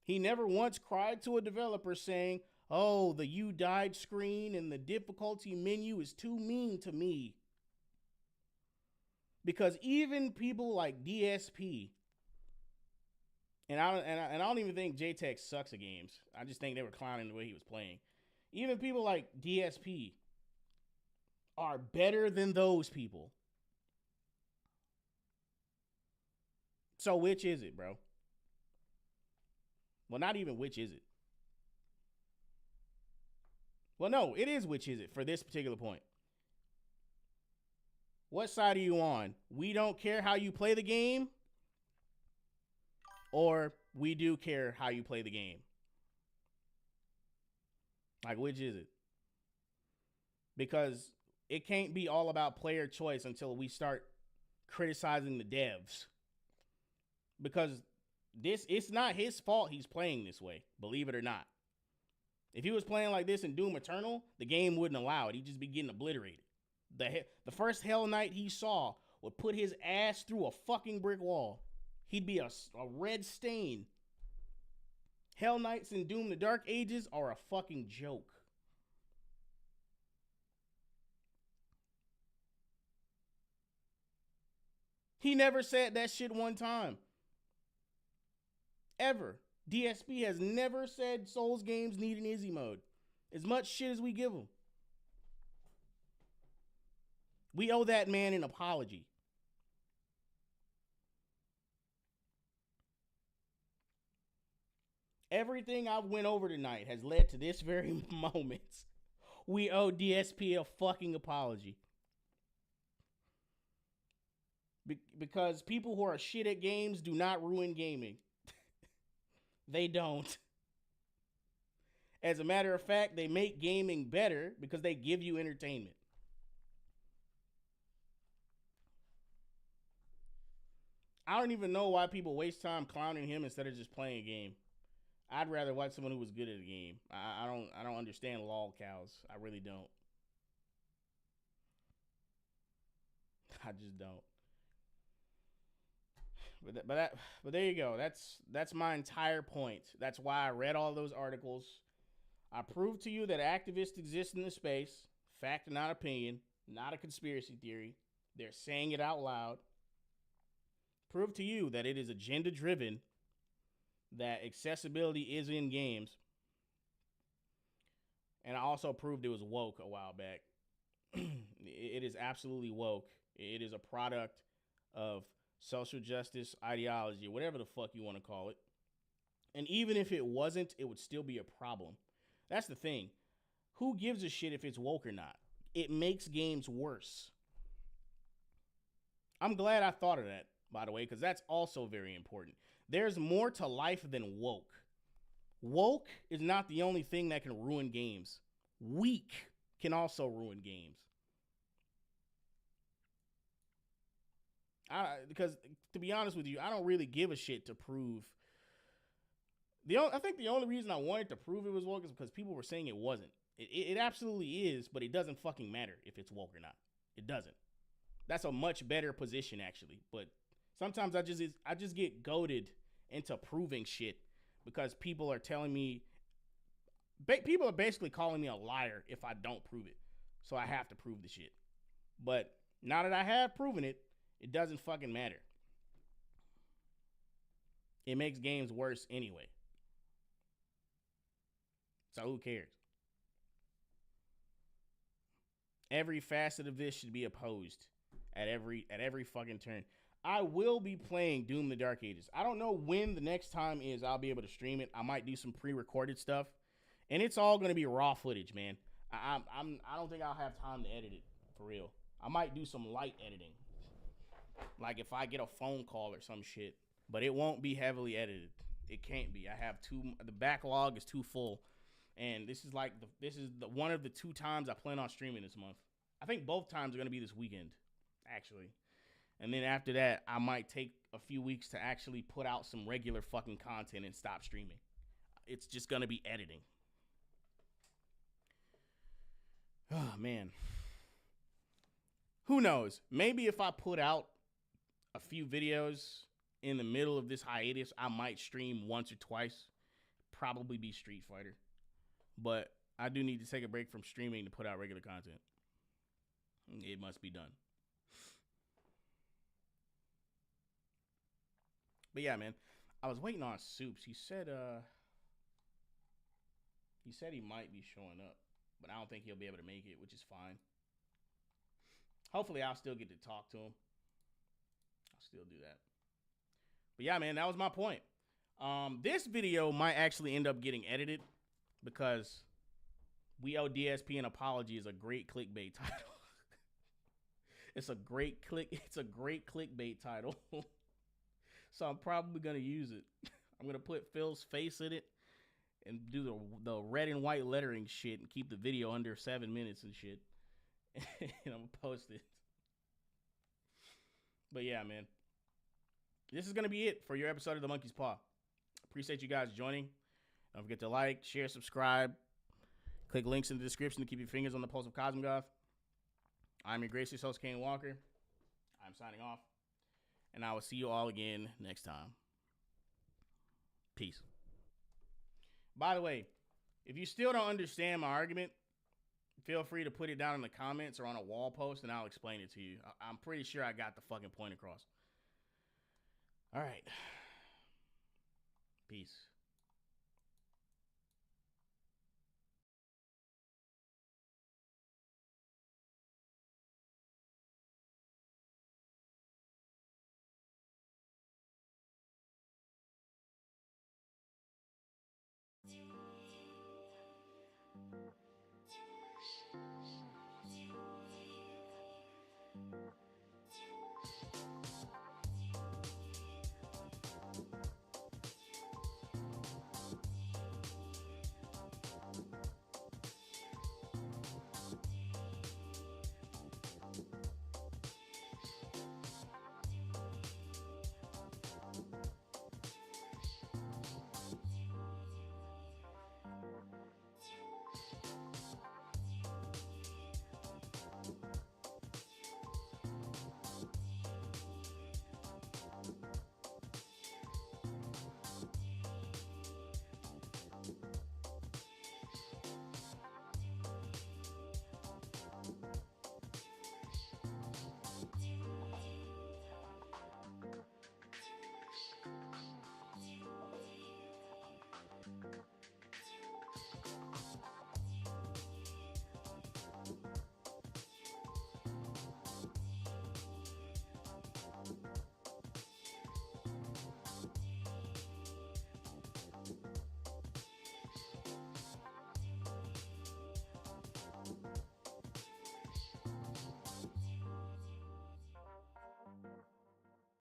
He never once cried to a developer saying, oh, the you died screen and the difficulty menu is too mean to me. Because even people like DSP, and I don't even think JTech sucks at games. I just think they were clowning the way he was playing. Even people like DSP are better than those people. So which is it, bro? Well, not even which is it. Well, no, it is which is it for this particular point. What side are you on? We don't care how you play the game, or we do care how you play the game? Like, which is it? Because it can't be all about player choice until we start criticizing the devs. Because it's not his fault he's playing this way, believe it or not. If he was playing like this in Doom Eternal, the game wouldn't allow it. He'd just be getting obliterated. The first Hell Knight he saw would put his ass through a fucking brick wall. He'd be a red stain. Hell Knights in Doom the Dark Ages are a fucking joke. He never said that shit one time. Ever. DSP has never said Souls games need an easy mode. As much shit as we give him. We owe that man an apology. Everything I've went over tonight has led to this very moment. We owe DSP a fucking apology. Because people who are shit at games do not ruin gaming. They don't. As a matter of fact, they make gaming better because they give you entertainment. I don't even know why people waste time clowning him instead of just playing a game. I'd rather watch someone who was good at a game. I don't understand lol cows. I really don't. I just don't. But there you go. That's my entire point. That's why I read all those articles. I proved to you that activists exist in the space. Fact, not opinion. Not a conspiracy theory. They're saying it out loud. Prove to you that it is agenda driven. That accessibility is in games. And I also proved it was woke a while back. It is absolutely woke. It is a product of social justice ideology, whatever the fuck you want to call it. And even if it wasn't, it would still be a problem. That's the thing. Who gives a shit if it's woke or not? It makes games worse. I'm glad I thought of that, by the way, because that's also very important. There's more to life than woke. Woke is not the only thing that can ruin games. Weak can also ruin games. Because to be honest with you, I don't really give a shit to prove. I think the only reason I wanted to prove it was woke is because people were saying it wasn't. It absolutely is, but it doesn't fucking matter if it's woke or not. It doesn't. That's a much better position, actually. But sometimes I just get goaded into proving shit because people are telling me. People are basically calling me a liar if I don't prove it. So I have to prove the shit. But now that I have proven it, it doesn't fucking matter. It makes games worse anyway. So who cares? Every facet of this should be opposed at every fucking turn. I will be playing Doom the Dark Ages. I don't know when the next time is I'll be able to stream it. I might do some pre-recorded stuff. And it's all going to be raw footage, man. I don't think I'll have time to edit it, for real. I might do some light editing. Like if I get a phone call or some shit. But it won't be heavily edited. It can't be. The backlog is too full. And this is one of the 2 times I plan on streaming this month. I think both times are going to be this weekend, actually. And then after that, I might take a few weeks to actually put out some regular fucking content and stop streaming. It's just going to be editing. Oh, man. Who knows? Maybe if I put out a few videos in the middle of this hiatus, I might stream once or twice. Probably be Street Fighter. But I do need to take a break from streaming to put out regular content. It must be done. But yeah, man. I was waiting on Soups. He said he might be showing up. But I don't think he'll be able to make it, which is fine. Hopefully I'll still get to talk to him. I'll still do that. But yeah, man, that was my point. This video might actually end up getting edited because We Owe DSP an Apology is a great clickbait title. It's a great clickbait title. So I'm probably going to use it. I'm going to put Phil's face in it and do the red and white lettering shit and keep the video under 7 minutes and shit. And I'm going to post it. But yeah, man. This is going to be it for your episode of The Monkey's Paw. Appreciate you guys joining. Don't forget to like, share, subscribe. Click links in the description to keep your fingers on the pulse of Cosmogod. I'm your gracious host, Kaine Walker. I'm signing off. And I will see you all again next time. Peace. By the way, if you still don't understand my argument, feel free to put it down in the comments or on a wall post and I'll explain it to you. I'm pretty sure I got the fucking point across. All right. Peace.